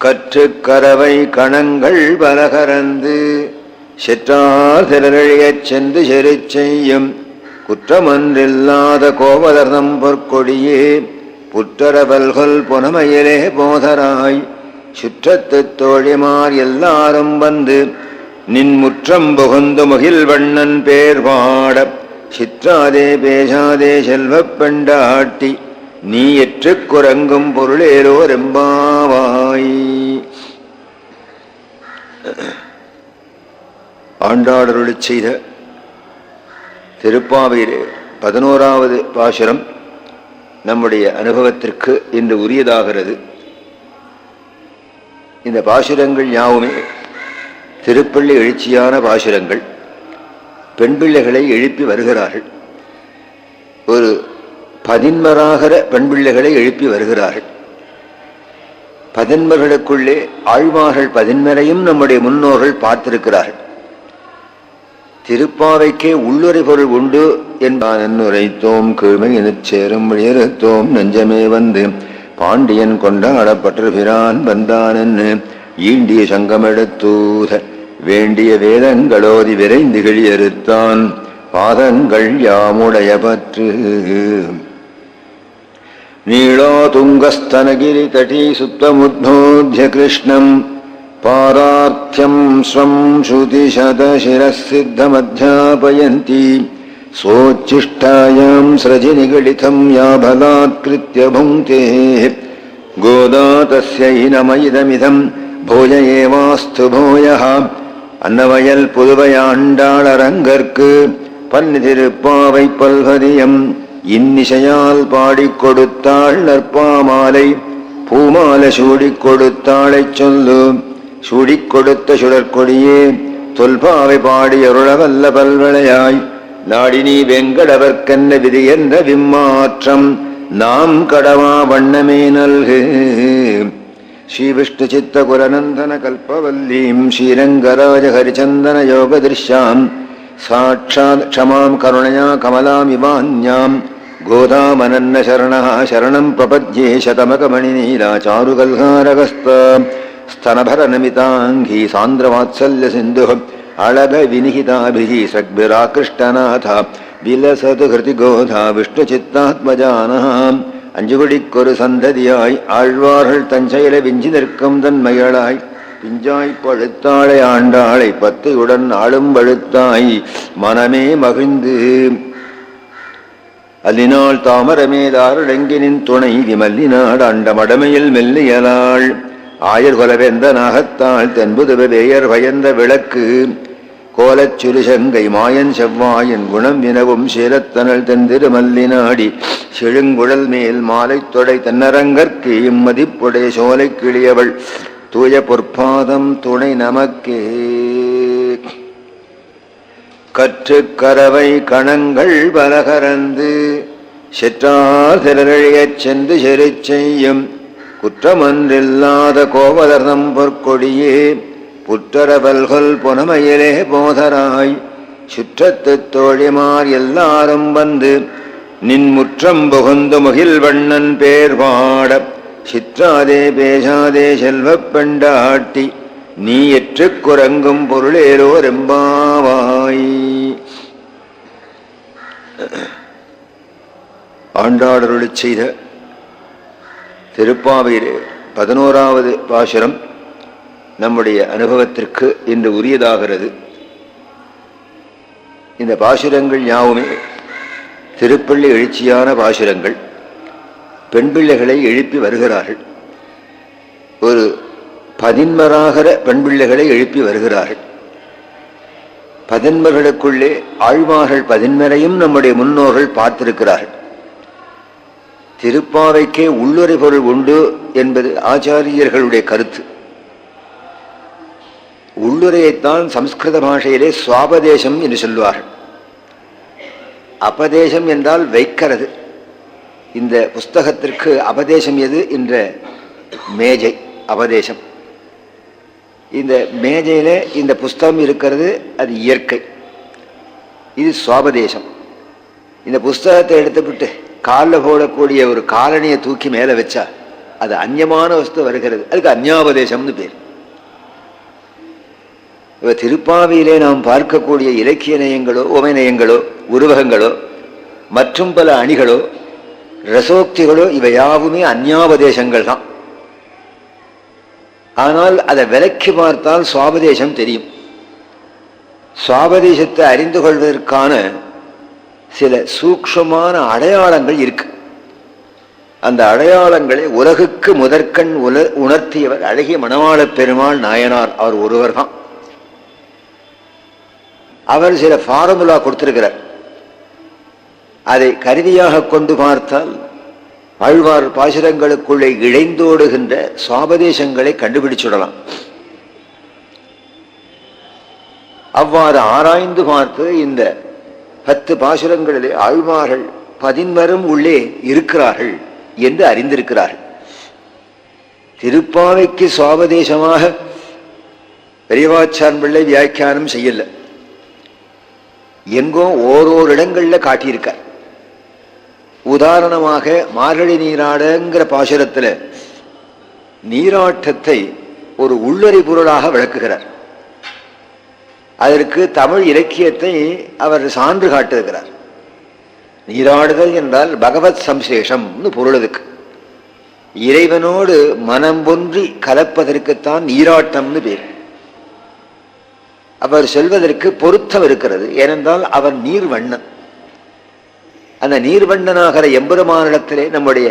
கற்று கரவை கணங்கள் பலகரந்து செற்றார் திரழியச் சென்று செரு செய்யும் குற்றமன்றில்லாத கோவலர்தம் பொற்கொடியே புற்றரவல்கொல் புனமையிலே போதராய் சுற்றத்து தோழிமார் எல்லாரும் வந்து நின் முற்றம் புகுந்து முகில் வண்ணன் பேர் பாட சிற்றாதே பேசாதே செல்வப் பெண்டாட்டி நீ எற்றுக் குரங்கும் பொருளேலோ ரெம்பாவாய். ஆண்டாளருளிச் செய்த திருப்பாவையிலே 11வது பாசுரம் நம்முடைய அனுபவத்திற்கு இன்று உரியதாகிறது. இந்த பாசுரங்கள் யாவுமே திருப்பள்ளி எழுச்சியான பாசுரங்கள். பெண் பிள்ளைகளை எழுப்பி வருகிறார்கள். ஒரு 11 பெண் பிள்ளைகளை எழுப்பி வருகிறார்கள். 11களுக்குள்ளே ஆழ்வார்கள் 11 நம்முடைய முன்னோர்கள் பார்த்திருக்கிறார்கள். திருப்பாவைக்கே உள்ளுரை பொருள் உண்டு என்பான் உரைத்தோம் கீழ்மை எனச் சேரும் உயர்த்தோம் நெஞ்சமே வந்து பாண்டியன் கொண்டாடப்பட்ட பிரான் வந்தான் என்று ஈண்டிய சங்கமெடுத்தூத வேண்டிய வேதங்களோதி விரைந்து கிழியறுத்தான் பாதங்கள் யாமுடைய பற்று. நீளோ துங்கஸ்தனகிரி தடி சுத்தமுத்னோத்ய கிருஷ்ணம் பாரார்த்தியம் ஸ்வம் ஸ்ருதிசதசிரசித்தமத்யாபயந்தி சோச்சிஷ்டாயாம் ஸ்ரஜி நிகழிதம் யா பலாத்கிருத்ய புங்கே கோதா தஸ்யை நமயிதமிதம் போஜ ஏவாஸ்து போயः. அன்னவயல் புதுவையாண்டாளரங்கற்கு பன்னிதிருப்பாவை பல்வதியம் இன்னிசையால் பாடிக் கொடுத்தாள் நற்பாமாலை பூமாலை சூடிக் கொடுத்தாளைச் சொல்லு. சூடிக் கொடுத்த சுடற்கொடியே தொல்பாவை பாடி அருளவல்ல பல்வளையாய் நாடினி வெங்கடவர்க்கென்ன விதி என்ற விம்மாற்றம் நாம் கடவா வண்ணமே நல்கு. ஸ்ரீ விஷ்ணு சித்த குலநந்தன கல்பவல்லீம் ஸ்ரீரங்கராஜ ஹரிச்சந்தன யோக திருஷ்யாம் சாட்சாத் க்ஷமாம் கருணையா கமலாம் இவான்யாம் கோதாமனன்ன சரணா சரணம் பிரபத்யே சதமகமணி நீலா சாருகல்காரகஸ்த ஸ்தனபர நமிதாங்கி சாந்திரவாத்சல்ய சிந்து அழக வினிகிதாபிஹி சக்பிராகிருஷ்டநாத விலசது கிருதி கோதா விஷ்ணு சித்தாத்மஜானாம். அஞ்சுகுடிக்கொரு சந்ததியாய் ஆழ்வார்கள் தஞ்சையில விஞ்சி நிற்கும் தன்மைகளாய் பிஞ்சாய் பழுத்தாளை ஆண்டாளை பத்தையுடன் ஆளும் வழுத்தாய் மனமே மகிழ்ந்து அல்லினாள் தாமரமேதாரடங்கினின் துணை விமல்லினாள் அண்ட மடமையில் மெல்லியலாள் ஆயர் கொலவெந்த நாகத்தாள் தென்புதுவ வேயர் பயந்த விளக்கு கோலச் சுருசங்கை மாயன் செவ்வாயன் குணம் வினவும் சீலத்தனல் தென்திரு மல்லினாடி செழுங்குழல் மேல் மாலை தொடை தென்னரங்கற்கு இம்மதிப்புடைய சோலை கிளியவள் தூய பொற்பாதம் துணை நமக்கே. கற்று கரவை கணங்கள் பலகரந்து செற்றார் திரழியச் சென்று செரு செய்யும் குற்றமன்றில்லாத கோவலர்தம் பொற்கொடியே புற்றரவல்கொல் புனமையிலே போதராய் சுற்றத்து தோழிமார் எல்லாரும் வந்து நின் முற்றம் புகுந்து முகில் வண்ணன் பேர் பாட சிற்றாதே பேசாதே செல்வப் பெண்டாட்டி நீ எற்றுக் குரங்கும் பொருளேலோ ரெம்பாவாய். ஆண்டாளருளிச் செய்த திருப்பாவையிலே 11வது பாசுரம் நம்முடைய அனுபவத்திற்கு இன்று உரியதாகிறது. இந்த பாசுரங்கள் யாவுமே திருப்பள்ளி எழுச்சியான பாசுரங்கள். பெண் பிள்ளைகளை எழுப்பி வருகிறார்கள். ஒரு 11 பெண் பிள்ளைகளை எழுப்பி வருகிறார்கள். 11களுக்குள்ளே ஆழ்வார்கள் 11 நம்முடைய முன்னோர்கள் பார்த்திருக்கிறார்கள். திருப்பாவைக்கே உள்ளுரை பொருள் உண்டு என்பது ஆச்சாரியர்களுடைய கருத்து. உள்ளுரையைத்தான் சம்ஸ்கிருத பாஷையிலே சுவாபதேசம் என்று சொல்வார்கள். அபதேசம் என்றால் வைக்கிறது. இந்த புஸ்தகத்திற்கு அபதேசம் எது என்ற மேஜை அபதேசம். இந்த மேஜையில இந்த புஸ்தகம் இருக்கிறது, அது இயற்கை. இது சுவாபதேசம். இந்த புஸ்தகத்தை எடுத்துவிட்டு காலில் போடக்கூடிய ஒரு காலணியை தூக்கி மேலே வச்சா அது அந்நியமான வஸ்து வருகிறது, அதுக்கு அந்நியாபதேசம்னு பேர். திருப்பாவியிலே நாம் பார்க்கக்கூடிய இலக்கிய நயங்களோ உமைநயங்களோ உருவகங்களோ மற்றும் பல அணிகளோ ரசோக்திகளோ இவை யாவுமே அந்நியாபதேசங்கள் தான். ஆனால் அதை விலக்கி பார்த்தால் சுவாபதேசம் தெரியும். சுவாபதேசத்தை அறிந்து கொள்வதற்கான சில சூக்ஷ்மமான அடையாளங்கள் இருக்கு. அந்த அடையாளங்களை உலகுக்கு முதற்கண் உணர்த்தியவர் அழகிய மணவாளப் பெருமாள் நாயனார். அவர் ஒருவர் தான். அவர் சில ஃபார்முலா கொடுத்திருக்கிறார். அதை கருவியாக கொண்டு பார்த்தால் ஆழ்வார் பாசுரங்களுக்குள்ளே இழைந்தோடுகின்ற சுவாபதேசங்களை கண்டுபிடிச்சுடலாம். அவ்வாறு ஆராய்ந்து பார்த்து இந்த 10 பாசுரங்களிலே ஆழ்வார்கள் 10 உள்ளே இருக்கிறார்கள் என்று அறிந்திருக்கிறார்கள். திருப்பாவைக்கு சுவாபதேசமாக பெரியவாச்சான் பிள்ளை வியாக்கியானம் செய்யல, எங்கோ ஓரோரு இடங்கள்ல காட்டியிருக்கார். உதாரணமாக மார்கழி நீராடங்கிற பாசுரத்தில் நீராட்டத்தை ஒரு உள்ளறி பொருளாக விளக்குகிறார். அதற்கு தமிழ் இலக்கியத்தை அவர் சான்று காட்டுகிறார். நீராடுதல் என்றால் பகவத் சம்சேஷம்னு பொருள். அதுக்கு இறைவனோடு மனம் ஒன்றி கலப்பதற்குத்தான் நீராட்டம்னு பேர். அவர் செல்வதற்கு பொருத்தம் இருக்கிறது. ஏனென்றால் அவர் நீர்வண்ணன். அந்த நீர்வண்ணனாகிற எம்பெருமானிடத்திலே நம்முடைய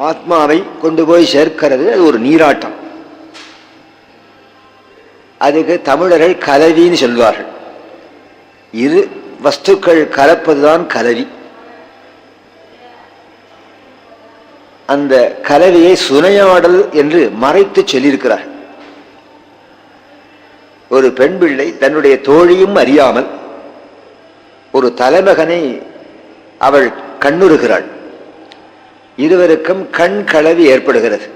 ஆத்மாவை கொண்டு போய் சேர்க்கிறது. அது ஒரு நீராட்டம். அதுக்கு தமிழர்கள் கலவின்னு சொல்வார்கள். இரு வஸ்துக்கள் கலப்பதுதான் கலவி. அந்த கலவியை சுனையாடல் என்று மறைத்து சொல்லியிருக்கிறார். ஒரு பெண் பிள்ளை தன்னுடைய தோழியும் அறியாமல் ஒரு தலைமகனை அவள் கண்ணுறுகிறாள். இருவருக்கும் கண் களவு ஏற்படுகிறது.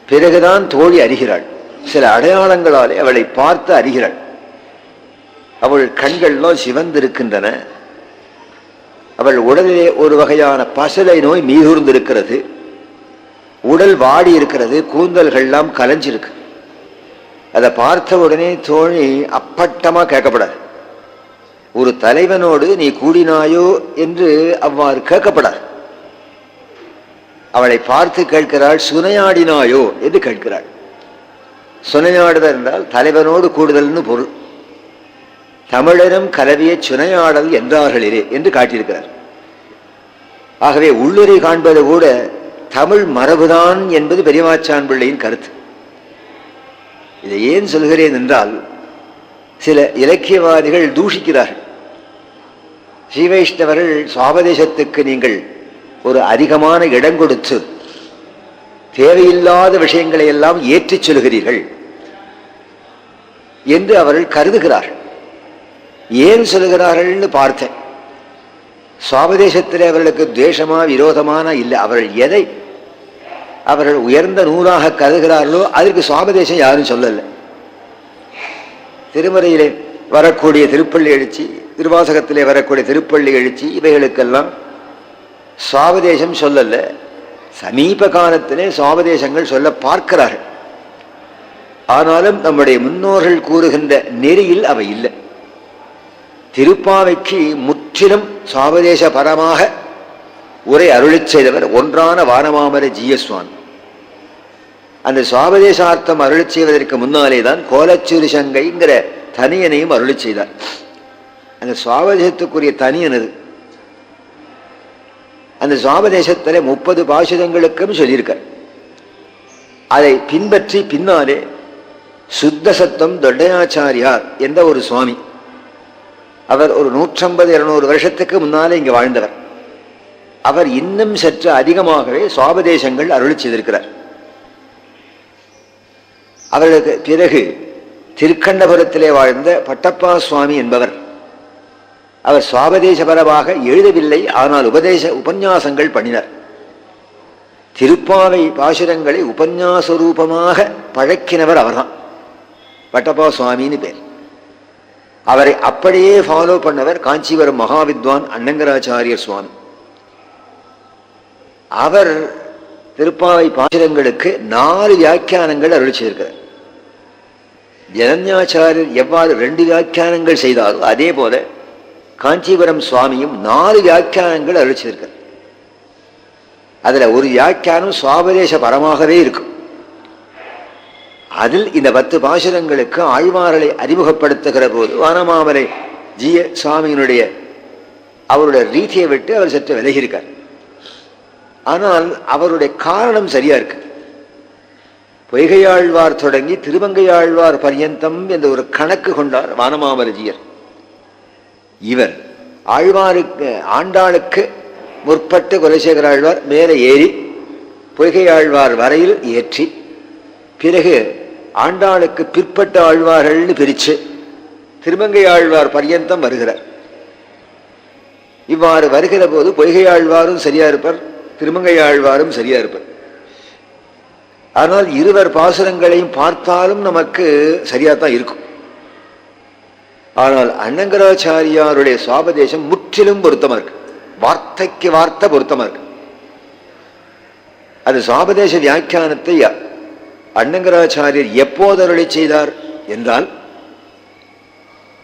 பிறகுதான் தோழி அறிகிறாள். சில அடையாளங்களாலே அவளை பார்த்து அறிகிறாள். அவள் கண்கள்லாம் சிவந்திருக்கின்றன. அவள் உடலிலே ஒரு வகையான பசலை நோய் மீகூர்ந்திருக்கிறது. உடல் வாடி இருக்கிறது. கூந்தல்கள்லாம் கலைஞ்சிருக்கு. அதை பார்த்த உடனே தோழி அப்பட்டமா கேட்கப்படாது. ஒரு தலைவனோடு நீ கூடினாயோ என்று அவ்வாறு கேட்கப்படாது. அவளை பார்த்து கேட்கிறாள், சுனையாடினாயோ என்று கேட்கிறாள். சுனையாடுதல் என்றால் தலைவனோடு கூடுதல்னு பொருள். தமிழரும் கலவியை சுனையாடல் என்றார்களே என்று காட்டியிருக்கிறார். ஆகவே உள்ளுரை காண்பது கூட தமிழ் மரபுதான் என்பது பெரியவாச்சான் பிள்ளையின் கருத்து. இதை ஏன் சொல்கிறேன் என்றால், சில இலக்கியவாதிகள் தூஷிக்கிறார்கள். ஸ்ரீவைஷ்ணவர்கள் சுவாபதேசத்துக்கு நீங்கள் ஒரு அதிகமான இடம் கொடுத்து தேவையில்லாத விஷயங்களை எல்லாம் ஏற்றிச் சொல்கிறீர்கள் என்று அவர்கள் கருதுகிறார்கள். ஏன் சொல்கிறார்கள்னு பார்த்தேன். சுவாபதேசத்தில் அவர்களுக்கு துவேஷமா விரோதமான இல்லை. அவர்கள் உயர்ந்த நூறாக கருதுகிறார்களோ அதற்கு சுவாபதேசம் யாரும் சொல்லல. திருமறையிலே வரக்கூடிய திருப்பள்ளி எழுச்சி, திருவாசகத்திலே வரக்கூடிய திருப்பள்ளி எழுச்சி, இவைகளுக்கெல்லாம் சுவாபதேசம் சொல்லல. சமீப காலத்திலே சுவாபதேசங்கள் சொல்ல பார்க்கிறார்கள். ஆனாலும் நம்முடைய முன்னோர்கள் கூறுகின்ற நெறியில் அவை இல்லை. திருப்பாவைக்கு முற்றிலும் சுவாபதேச பரமாக உரை அருளிச் செய்தவர் ஒன்றான வானமாமர ஜீயசுவாமி. அந்த சுவாபதேசார்த்தம் அருளிச் செய்வதற்கு முன்னாலே தான் கோலச்சூரி சங்கைங்கிற தனியனையும் அருளிச் செய்தார். அந்த சுவாபதேசத்துக்குரிய தனியனது. அந்த சுவாபதேசத்தில் 30 பாசுரங்களுக்கும் சொல்லியிருக்கார். அதை பின்பற்றி பின்னாலே சுத்த சத்தம் தொண்டையாச்சாரியார் என்ற ஒரு சுவாமி, அவர் ஒரு 150-200 வருஷத்துக்கு முன்னாலே இங்கு வாழ்ந்தவர். அவர் இன்னும் சற்று அதிகமாகவே சுவாபதேசங்கள் அருளி செய்திருக்கிறார். அவர்களுக்கு பிறகு திருக்கண்ணபுரத்திலே வாழ்ந்த பட்டப்பா சுவாமி என்பவர், அவர் சுவாபதேசபரமாக எழுதவில்லை, ஆனால் உபன்யாசங்கள் பண்ணினார். திருப்பாவை பாசுரங்களை உபன்யாச ரூபமாக பழக்கினவர் அவர்தான், பட்டப்பா சுவாமின்னு பேர். அவரை அப்படியே ஃபாலோ பண்ணவர் காஞ்சிபுரம் மகாவித்வான் அன்னங்கராச்சாரியர் சுவாமி. அவர் திருப்பாவை பாசுரங்களுக்கு 4 வியாக்கியானங்கள் அருளி செய்திருக்கிறார். ஜனன்யாச்சாரியர் எவ்வாறு 2 வியாக்கியானங்கள் செய்தாரோ அதே போல காஞ்சிபுரம் சுவாமியும் 4 வியாக்கியானங்கள் அருளி செய்திருக்கிறார். அதுல ஒரு வியாக்கியானம் சுவாபதேச பரமாகவே இருக்கும். அதில் இந்த 10 பாசுரங்களுக்கு ஆழ்வார்களை அறிமுகப்படுத்துகிற போது வானமாமலை ஜிய சுவாமியினுடைய அவருடைய ரீதியை விட்டு அவர் சற்று விலகியிருக்கார். ஆனால் அவருடைய காரணம் சரியா இருக்கு. பொய்கையாழ்வார் தொடங்கி திருமங்கையாழ்வார் பர்யந்தம் என்ற ஒரு கணக்கு கொண்டார் வானமாமலஜியர். இவர் ஆழ்வாருக்கு ஆண்டாளுக்கு முற்பட்டு குலசேகர ஆழ்வார் மேலே ஏறி பொய்கையாழ்வார் வரையில் ஏற்றி பிறகு ஆண்டாளுக்கு பிற்பட்ட ஆழ்வார்கள்னு பிரித்து திருமங்கையாழ்வார் பர்யந்தம் வருகிறார். இவ்வாறு வருகிற போது பொய்கையாழ்வாரும் சரியா இருப்பார், திருமங்கையாழ்வாரும் சரியா இருப்பார். ஆனால் இருவர் பாசுரங்களையும் பார்த்தாலும் நமக்கு சரியாத்தான் இருக்கும். ஆனால் அண்ணங்கராச்சாரியாருடைய சுவாபதேசம் முற்றிலும் பொருத்தமா இருக்கு, வார்த்தைக்கு வார்த்தை பொருத்தமா இருக்கு. அது சுவாபதேச வியாக்கியானத்தை அண்ணங்கராச்சாரியர் எப்போது அருளி செய்தார் என்றால்,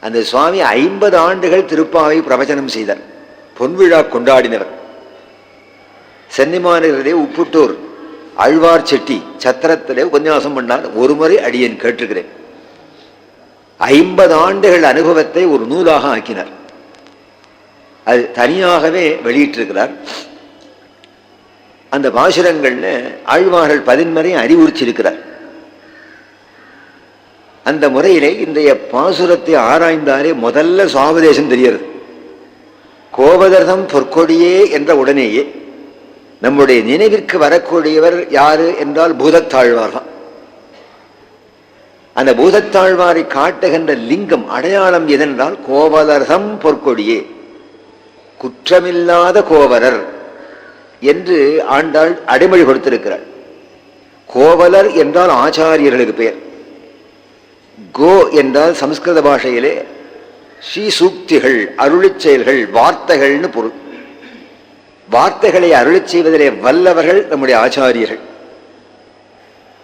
அந்த சுவாமி 50 ஆண்டுகள் திருப்பாவை பிரவச்சனம் செய்தார், பொன்விழா கொண்டாடினவர். சென்னிமாநிலே உப்புட்டூர் ஆழ்வார் செட்டி சத்திரத்திலே உபன்யாசம் பண்ணார். ஒரு முறை அடியேன் கேட்டிருக்கிறேன். 50 ஆண்டுகள் அனுபவத்தை ஒரு நூலாக ஆக்கினார். அது தனியாகவே வெளியிட்டிருக்கிறார். அந்த பாசுரங்கள்ல ஆழ்வார்கள் 11 அறிவுறுத்தியிருக்கிறார். அந்த முறையிலே இன்றைய பாசுரத்தை ஆராய்ந்தாலே முதல்ல சுவாபதேசம் தெரிகிறது. கோபதர்தம் பொற்கொடியே என்ற உடனேயே நம்முடைய நினைவிற்கு வரக்கூடியவர் யாரு என்றால் பூதத்தாழ்வார் தான். அந்த பூதத்தாழ்வாரை காட்டுகின்ற லிங்கம் அடையாளம் எதென்றால் கோவலர்தம் பொற்கொடியே, குற்றமில்லாத கோவலர் என்று ஆண்டாள் அடைமொழி கொடுத்திருக்கிறார். கோவலர் என்றால் ஆச்சாரியர்களுக்கு பெயர். கோ என்றால் சமஸ்கிருத பாஷையிலே ஸ்ரீ சூக்திகள், அருளிச் செயல்கள், வார்த்தைகள்னு பொருள். வார்த்தைகளை அருளிச் செய்வதிலே வல்லவர்கள் நம்முடைய ஆச்சாரியர்கள்.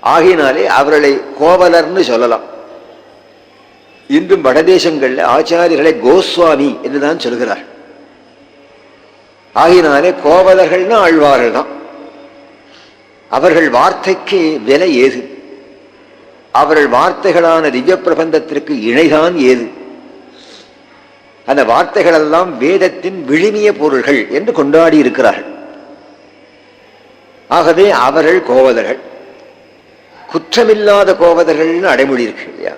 ஆகினாலே அவர்களை கோவலர்னு சொல்லலாம். இன்றும் வடதேசங்கள்ல ஆச்சாரியர்களை கோஸ்வாமி என்றுதான் சொல்கிறார். ஆகினாலே கோவலர்கள்னா ஆழ்வார்கள் தான். அவர்கள் வார்த்தைக்கு விலை ஏது? அவர்கள் வார்த்தைகளான திவ்ய பிரபந்தத்திற்கு இணைதான் ஏது? அந்த வார்த்தைகள் எல்லாம் வேதத்தின் விழுமிய பொருள்கள் என்று கொண்டாடி இருக்கிறார்கள். ஆகவே அவர்கள் கோவலர்கள். குற்றமில்லாத கோவலர்கள்னு அடைமொழி இருக்கு இல்லையா?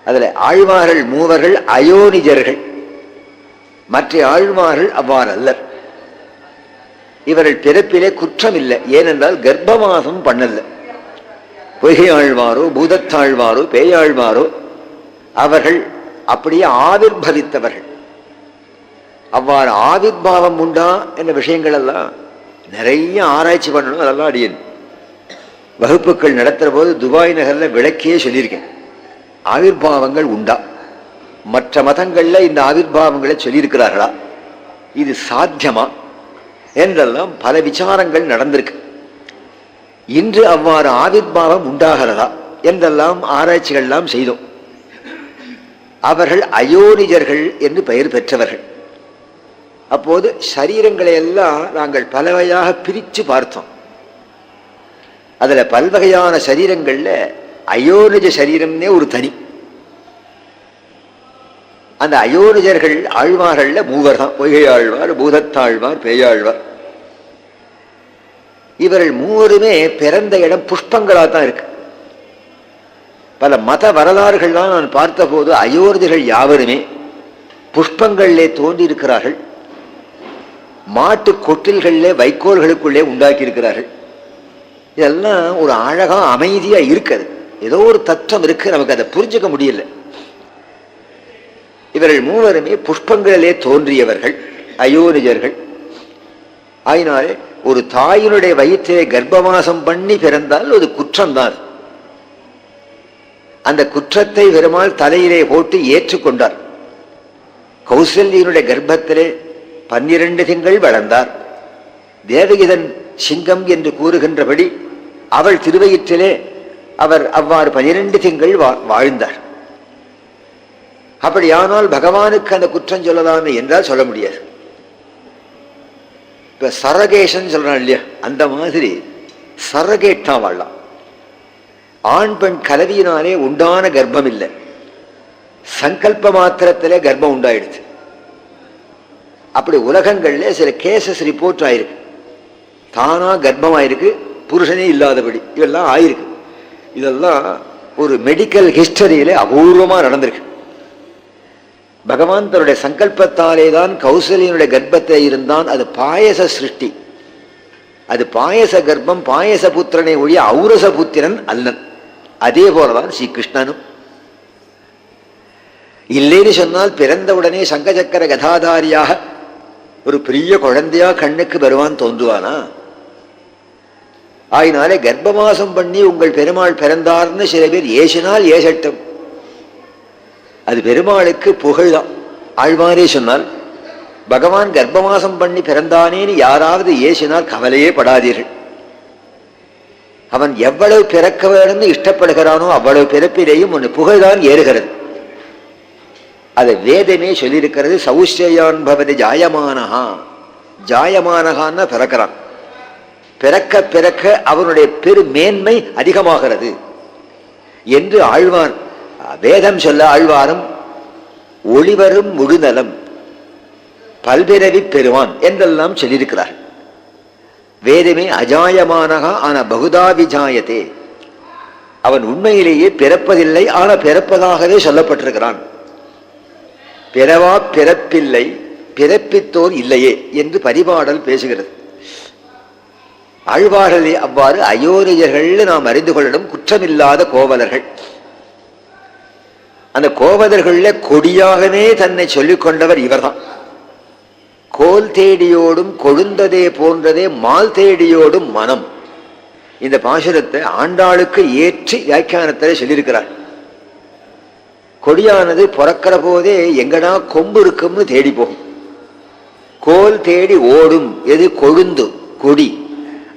அதுல ஆழ்வார்கள் 3 அயோனிஜர்கள், மற்ற ஆழ்வார்கள் அவ்வாறு அல்ல. இவர்கள் பிறப்பிலே குற்றம் இல்லை. ஏனென்றால் கர்ப்பவாசம் பண்ணல. பொய்கை ஆழ்வாரோ பூதத்தாழ்வாரோ பேயாழ்வாரோ அவர்கள் அப்படியே ஆவிர்பவித்தவர்கள். அவ்வாறு ஆவிர்பாவம் உண்டா என்ற விஷயங்கள் எல்லாம் நிறைய ஆராய்ச்சி பண்ணணும். அதெல்லாம் அடியேன் வகுப்புகள் நடத்துற போது துபாய் நகர்ல விளக்கியே சொல்லியிருக்கேன். ஆவிர்பாவங்கள் உண்டா? மற்ற மதங்கள்ல இந்த ஆவிர்பாவங்களை சொல்லியிருக்கிறார்களா? இது சாத்தியமா என்றெல்லாம் பல விசாரங்கள் நடந்திருக்கு. இன்று அவ்வாறு ஆவிர்பாவம் உண்டாகிறதா என்றெல்லாம் ஆராய்ச்சிகள்லாம் செய்தோம். அவர்கள் அயோனிஜர்கள் என்று பெயர் பெற்றவர்கள். அப்போது சரீரங்களை எல்லாம் நாங்கள் பலவையாக பிரித்து பார்த்தோம். அதுல பல்வகையான சரீரங்கள்ல அயோனிஜ சரீரம்னே ஒரு தனி. அந்த அயோனிஜர்கள் ஆழ்வார்கள்ல 3 தான். பொய்கை ஆழ்வார், பூதத்தாழ்வார், பேயாழ்வார். இவர்கள் 3 பிறந்த இடம் புஷ்பங்களா தான் இருக்கு. பல மத வரலாறுகள்லாம் நான் பார்த்த போது அயோனிஜர்கள் யாவருமே புஷ்பங்களிலே தோன்றி இருக்கிறார்கள். மாட்டு கொட்டில்களிலே வைக்கோல்களுக்குள்ளே உண்டாக்கி இருக்கிறார்கள். இதெல்லாம் ஒரு அழகா அமைதியா இருக்குது. ஏதோ ஒரு தத்துவம் இருக்கு, நமக்கு அதை புரிஞ்சுக்க முடியல. இவர்கள் 3 புஷ்பங்களிலே தோன்றியவர்கள் அயோனிஜர்கள். ஆயினாலே ஒரு தாயினுடைய வயிற்றிலே கர்ப்பவாசம் பண்ணி பிறந்தால் அது குற்றம்தான். அந்த குற்றத்தை பெருமாள் தலையிலே போட்டு ஏற்றுக்கொண்டார். கௌசல்யினுடைய கர்ப்பத்திலே 12 திங்கள் வளர்ந்தார். தேவகிதன் சிங்கம் என்று கூறுகின்றபடி அவள் திருவயிற்றிலே அவர் அவ்வாறு 12 திங்கள் வாழ்ந்தார். அப்படியானால் பகவானுக்கு அந்த குற்றம் சொல்லலாமே என்றால் சொல்ல முடியாது. இப்ப சரகேஷன் சொல்றான் இல்லையா, அந்த மாதிரி சரகேட்டா வாழலாம். ஆண் பெண் கலவியினாலே உண்டான கர்ப்பம் இல்லை, சங்கல்ப மாத்திரத்திலே கர்ப்பம் உண்டாயிடுச்சு. அப்படி உலகங்கள்ல சில கேசஸ் ரிப்போர்ட் ஆயிருக்கு, தானா கர்ப்பம் ஆயிருக்கு, புருஷனே இல்லாதபடி இதெல்லாம் ஆயிருக்கு. இதெல்லாம் ஒரு மெடிக்கல் ஹிஸ்டரியில அபூர்வமா நடந்திருக்கு. பகவான் தன்னுடைய சங்கல்பத்தாலே தான் கௌசல்யனுடைய கர்ப்பத்தை இருந்தான். அது பாயச சிருஷ்டி, அது பாயச கர்ப்பம், பாயச புத்திரனை ஒழிய ஔரச புத்திரன் அல்லன். அதே போலதான் ஸ்ரீ கிருஷ்ணனும். இல்லைன்னு சொன்னால் பிறந்தவுடனே சங்கச்சக்கர கதாதாரியாக ஒரு பெரிய குழந்தையா கண்ணுக்கு வருவான் தோன்றுவானா? ஆயினாலே கர்ப்பவாசம் பண்ணி உங்கள் பெருமாள் பிறந்தார்னு சில பேர் ஏசினால் ஏசட்டும், அது பெருமாளுக்கு புகழ்தான். ஆழ்வாரே சொன்னால் பகவான் கர்ப்பவாசம் பண்ணி பிறந்தானேன்னு யாராவது ஏசினால் கவலையே படாதீர்கள். அவன் எவ்வளவு பிறக்க வேணும்னு இஷ்டப்படுகிறானோ அவ்வளவு பிறப்பிலேயும் ஒன்று புகழ்தான் ஏறுகிறது. அதை வேதமே சொல்லியிருக்கிறது. சௌஷ்யான் பவதி ஜாயமானஹா, ஜாயமானஹான்னா பிறக்கிறான். பிறக்க பிறக்க அவனுடைய பெரு மேன்மை அதிகமாகிறது என்று ஆழ்வான் வேதம் சொல்ல, ஆழ்வாரும் ஒளிவரும் முழுநலம் பல்பிறவி பெறுவான் என்றெல்லாம் சொல்லியிருக்கிறார். வேதமே அஜாயமானகா ஆன பகுதா விஜாயத்தே, அவன் உண்மையிலேயே பிறப்பதில்லை, ஆனா பிறப்பதாகவே சொல்லப்பட்டிருக்கிறான். பிறவா பிறப்பில்லை, பிறப்பித்தோர் இல்லையே என்று பரிபாடல் பேசுகிறது. ஆழ்வார்களே அவ்வாறு அயோரியர்கள் நாம் அறிந்து கொள்ளணும், குற்றமில்லாத கோவலர்கள். அந்த கோவலர்கள கொடியாகவே தன்னை சொல்லிக் கொண்டவர் இவர்தான். கோல் தேடியோடும் கொழுந்ததே போன்றதே மால் தேடியோடும் மனம். இந்த பாசுரத்தை ஆண்டாளுக்கு ஏற்றி வியாக்கியானத்தில் சொல்லியிருக்கிறார். கொடியானது பிறக்கிற போதே எங்கடா கொம்பு இருக்கும்னு தேடி போகும். கோல் தேடி ஓடும் எது? கொழுந்து கொடி.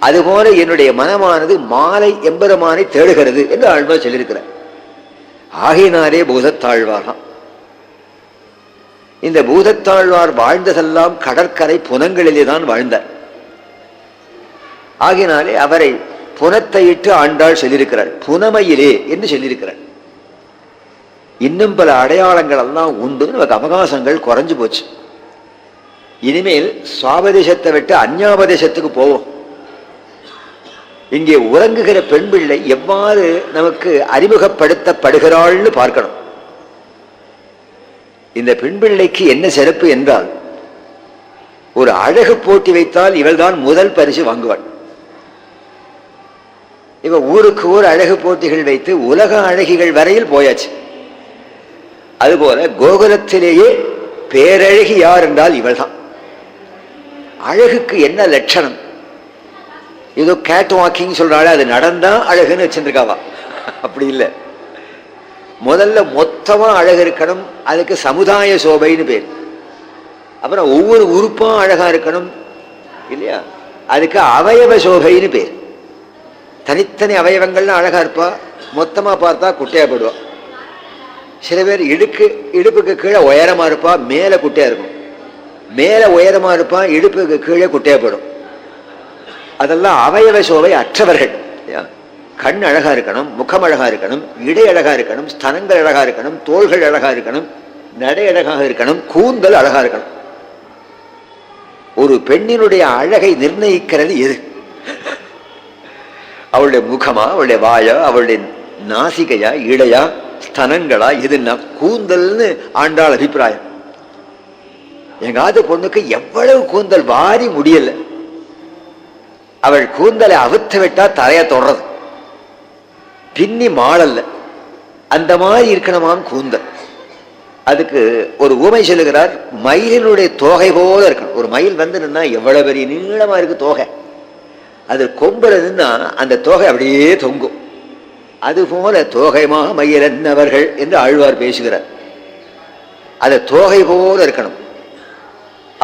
அதுபோல என்னுடைய மனமானது மாலை எம்பெருமானை தேடுகிறது என்று ஆழ்வார் சொல்லியிருக்கிறார். ஆகினாரே பூதத்தாழ்வாராம். இந்த பூதத்தாழ்வார் வாழ்ந்ததெல்லாம் கடற்கரை புனங்களிலே தான் வாழ்ந்தார். ஆகினாலே அவரை புனத்தையிட்டு ஆண்டாள் சொல்லியிருக்கிறார், புனமையிலே என்று சொல்லியிருக்கிறார். இன்னும் பல அடையாளங்கள் எல்லாம் உண்டு. நமக்கு அவகாசங்கள் குறைஞ்சு போச்சு. இனிமேல் சுவாபதேசத்தை விட்டு அந்யாபதேசத்துக்கு போவோம். இங்கே உறங்குகிற பெண் பிள்ளை எவ்வாறு நமக்கு அறிமுகப்படுத்தப்படுகிறாள்னு பார்க்கணும். இந்த பெண் பிள்ளைக்கு என்ன சிறப்பு என்றால், ஒரு அழகு போட்டி வைத்தால் இவள் தான் முதல் பரிசு வாங்குவாள். இவ ஊருக்கு ஊர் அழகு போட்டிகள் வைத்து உலக அழகிகள் வரையில் போயாச்சு. அதுபோல கோகுலத்திலேயே பேரழகி யார் என்றால் இவள் தான். அழகுக்கு என்ன லட்சணம்? ஏதோ கேட் வாக்கிங் சொல்றாள், அது நடந்தா அழகுன்னு வச்சிருக்காவா? அப்படி இல்லை. முதல்ல மொத்தமா அழகு இருக்கணும், அதுக்கு சமுதாய சோபைன்னு பேர். அப்புறம் ஒவ்வொரு உறுப்பா அழகா இருக்கணும் இல்லையா, அதுக்கு அவயவ சோபைன்னு பேர். தனித்தனி அவயவங்கள்லாம் அழகா இருப்பா, மொத்தமா பார்த்தா குட்டையா போடுவா. சில பேர் இடுப்புக்கு கீழே உயரமா இருப்பா, மேல குட்டையா இருக்கும். மேல உயரமா இருப்பா, இடுப்புக்கு கீழே குட்டையா போடும். அதெல்லாம் அவயவ சோபை அற்றவர்கள். கண் அழகா இருக்கணும், முகம் அழகா இருக்கணும், இடை அழகா இருக்கணும், ஸ்தனங்கள் அழகா இருக்கணும், தோள்கள் அழகா இருக்கணும், நடை அழகாக இருக்கணும், கூந்தல் அழகா இருக்கணும். ஒரு பெண்ணினுடைய அழகை நிர்ணயிக்கிறது எது? அவளுடைய முகமா, அவளுடைய வாயா, அவளுடைய நாசிகையா, இடையா, ஸ்தனங்களா, எதுன்னா கூந்தல்னு ஆண்டாள் அபிப்பிராயம். எங்காவது பொண்ணுக்கு எவ்வளவு கூந்தல் வாரி முடியல, அவள் கூந்தலை அவுத்து விட்டா தரைய தொடறது, பின்னி மாளல்ல, அந்த மாதிரி இருக்கணுமாம் கூந்தல். அதுக்கு ஒரு ஊமை சொல்லுகிறார், மயிலினுடைய தோகை போல இருக்கணும். ஒரு மயில் வந்து நின்னா எவ்வளவு பெரிய நீளமா இருக்கு தோகை, அது கொம்புல நின்னா அந்த தோகை அப்படியே தொங்கும். அதுபோல தோகைமா மயிலன்னவர்கள் என்று ஆழ்வார் பேசுகிறார். அது தோகை போல இருக்கணும்.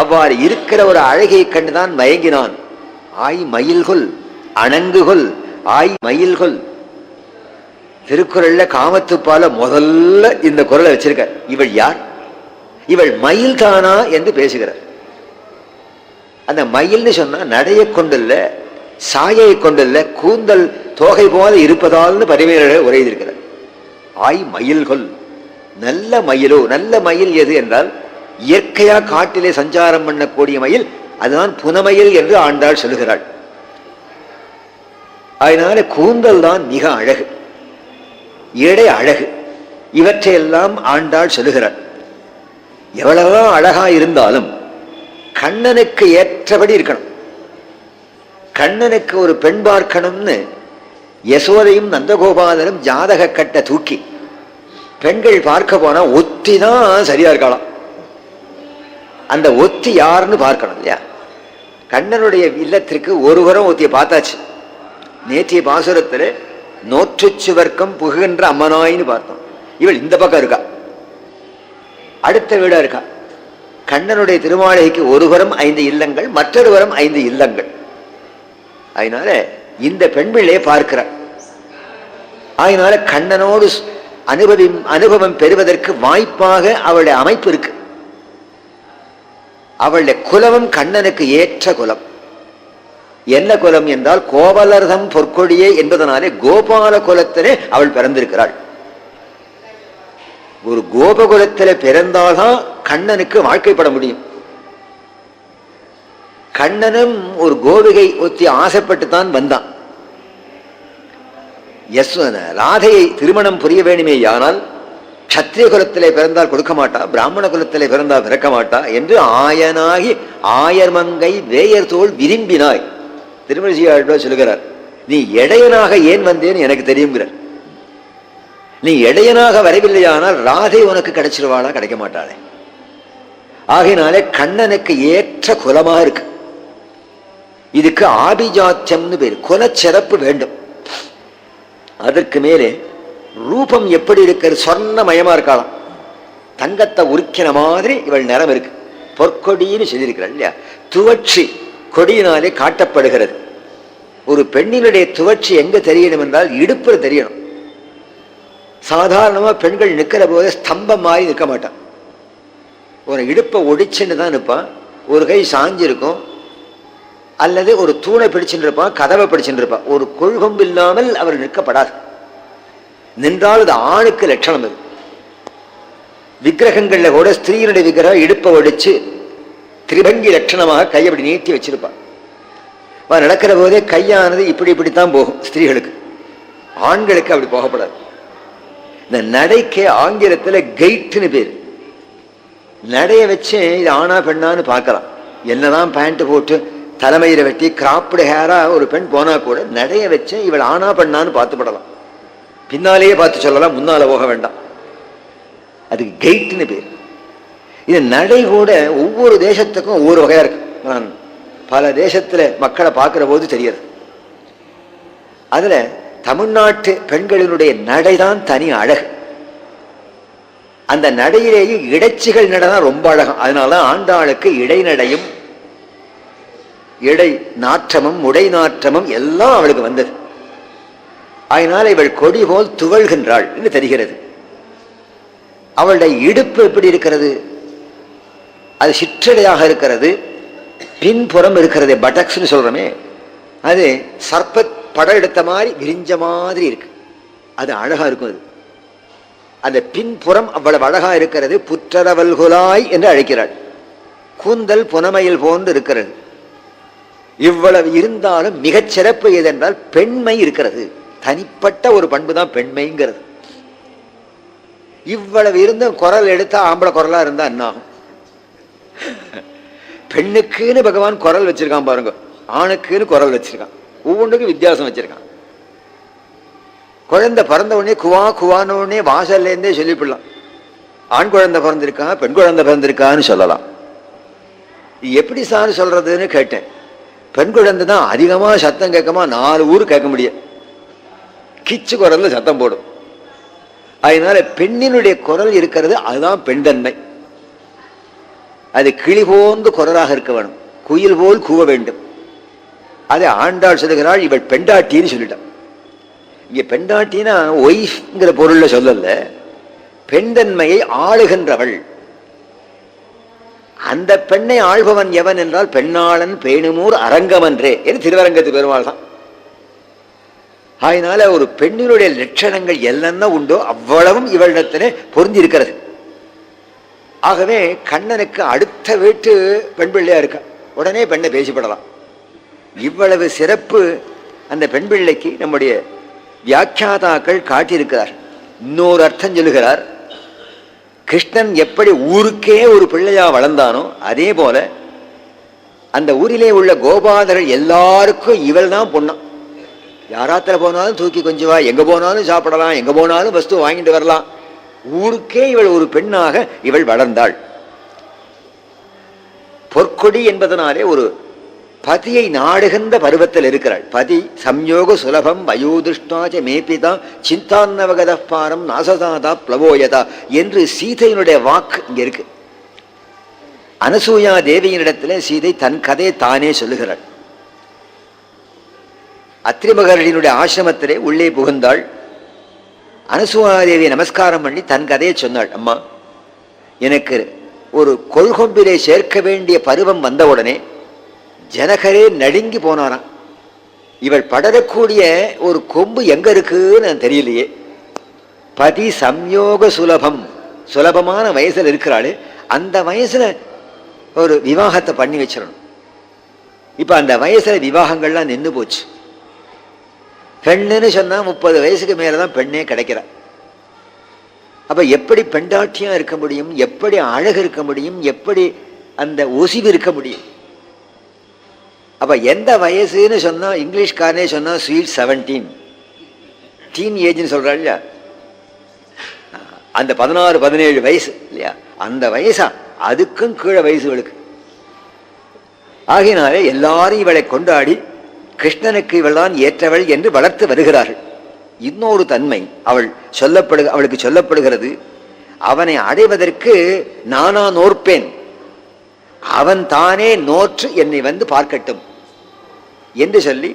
அவ்வாறு இருக்கிற ஒரு அழகியை கண்டுதான் மயங்கினான் ஆய் மயில்கொல் அணங்குகொல் ஆய் மயில்கொல். திருக்குறள்ல காமத்துப்பால முதல்ல இந்த குறளை வச்சிருக்க. இவள் யார்? இவள் மயில் தானா என்று பேசுகிறார். அந்த மயில்னு சொன்னா நடைய கொண்டல்ல, சாயை கொண்டல்ல, கூந்தல் தோகை போல இருப்பதால்னு பரிமையாளர் உரையிருக்கிறார். ஆய் மயில்கொல். நல்ல மயிலோ, நல்ல மயில் எது என்றால் இயற்கையா காட்டிலே சஞ்சாரம் பண்ணக்கூடிய மயில், அதுதான் புனமயில் என்று ஆண்டாள் சொல்லுகிறாள். அதனால கூந்தல் தான் மிக அழகு, இடை அழகு, இவற்றையெல்லாம் ஆண்டாள் சொல்லுகிறாள். எவ்வளவுதான் அழகா இருந்தாலும் கண்ணனுக்கு ஏற்றபடி இருக்கணும். கண்ணனுக்கு ஒரு பெண் பார்க்கணும்னு யசோதையும் நந்தகோபாலனும் ஜாதக கட்ட தூக்கி பெண்கள் பார்க்க போனா ஒத்தி தான் சரியா இருக்கலாம். அந்த ஒத்தி யாருன்னு பார்க்கணும் இல்லையா? கண்ணனுடைய இல்லத்திற்கு ஒருவரும் ஒத்திய பார்த்தாச்சு. நேற்றைய பாசுரத்தில் நோற்று சுவர்க்கம் புகுகின்ற அம்மனாயின்னு பார்த்தோம். இவள் இந்த பக்கம் இருக்கா, அடுத்த வீடா இருக்கா. கண்ணனுடைய திருமாளிகைக்கு ஒருவரும் 5 இல்லங்கள், மற்றொருவரும் 5 இல்லங்கள். அதனால இந்த பெண் பிள்ளையை பார்க்கிறார். அதனால கண்ணனோடு அனுபவம் பெறுவதற்கு வாய்ப்பாக அவளுடைய அமைப்பு இருக்கு. அவளுடைய குலமும் கண்ணனுக்கு ஏற்ற குலம். என்ன குலம் என்றால் கோவலர்தம் பொற்கொடியே என்பதனாலே கோபால குலத்திலே அவள் பிறந்திருக்கிறாள். ஒரு கோபகுலத்திலே பிறந்தால்தான் கண்ணனுக்கு வாழ்க்கைப்பட முடியும். கண்ணனும் ஒரு கோபிகை ஒத்தி ஆசைப்பட்டு தான் வந்தான். ராதையை திருமணம் புரிய வேண்டுமே, ஆனால் கத்திரிய குலத்திலே பிறந்தால் கொடுக்க மாட்டா, பிராமண குலத்திலே பிறந்தால் பிறக்க மாட்டா என்று ஆயனாகி ஆயர்மங்கை வேயர் தோல் விரும்பினாய் திருமண சொல்லுகிறார். நீ இடையனாக ஏன் வந்தேன்னு எனக்கு தெரியுங்கிறார். நீ இடையனாக வரவில்லையானால் ராதை உனக்கு கிடைச்சிருவாளா? கிடைக்க மாட்டாளே. ஆகையினாலே கண்ணனுக்கு ஏற்ற குலமா இருக்கு. இதுக்கு ஆபிஜாத்தியம்னு பேரு, குலச்சிறப்பு வேண்டும். அதற்கு மேலே ரூபம் எப்படி இருக்கிறது? சொர்ணமயமா இருக்கலாம். தங்கத்தை உருக்கின மாதிரி இவள் நிறம் இருக்கு. பொற்கொடின்னு சொல்லியிருக்கிறாள் இல்லையா? துவட்சி கொடியினாலே காட்டப்படுகிறது. ஒரு பெண்ணினுடைய துவட்சி எங்க தெரியணும் என்றால் இடுப்புல தெரியணும். சாதாரணமா பெண்கள் நிற்கிற போது ஸ்தம்பம் மாதிரி நிற்க மாட்டான். ஒரு இடுப்பை ஒடிச்சுன்னு தான் நிற்பான். ஒரு கை சாஞ்சிருக்கும், அல்லது ஒரு தூணை பிடிச்சுட்டு இருப்பான், கதவை பிடிச்சுட்டு இருப்பான். ஒரு கொள்கொம்பு இல்லாமல் அவர் நிற்கப்படாது. நின்றால் அது ஆணுக்கு லட்சணம். அது விக்கிரகங்கள்ல கூட ஸ்திரீனுடைய விக்கிரகம் இடுப்பை ஒடிச்சு திரிபங்கி லட்சணமாக கையை அப்படி நீட்டி வச்சிருப்பான். நடக்கிற போதே கையானது இப்படித்தான் போகும் ஸ்திரீகளுக்கு. ஆண்களுக்கு அப்படி போகப்படாது. இந்த நடைக்கு ஆங்கிலத்துல கெய்ட்னு பேரு. நடைய வச்சு இது ஆனா பெண்ணான்னு பார்க்கலாம். என்னதான் பேண்ட் போட்டு தலைமையில வெட்டி கிராப்டு ஹேரா ஒரு பெண் போனா கூட நடைய வச்சு இவள் ஆனா பெண்ணான்னு பார்த்துப்படலாம். பின்னாலேயே பார்த்து சொல்லலாம், முன்னால போக வேண்டாம். அதுக்கு கெய்ட்னு பேர். இது நடை கூட ஒவ்வொரு தேசத்துக்கும் ஒவ்வொரு வகையா இருக்கு. நான் பல தேசத்துல மக்களை பார்க்கிற போது தெரியாது. அதுல தமிழ்நாட்டு பெண்களினுடைய நடைதான் தனி அழகு. அந்த நடையிலேயே இடைச்சிகள் நடைதான் ரொம்ப அழகம். அதனாலதான் ஆண்டாளுக்கு இடைநடையும் இடை நாற்றமும் உடை நாற்றமும் எல்லாம் அவளுக்கு வந்தது. அதனால இவள் கொடி போல் துவள்கின்றாள் என்று தெரிகிறது. அவளுடைய இடுப்பு எப்படி இருக்கிறது? அது சிற்றடையாக இருக்கிறது. பின்புறம் இருக்கிறது பட்டக்ஸ்னு சொல்றோமே, அது சர்ப்ப படம் எடுத்த மாதிரி விரிஞ்ச மாதிரி இருக்கு. அது அழகா இருக்கும். அது அந்த பின்புறம் அவ்வளவு அழகா இருக்கிறது. புற்றரவல்குலாய் என்று அழைக்கிறாள். கூந்தல் புனமையில் போன்று இருக்கிறது. இவ்வளவு இருந்தாலும் மிகச் சிறப்பு எதென்றால் பெண்மை இருக்கிறது. தனிப்பட்ட ஒரு பண்பு தான் பெண்மைங்கிறது. இவ்வளவு இருந்த குரல் எடுத்தா ஆம்பளை குரலா இருந்தா என்ன ஆகும்? பெண்ணுக்குன்னு பகவான் குரல் வச்சிருக்கான் பாருங்க, ஆணுக்குன்னு குரல் வச்சிருக்கான். ஒவ்வொன்றுக்கும் வித்தியாசம் வச்சிருக்கான். குழந்தை பிறந்த உடனே குவா குவான உடனே வாசல்ல இருந்தே சொல்லிவிடலாம். ஆண் குழந்தை பிறந்திருக்கா பெண் குழந்தை பிறந்திருக்கான்னு சொல்லலாம். எப்படி சார் சொல்றதுன்னு கேட்டேன். பெண் குழந்தை தான் அதிகமா சத்தம் கேட்கமா 4 ஊர் கேட்க முடியும். கிச்சு குரல்ல சத்தம் போடும். அதனால பெண்ணினுடைய குரல் இருக்கிறது, அதுதான் பெண் தன்மை. அது கிளி போன்று குரலாக இருக்க வேணும், குயில் போல் கூவ வேண்டும். அதை ஆண்டாள் சொல்லுகிறாள், இவள் பெண்டாட்டின்னு சொல்லிட்டான். இங்க பெண்டாட்டினா ஒய்ஃப்ங்கிற பொருள்ல சொல்லல, பெண்தன்மையை ஆளுகின்றவள். அந்த பெண்ணை ஆள்பவன் எவன் என்றால் பெண்ணாளன் பேணுமூர் அரங்கமன்றே என்று திருவரங்கத்து பெருமாள் தான். அதனால ஒரு பெண்ணினுடைய லட்சணங்கள் என்னென்ன உண்டோ அவ்வளவும் இவளிடத்திலே பொருந்தி இருக்கிறது. ஆகவே கண்ணனுக்கு அடுத்த வீட்டு பெண் பிள்ளையா இருக்க, உடனே பெண்ணை பேசிப்படலாம். இவ்வளவு சிறப்பு அந்த பெண் பிள்ளைக்கு நம்முடைய வியாக்கியாதாக்கள் காட்டியிருக்கிறார். இன்னொரு அர்த்தம் சொல்லுகிறார், கிருஷ்ணன் எப்படி ஊருக்கே ஒரு பிள்ளையா வளர்ந்தானோ அதே போல அந்த ஊரிலே உள்ள கோபாலர்கள் எல்லாருக்கும் இவள் தான் பொண்ணாம். யாராத்துல போனாலும் தூக்கி கொஞ்சவா, எங்க போனாலும் சாப்பிடலாம், எங்க போனாலும் வஸ்து வாங்கிட்டு வரலாம். ஊருக்கே இவள் ஒரு பெண்ணாக இவள் வளர்ந்தாள். பொற்கொடி என்பதனாலே ஒரு பதியை நாடுகின்ற பருவத்தில் இருக்கிறாள். பதி சம்யோக சுலபம் வயோதிஷ்டாச்ச மேபிதா சிந்தான்னவகத பாரம் நாசதாதா பிளவோயதா என்று சீதையினுடைய வாக்கு இங்க இருக்கு. அனசூயா தேவியினிடத்திலே சீதை தன் கதையை தானே சொல்லுகிறாள். அத்திரிமகர்களினுடைய ஆசிரமத்திலே உள்ளே புகுந்தாள். அனசூயா தேவியை நமஸ்காரம் பண்ணி தன் கதையை சொன்னாள். அம்மா, எனக்கு ஒரு கொள்கொம்பிலே சேர்க்க வேண்டிய பருவம் வந்தவுடனே ஜனகரே நடுங்கி போனாராம். இவள் படரக்கூடிய ஒரு கொம்பு எங்க இருக்குன்னு நான் தெரியலையே. பதி சம்யோக சுலபம், சுலபமான வயசுல இருக்கிறாள். அந்த வயசுல ஒரு விவாகத்தை பண்ணி வச்சிடணும். இப்ப அந்த வயசுல விவாகங்கள்லாம் நின்று போச்சு. பெண்ணுன்னு சொன்னா 30 வயசுக்கு மேலதான் பெண்ணே கிடைக்கிறா. அப்ப எப்படி பெண்டாட்டியா இருக்க முடியும், எப்படி அழகு இருக்க முடியும், எப்படி அந்த ஒசிவு இருக்க முடியும்? அப்ப எந்த வயசுன்னு சொன்னா இங்கிலீஷ்காரனே சொன்னா ஸ்வீட் 17 டீன் ஏஜ்னு சொல்றா இல்லையா, அந்த 16-17 வயசு இல்லையா, அந்த வயசா அதுக்கும் கீழே வயசுகளுக்கு. ஆகினாலே எல்லாரும் இவளை கொண்டாடி கிருஷ்ணனுக்கு இவள் தான் ஏற்றவள் என்று வளர்த்து வருகிறார்கள். இன்னொரு தன்மை அவளுக்கு சொல்லப்படுகிறது, அவனை அடைவதற்கு நானா நோற்பேன், அவன் தானே நோற்று என்னை வந்து பார்க்கட்டும் என்று சொல்லி,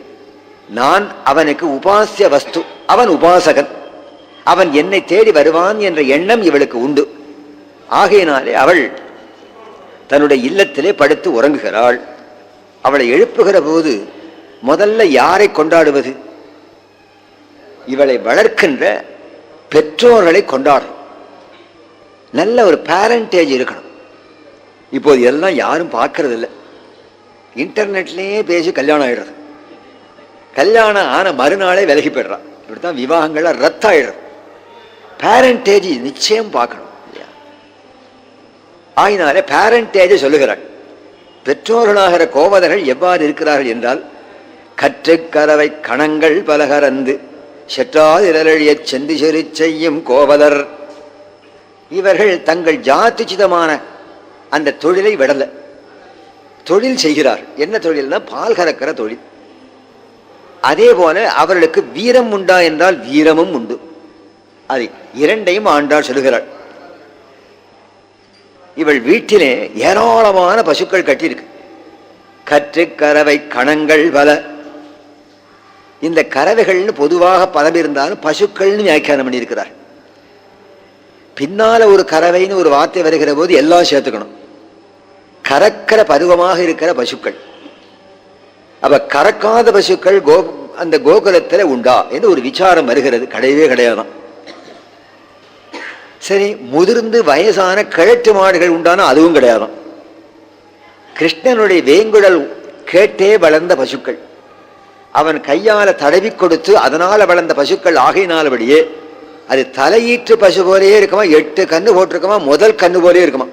நான் அவனுக்கு உபாசிய வஸ்து, அவன் உபாசகன், அவன் என்னை தேடி வருவான் என்ற எண்ணம் இவளுக்கு உண்டு. ஆகையினாலே அவள் தன்னுடைய இல்லத்திலே படுத்து உறங்குகிறாள். அவளை எழுப்புகிற போது முதல்ல யாரை கொண்டாடுவது? இவளை வளர்க்கின்ற பெற்றோர்களை கொண்டாடும். நல்ல ஒரு பேரண்டேஜ் இருக்கணும். இப்போது எல்லாம் யாரும் பார்க்கறது இல்லை, இன்டர்நெட்லேயே பேசி கல்யாணம் ஆயிடுறது. கல்யாணம் ஆன மறுநாளே விலகி போயிடுறான். இப்படித்தான் விவாகங்கள்லாம் ரத்தாயிடுறது. பேரண்டேஜ் நிச்சயம் பார்க்கணும் இல்லையா? ஆகினாலே பேரண்டேஜை சொல்லுகிறாள். பெற்றோர்களாகிற கோவலர்கள் எவ்வாறு இருக்கிறார்கள் என்றால், கற்றுக்கரவை கணங்கள் பலகரந்து செற்றாதிரழிய சென்று செறி செய்யும் கோவலர். இவர்கள் தங்கள் ஜாத்திச்சிதமான அந்த தொழிலை விடல, தொழில் செய்கிறார். என்ன தொழில்னா பால் கறக்கிற தொழில். அதே போல அவர்களுக்கு வீரம் உண்டா என்றால் வீரமும் உண்டு. அது இரண்டையும் ஆண்டாள் சொல்லுகிறாள். இவள் வீட்டிலே ஏராளமான பசுக்கள் கட்டியிருக்கு. கற்று கறவை கணங்கள் பல. இந்த கறவைகள்னு பொதுவாக பலம் இருந்தாலும் பசுக்கள்னு வியாக்கியானம் பண்ணியிருக்கிறார். பின்னால ஒரு கறவைன்னு ஒரு வார்த்தை வருகிற போது எல்லாம் சேர்த்துக்கணும். கறக்கிற பருவமாக இருக்கிற பசுக்கள். அப்ப கறக்காத பசுக்கள் அந்த கோகுலத்தில் உண்டா என்று ஒரு விசாரம் வருகிறது. கிடையவே கிடையாதான். சரி, முதிர்ந்து வயசான கிழட்டு மாடுகள் உண்டானா அதுவும் கிடையாதான். கிருஷ்ணனுடைய வேங்குழல் கேட்டே வளர்ந்த பசுக்கள், அவன் கையால தடவி கொடுத்து அதனால வளர்ந்த பசுக்கள் ஆகையினாலபடியே அது தலையீற்று பசு போலேயே இருக்குமா, 8 கண்ணு போட்டிருக்குமா, முதல் கண்ணு போலே இருக்குமா.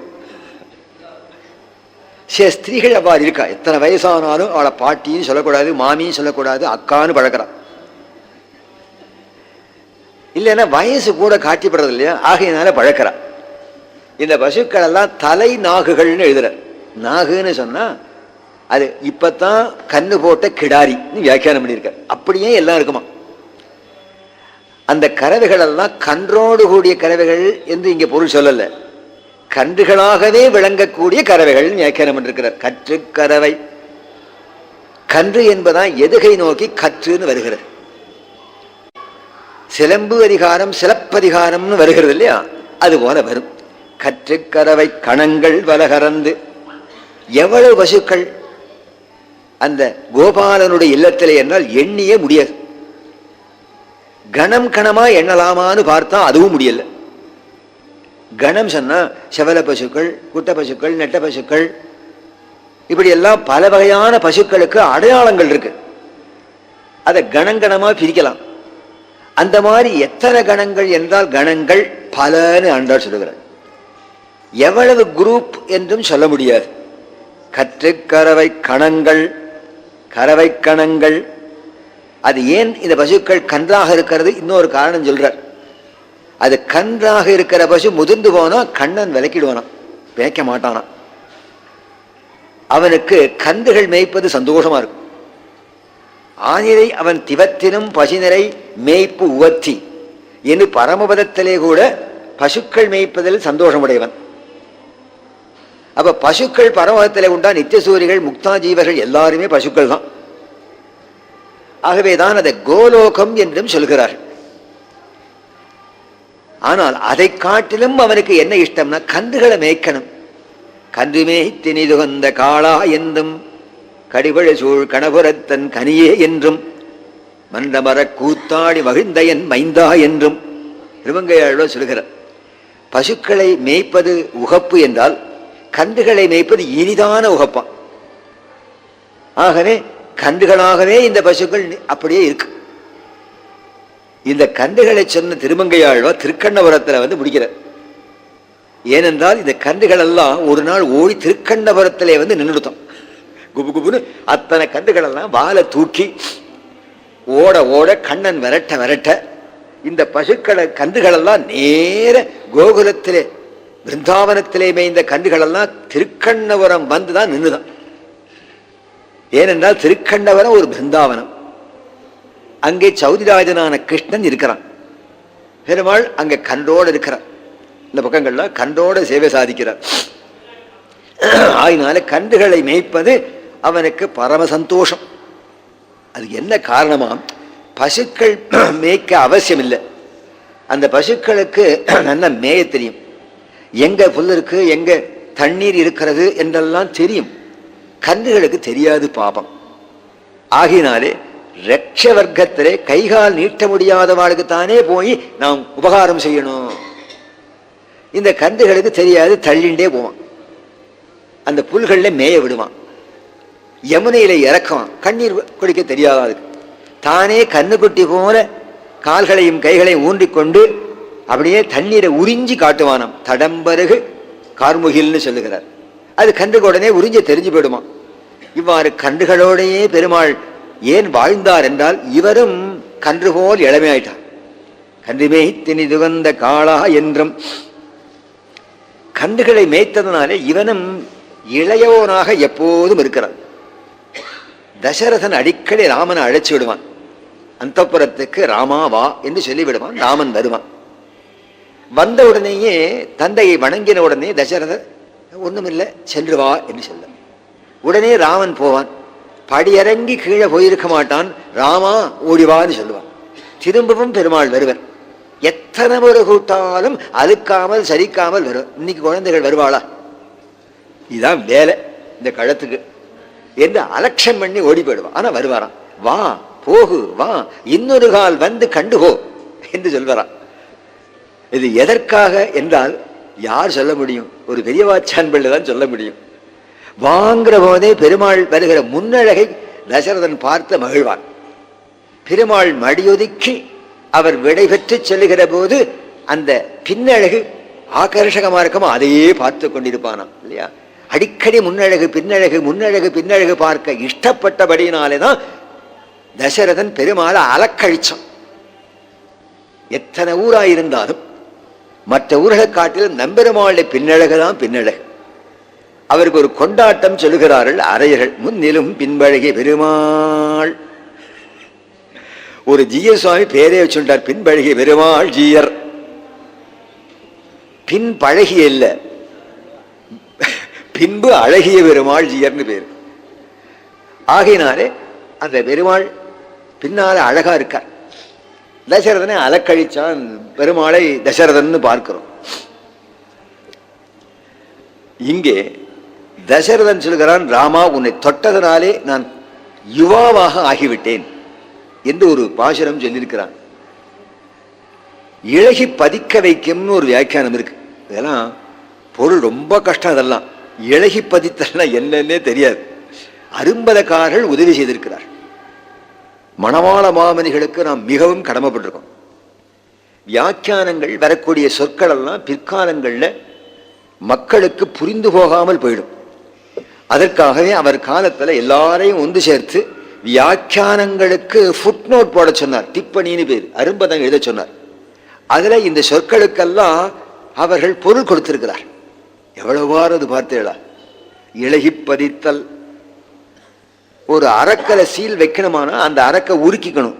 சில ஸ்திரீகள் அவ்வாறு இருக்கா. எத்தனை வயசானாலும் அவளை பாட்டின்னு சொல்லக்கூடாது, மாமின்னு சொல்லக்கூடாது, அக்கான்னு பழக்கிறான். இல்லைன்னா வயசு கூட காட்டிப்படுறது இல்லையா, ஆகையினால பழக்கிறான். இந்த பசுக்கள் எல்லாம் தலை நாகுகள்னு எழுதுற. நாகுன்னு சொன்னா அது இப்பத்தான் கண்ணு போட்ட கிடாரி வியாக்கியானம் பண்ணியிருக்க. அப்படியே எல்லாம் இருக்குமா. அந்த கறவைகள் எல்லாம் கன்றோடு கூடிய கறவைகள் என்று இங்கே பொருள் சொல்லல, கன்றுகளாகவே விளங்கக்கூடிய கறவைகள் வியாக்கியானம் பண்ணிருக்கிறார். கற்று கறவை கன்று என்பதான் எதுகை நோக்கி கற்றுன்னு வருகிறது. சிலம்பு அதிகாரம் சிலப்பதிகாரம்னு வருகிறது இல்லையா, அது போல வரும். கற்று கறவை கணங்கள் வலகறந்து. எவ்வளவு பசுக்கள் அந்த கோபாலனுடைய இல்லத்திலே என்றால் எண்ணியே முடியாது. கணம் கணமா எண்ணலாமான்னு பார்த்தா அதுவும் முடியல. கணம் சொன்னா செவல பசுக்கள், குட்ட பசுக்கள், நெட்ட பசுக்கள், இப்படி எல்லாம் பல வகையான பசுக்களுக்கு அடையாளங்கள் இருக்கு. அதை கணங்கணமா பிரிக்கலாம். அந்த மாதிரி எத்தனை கணங்கள் என்றால் கணங்கள் பலன்னு ஆண்டாள் சொல்லுகிறார். எவ்வளவு குரூப் என்றும் சொல்ல முடியாது. கற்று கறவை கணங்கள், கறவை கணங்கள். அது ஏன் இந்த பசுக்கள் கன்றாக இருக்கிறது இன்னொரு காரணம் சொல்றார். அது கன்றாக இருக்கிற பசு முதிர்ந்து போனா கண்ணன் விலக்கிடுவானா, பேக்க மாட்டானா. அவனுக்கு கன்றுகள் மேய்ப்பது சந்தோஷமா இருக்கும். ஆனிரை அவன் திவத்தினும் பசிநிறை மேய்ப்பு உவத்தி என்று பரமபதத்திலே கூட பசுக்கள் மேய்ப்பதில் சந்தோஷமுடையவன். அப்ப பசுக்கள் பரமபதத்திலே உண்டா நித்தியசூரிகள் முக்தாஜீவர்கள் எல்லாருமே பசுக்கள் தான். ஆகவேதான் அதை கோலோகம் என்றும் சொல்கிறார்கள். ஆனால் அதை காட்டிலும் அவனுக்கு என்ன இஷ்டம்னா கன்றுகளை மேய்க்கணும். கன்று மேய்த்தினிதுகந்த காளா என்றும் கடிபழ சூழ் கணபுரத்தன் கனியே என்றும் மண்டமர கூத்தாடி மகிழ்ந்தயன் மைந்தா என்றும் திருமங்கையாழ்வார் சொல்கிறார். பசுக்களை மேய்ப்பது உகப்பு என்றால் கன்றுகளை மேய்ப்பது இனிதான உகப்பான். ஆகவே கன்றுகளாகவே இந்த பசுக்கள் அப்படியே இருக்கு. இந்த கன்றுகளை சொன்ன திருமங்கையாழ்வார் திருக்கண்ணபுரத்தில் முடிக்கிறார். ஏனென்றால் இந்த கன்றுகள் எல்லாம் ஒரு நாள் ஓடி திருக்கண்ணபுரத்திலே நின்றுடுத்தோம். குபு குபுன்னு அத்தனை கன்றுகள் எல்லாம் வாழை தூக்கி ஓட ஓட கண்ணன் விரட்ட விரட்ட இந்த பசுக்களை கன்றுகள் எல்லாம் நேர கோகுலத்திலே பிருந்தாவனத்திலே மேய்ந்த கன்றுகள் எல்லாம் திருக்கண்ணபுரம் வந்துதான் நின்றுதான். ஏனென்றால் திருக்கண்ணபுரம் ஒரு பிருந்தாவனம். அங்கே சௌதிராஜனான கிருஷ்ணன் இருக்கிறான். பெருமாள் அங்கே கன்றோடு இருக்கிறார். இந்த பக்கங்கள்ல கன்றோட சேவை சாதிக்கிறார். ஆயினால கன்றுகளை மேய்ப்பது அவனுக்கு பரம சந்தோஷம். அது என்ன காரணமா, பசுக்கள் மேய்க்க அவசியம் இல்லை. அந்த பசுக்களுக்கு நல்ல மேய தெரியும். எங்க புல் இருக்கு, எங்க தண்ணீர் இருக்கிறது என்றெல்லாம் தெரியும். கன்றுகளுக்கு தெரியாது பாபம். ஆகினாலே ரட்ச வர்க்கத்திலே கைகால் நீட்ட முடியாதவாளுக்கு தானே போய் நாம் உபகாரம் செய்யணும். இந்த கன்றுகளுக்கு தெரியாது, தள்ளிண்டே போவான். அந்த புல்கள்ல மேய விடுவான். யமுனையில இறக்குவான். கண்ணீர் குடிக்க தெரியாத தானே கண்ணுக்குட்டி போல கால்களையும் கைகளையும் ஊன்றிக்கொண்டு அப்படியே தண்ணீரை உறிஞ்சி காட்டுவானாம். தடம்பருகு கார்முகில்னு சொல்லுகிறார். அது கன்றுக்கு உடனே உறிஞ்ச தெரிஞ்சு போயிடுமா. இவ்வாறு கன்றுகளோடையே பெருமாள் ஏன் வாழ்ந்தார் என்றால் இவரும் கன்று போல் இளமையாயிட்டார். கன்று மேய்த்தினி துகந்த காளா என்றும் கன்றுகளை மேய்த்ததுனாலே இவனும் இளையவனாக எப்போதும் இருக்கிறான். தசரதன் அடிக்கடி ராமனை அழைச்சு விடுவான். அந்தப்புறத்துக்கு ராமா வா என்று சொல்லிவிடுவான். ராமன் வருவான். வந்த உடனேயே தந்தையை வணங்கின உடனே தசரதர் ஒண்ணுமில்லை சென்று வா என்று சொல்ல உடனே ராமன் போவான். படியிறங்கி கீழே போயிருக்க மாட்டான். ராமா ஓடிவான்னு சொல்லுவான். திரும்பவும் பெருமாள் வருவர். எத்தனை முறை கூட்டாலும் அழுக்காமல் சரிக்காமல் வருவார். இன்னைக்கு குழந்தைகள் வருவாளா, இதுதான் வேலை இந்த கழத்துக்கு என்று அலட்சம் பண்ணி ஓடி போயிடுவான். ஆனா வருவாராம். வா போகு வா, இன்னொரு கால் வந்து கண்டுகோ என்று சொல்வாராம். இது எதற்காக என்றால் யார் சொல்ல முடியும்? ஒரு பெரியவாச்சான் பிள்ளை தான் சொல்ல முடியும். வாங்குற போதே பெருமாள் வருகிற முன்னழகை தசரதன் பார்த்து மகிழ்வான். பெருமாள் மடியொதுக்கி அவர் விடை பெற்று செல்லுகிற போது அந்த பின்னழகு ஆகர்ஷகமா இருக்குமோ அதையே பார்த்து கொண்டிருப்பானாம் இல்லையா. அடிக்கடி முன்னழகு பின்னழகு முன்னழகு பின்னழகு பார்க்க இஷ்டப்பட்டபடியினாலேதான் தசரதன் பெருமாளை அலக்கழிச்சான். எத்தனை ஊராயிருந்தாலும் மற்ற ஊர்களை காட்டிலும் நம்பெருமாளுடைய பின்னழகுதான் பின்னழகு. அவருக்கு ஒரு கொண்டாட்டம் சொல்லுகிறார்கள் அரையர்கள். முன்னிலும் பின்பழகிய பெருமாள். ஒரு ஜீயர் சுவாமி பேரே வச்சுட்டார், பின்பழகிய பெருமாள் ஜீயர். பின் பழகிய இல்ல, பின்பு அழகிய பெருமாள் ஜீயர்னு பேரு. ஆகையினாலே அந்த பெருமாள் பின்னால அழகா இருக்கார். தசரதனை அலக்கழிச்சான் பெருமாளை தசரதன் பார்க்கிறோம். இங்கே தசரதன் சொல்கிறான், ராமா உன்னை தொட்டதனாலே நான் யுவாவாக ஆகிவிட்டேன் என்று ஒரு பாசுரம் சொல்லியிருக்கிறான். இழகி பதிக்க வைக்கும்னு ஒரு வியாக்கியானம் இருக்கு. இதெல்லாம் பொருள் ரொம்ப கஷ்டம். அதெல்லாம் இழகி பதித்தல்னா என்னன்னே தெரியாது. அரும்பதக்காரர்கள் உதவி செய்திருக்கிறார். மணவாள மாமனிகளுக்கு நாம் மிகவும் கடமைப்பட்டிருக்கோம். வியாக்கியானங்கள் வரக்கூடிய சொற்கள் எல்லாம் பிற்காலங்களில் மக்களுக்கு புரிந்து போகாமல் போயிடும். அதற்காகவே அவர் காலத்தில் எல்லாரையும் ஒன்று சேர்த்து வியாக்கியானங்களுக்கு ஃபுட் நோட் போட சொன்னார். டிப்பணின்னு பேர், அரும்பதம் எழுத சொன்னார். அதுல இந்த சொற்களுக்கெல்லாம் அவர்கள் பொருள் கொடுத்திருக்கிறார். எவ்வளவாறு அது பார்த்தீங்களா? இழகி பதித்தல். ஒரு அரக்கலை சீல் வைக்கணுமானா அந்த அரக்கை உருக்கிக்கணும்.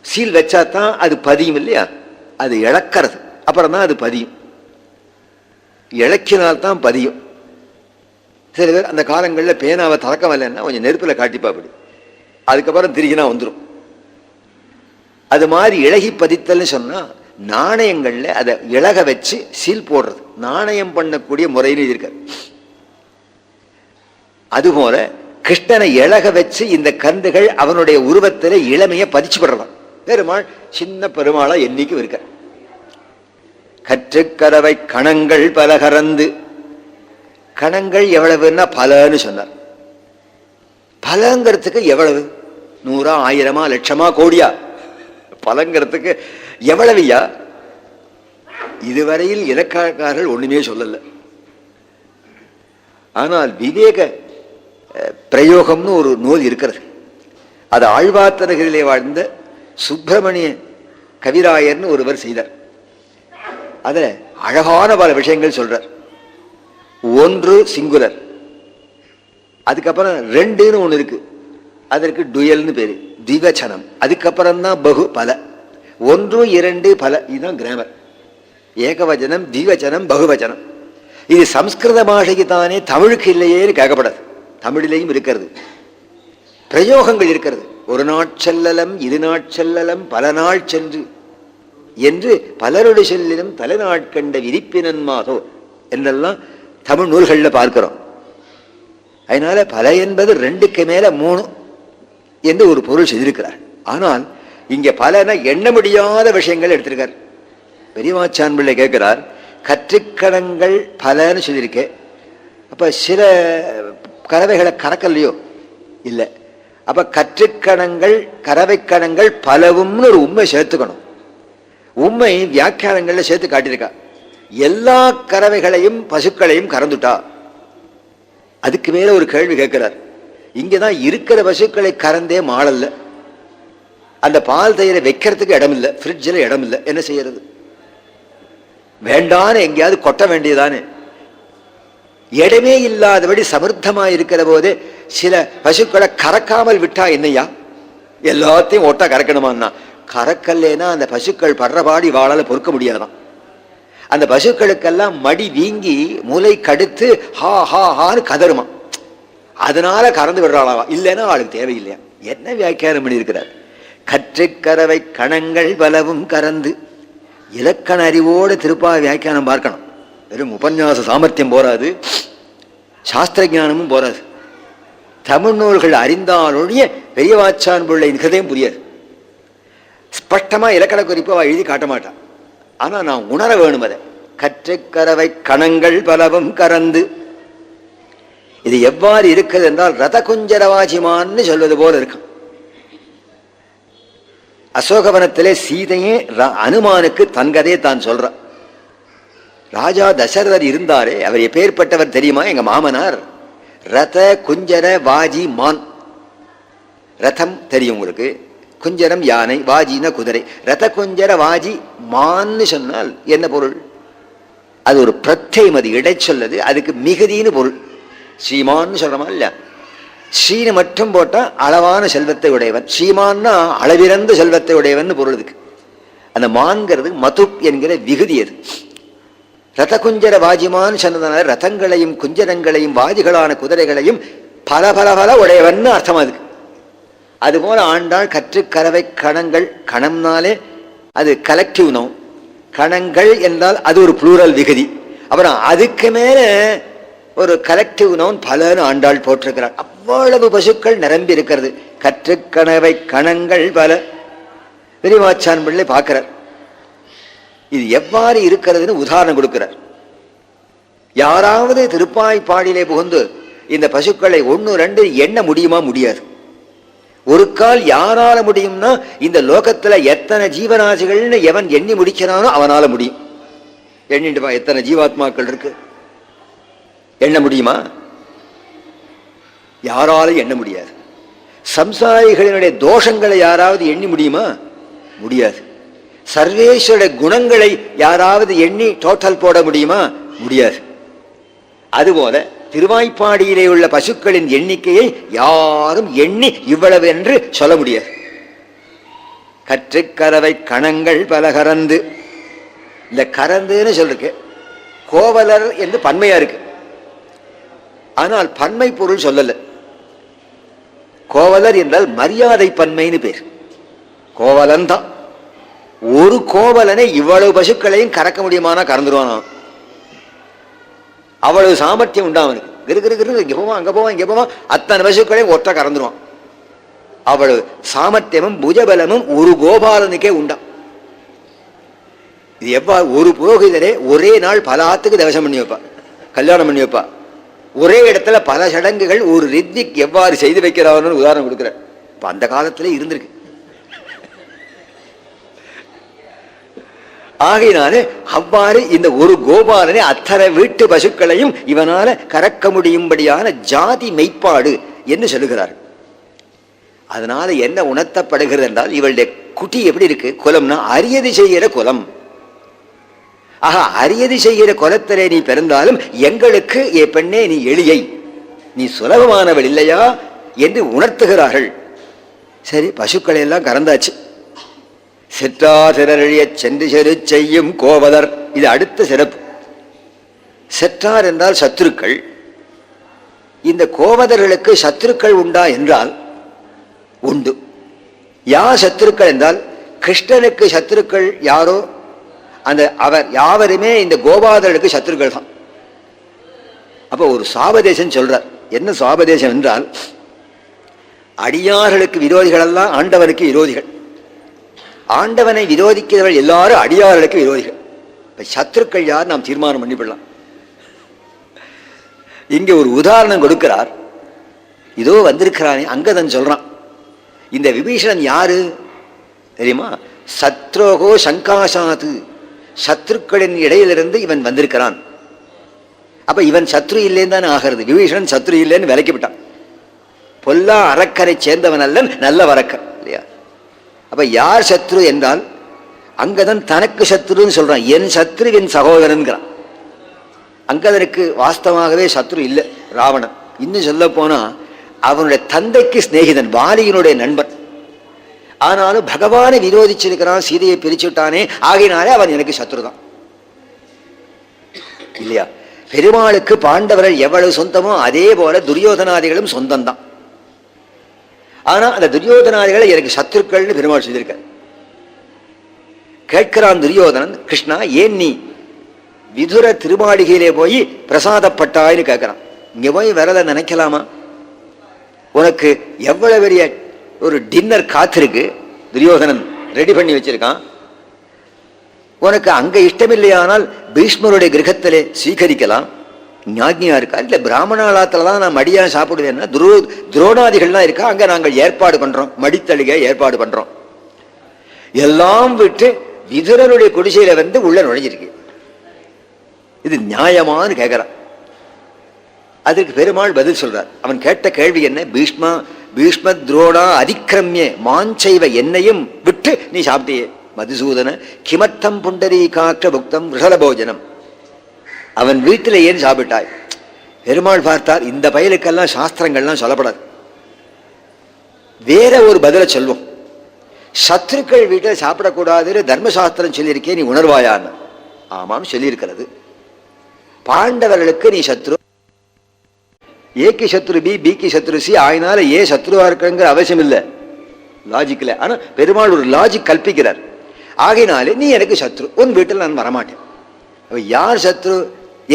சீல் வச்சாதான் அது பதியும் இல்லையா? அது இழக்கிறது, அப்புறம் தான் அது பதியும். இழக்கினால்தான் பதியும். சில பேர் அந்த காலங்களில் பேனாவை திறக்க வரலன்னா கொஞ்சம் நெருப்பில் காட்டிப்பாப்படி, அதுக்கப்புறம் திருகினா வந்துடும். அது மாதிரி இழகி பதித்தல்னு சொன்னா நாணயங்கள்ல அதை இழக வச்சு சீல் போடுறது, நாணயம் பண்ணக்கூடிய முறைன்னு இருக்க. அதுபோல கிருஷ்ணனை இழக வச்சு இந்த கன்றுகள் அவனுடைய உருவத்தில இளமையை பதிச்சு படுறான். பெருமாள் சின்ன பெருமாளா என்னைக்கும் இருக்க. கற்றுக்கரவை கணங்கள் பல கறந்து. கணங்கள் எவ்வளவுன்னா பலன்னு சொன்னார். பலங்கிறதுக்கு எவ்வளவு? 100, 1000, லட்சமா, கோடியா? பலங்கிறதுக்கு எவ்வளவுயா? இதுவரையில் இலக்காரர்கள் ஒண்ணுமே சொல்லல. ஆனால் விவேக பிரயோகம்னு ஒரு நூல் இருக்கிறது. அது ஆழ்வார்த்தனகிரிலே வாழ்ந்த சுப்பிரமணிய கவிராயர்னு ஒருவர் செய்தார். அதுல அழகான பல விஷயங்கள் சொல்றார். ஒன்று சிங்குலர், அதுக்கப்புறம் 2ன்னு ஒண்ணு இருக்கு, அதற்கு டுயல்னு பேரு, திவச்சனம். அதுக்கப்புறம் தான் பகு, பல. 1, 2, பல, இதுதான் கிராமர். ஏகவச்சனம், திவச்சனம், பகுவச்சனம். இது சம்ஸ்கிருத பாஷைக்கு தானே, தமிழுக்கு இல்லையேன்னு கேட்கப்படாது. தமிழிலையும் இருக்கிறது, பிரயோகங்கள் இருக்கிறது. ஒரு நாட்செல்லலம், இரு நாட்செல்லலம், பல நாள் சென்று என்று பலருடைய செல்லிலும் தலைநாட்கண்ட விரிப்பினன் மாதோ என்றெல்லாம் தமிழ் நூல்களில் பார்க்கிறோம். அதனால பல என்பது 2க்கு மேல 3 என்று ஒரு பொருள் செய்திருக்கிறார். ஆனால் இங்க பலன எண்ண முடியாத விஷயங்கள் எடுத்திருக்கார். பெரியவாச்சான் பிள்ளை கேட்கிறார், கற்றுக்கணங்கள் பலன்னு சொல்லியிருக்கேன், அப்ப சில கறவைகளை கறக்கலையோ? இல்லை. அப்ப கற்றுக்கணங்கள், கறவை கணங்கள் பலவும்னு ஒரு உண்மை சேர்த்துக்கணும். உண்மை வியாக்கியானங்கள்ல சேர்த்து காட்டியிருக்கா. எல்லா கறவைகளையும் பசுக்களையும் கறந்துட்டா. அதுக்கு மேல ஒரு கேள்வி கேட்கிறார். இங்கதான் இருக்கிற பசுக்களை கறந்தே மாளல்ல, அந்த பால் தயிரை வைக்கிறதுக்கு இடம் இல்லை, ஃப்ரிட்ஜில் இடம் இல்லை, என்ன செய்யறது? வேண்டான்னு எங்கேயாவது கொட்ட வேண்டியதானே? இடமே இல்லாதபடி சமர்த்தமா இருக்கிற போது சில பசுக்களை கறக்காமல் விட்டா என்னையா? எல்லாத்தையும் ஓட்டா கறக்கணுமான்னா, கறக்கல்லேனா அந்த பசுக்கள் படுறபாடி வாழால பொறுக்க முடியாதான். அந்த பசுக்களுக்கெல்லாம் மடி வீங்கி மூளை கடுத்து ஹா ஹா ஹான்னு கதறுமா. அதனால கறந்து விடுறாளா? இல்லைன்னா அவளுக்கு தேவையில்லையா? என்ன வியாக்கியானம் பண்ணியிருக்கிறார்? கற்றுக்கறவை கணங்கள் பலவும் கறந்து. இலக்கண அறிவோடு திருப்பா வியாக்கியானம் பார்க்கணும். வெறும் உபன்யாச சாமர்த்தியம் போராது, சாஸ்திர ஞானமும் போராது. தமிழ் நூல்கள் அறிந்தாலொழிய பெரியவாச்சான் பிள்ளை ஹிருதயம் புரியாது. ஸ்பஷ்டமா இலக்கண குறிப்பா எழுதி காட்ட மாட்டான். ஆனா நான் உணர வேணும் அதை. கற்றுக்கறவை கணங்கள் பலவும் கறந்து. இது எவ்வாறு இருக்கிறது என்றால் ரத குஞ்சரவாஜிமான்னு சொல்வது போல இருக்கும். அசோகவனத்திலே சீதையே அனுமானுக்கு தன் கதையை தான் சொல்றான். ராஜா தசரதர் இருந்தாரே, அவர் எப்பேற்பட்டவர் தெரியுமா? எங்க மாமனார் ரத குஞ்சர வாஜி மான். ரதம் தெரியும் உங்களுக்கு, குஞ்சரம் யானை, வாஜின குதிரை. ரத குஞ்சர வாஜி மான்னு சொன்னால் என்ன பொருள்? அது ஒரு பிரத்யம், அது இடை சொல்லது, அதுக்கு மிகுதின்னு பொருள். ஸ்ரீமான்னு சொல்றமா இல்ல? ஸ்ரீனு மட்டும் போட்டா அளவான செல்வத்தை உடையவன், ஸ்ரீமான்னா அளவிறந்த செல்வத்தை உடையவன் பொருள். இதுக்கு அந்த மான்கிறது மது என்கிற விகுதி. அது ரத குஞ்சர வாஜிமான்னு சொன்னதுனால ரதங்களையும் குஞ்சரங்களையும் வாஜிகளான குதிரைகளையும் பல பல பல உடையவன் அர்த்தம். அதுக்கு அதுபோல ஆண்டாள் கற்றுக்கறவை கணங்கள், கணம்னாலே அது கலெக்டிவ் நவுன், கணங்கள் என்றால் அது ஒரு புளூரல் விகுதி. அப்புறம் அதுக்கு மேல ஒரு கலெக்டிவ் நவுன் பலன்னு ஆண்டாள் போட்டிருக்கிறார். அவ்வளவு பசுக்கள் நிரம்பி இருக்கிறது. கற்றுக்கணவை கணங்கள் பல. பெரியவாச்சான் பிள்ளை பார்க்கிறார், இது எவ்வாறு இருக்கிறதுன்னு உதாரணம் கொடுக்கிறார். யாராவது திருப்பாய்ப்பாடியிலே புகுந்து இந்த பசுக்களை 1 2 எண்ண முடியுமா? முடியாது. ஒரு கால் யாரால முடியும்னா, இந்த லோகத்துல எத்தனை ஜீவராசிகள்னு எவன் எண்ணி முடிக்கிறானோ அவனால முடியும். எண்ணிட்டு எத்தனை ஜீவாத்மாக்கள் இருக்கு, எண்ண முடியுமா? யாராலும் எண்ண முடியாது. சம்சாரிகளினுடைய தோஷங்களை யாராவது எண்ணி முடியுமா? முடியாது. சர்வேஸ்வருடைய குணங்களை யாராவது எண்ணி டோட்டல் போட முடியுமா? முடியாது. அதுபோல திருவாய்ப்பாடியிலே உள்ள பசுக்களின் எண்ணிக்கையை யாரும் எண்ணி இவ்வளவு என்று சொல்ல முடியாது. கற்றுக்கறவை கணங்கள் பல கறந்து. இந்த கறந்துன்னு சொல்லிருக்கு, கோவலர் என்று பன்மையா இருக்கு. ஆனால் பன்மை பொருள் சொல்லல. கோவலர் என்றால் மரியாதை பன்மைன்னு பேர். கோவலன் தான். ஒரு கோவலனை இவ்வளவு பசுக்களையும் கறக்க முடியுமானா கறந்துருவானா? அவ்வளவு சாமர்த்தியம் உண்டா அவனுக்கு. இங்க போவான், அங்க போவான், இங்க போவான், அத்தனை பசுக்களையும் ஒற்ற கறந்துருவான். அவ்வளவு சாமர்த்தியமும் புஜபலமும் ஒரு கோபாலனுக்கே உண்டா. இது எவ்வாறு? ஒரு புரோகிதரே ஒரே நாள் பல ஆத்துக்கு தவசம் பண்ணி வைப்பா, கல்யாணம் பண்ணி வைப்பா. ஒரே இடத்துல பல சடங்குகள் ஒரு ரித்விக் எவ்வாறு செய்து வைக்கிறான்னு உதாரணம் கொடுக்குற. இப்ப அந்த காலத்திலே இருந்திருக்கு. ஆகையினாலே அவ்வாறு இந்த ஒரு கோபாலனை அத்தனை வீட்டு பசுக்களையும் இவனால கறக்க முடியும்படியான ஜாதி மெய்ப்பாடு என்று சொல்லுகிறார். அதனால என்ன உணர்த்தப்படுகிறது என்றால், இவளுடைய குட்டி எப்படி இருக்கு? குலம்னா அரியது செய்கிற குலம். ஆக அரியது செய்கிற குலத்திலே நீ பிறந்தாலும் எங்களுக்கு ஏ பெண்ணே நீ எளியை, நீ சுலபமானவள் இல்லையா என்று உணர்த்துகிறார்கள். சரி, பசுக்களை எல்லாம் கறந்தாச்சு. செற்றார் சிறழிய சென்று செரு செய்யும் கோவலர். இது அடுத்த சிறப்பு. செற்றார் என்றால் சத்துருக்கள். இந்த கோவலர்களுக்கு சத்துருக்கள் உண்டா என்றால் உண்டு. யார் சத்துருக்கள் என்றால், கிருஷ்ணனுக்கு சத்துருக்கள் யாரோ அந்த அவர் யாவருமே இந்த கோபாதர்களுக்கு சத்துருக்கள் தான். அப்ப ஒரு சாபதேசம் சொல்றார். என்ன சாபதேசம் என்றால், அடியார்களுக்கு விரோதிகள் எல்லாம் ஆண்டவனுக்கு விரோதிகள், ஆண்டவனை விரோதிக்கிறவர்கள் எல்லாரும் அடியார்களுக்கு விரோதிகள். இப்ப சத்துருக்கள் யார் நாம் தீர்மானம் பண்ணிவிடலாம். இங்க ஒரு உதாரணம் கொடுக்கிறார். இதோ வந்திருக்கிறானே அங்கதன் சொல்றான். இந்த விபீஷணன் யாரு தெரியுமா? சத்ரோகோ சங்காசாது, சத்ருக்களின் இடையிலிருந்து இவன் வந்திருக்கிறான். அப்ப இவன் சத்ரு இல்லைன்னு தானே ஆகிறது. விபீஷணன் சத்ரு இல்லைன்னு விலைக்கிவிட்டான். பொல்லா அறக்கரை சேர்ந்தவன் அல்லன், நல்ல வரக்கர் இல்லையா? அப்ப யார் சத்ரு என்றால், அங்கதன் தனக்கு சத்ருன்னு சொல்றான். என் சத்ரு என் சகோதரன்கிறான். அங்கதனுக்கு வாஸ்தவமாகவே சத்ரு இல்லை ராவணன். இன்னும் சொல்ல போனா அவனுடைய தந்தைக்கு சிநேகிதன், வாலியினுடைய நண்பன். ஆனாலும் பகவானை விரோதிச்சிருக்கிறான், சீதையை பிரிச்சுட்டானே, ஆகினாலே அவன் எனக்கு சத்ரு தான் இல்லையா? பெருமாளுக்கு பாண்டவர்கள் எவ்வளவு சொந்தமோ அதே போல துரியோதனாதிகளும் சொந்தம்தான். ஆனா அந்த துரியோதனாதிகளை எனக்கு சத்துருக்கள்னு பெருமாள் சொல்லியிருக்க. கேட்கிறான் துரியோதனன், கிருஷ்ணா ஏன் நீ விதுர திருமாளிகையிலே போய் பிரசாதப்பட்டாய்னு கேட்கிறான். இங்க போய் வரத நினைக்கலாமா? உனக்கு எவ்வளவு பெரிய ஒரு டின்னர் காத்திருக்கு, துரியோதனன் ரெடி பண்ணி வச்சிருக்கான். உனக்கு அங்க இஷ்டமில்லையானால் பீஷ்மருடைய கிரகத்திலே சீகரிக்கலாம், ஞாக்ஞியா இருக்கா? இல்ல பிராமணாலத்துல தான் நான் மடியா சாப்பிடுவேன்னா துரோணாதிகள்லாம் இருக்கா, அங்க நாங்கள் ஏற்பாடு பண்றோம், மடித்தளிகை ஏற்பாடு பண்றோம். எல்லாம் விட்டு விதுரனுடைய குடிசையில வந்து உள்ள நுழைஞ்சிருக்கு. இது நியாயமானு கேட்கிறான். அதுக்கு பெருமாள் பதில் சொல்றார். அவன் கேட்ட கேள்வி என்ன? பீஷ்ம துரோணா அதிக்கிரமிய மாஞ்சைவ என்னையும் விட்டு நீ சாப்பிட்டியே மதுசூதன, கிமர்த்தம் புண்டரீ காற்ற புக்தம் ரிஷல போஜனம். அவன் வீட்டில் ஏன் சாப்பிட்டாய்? பெருமாள் பார்த்தார், இந்த பயலுக்கெல்லாம் சாஸ்திரங்கள்லாம் சொல்லப்படாது, வேற ஒரு பதிலை சொல்வோம். சத்ருக்கள் வீட்டில் சாப்பிடக்கூடாதுன்னு தர்மசாஸ்திரம் சொல்லியிருக்கே, நீ உணர்வாயான்னு. ஆமாம் சொல்லியிருக்கிறது. பாண்டவர்களுக்கு நீ சத்ரு, ஏக்கு சத்ரு பி, பிக்கு சத்ரு சி, ஆயினால ஏ சத்ருவா இருக்குங்கிற அவசியம் இல்லை. லாஜிக்கல. ஆனா பெருமாள் ஒரு லாஜிக் கல்பிக்கிறார். ஆகையினாலே நீ எனக்கு சத்ரு, உன் வீட்டில் நான் வரமாட்டேன். யார் சத்ரு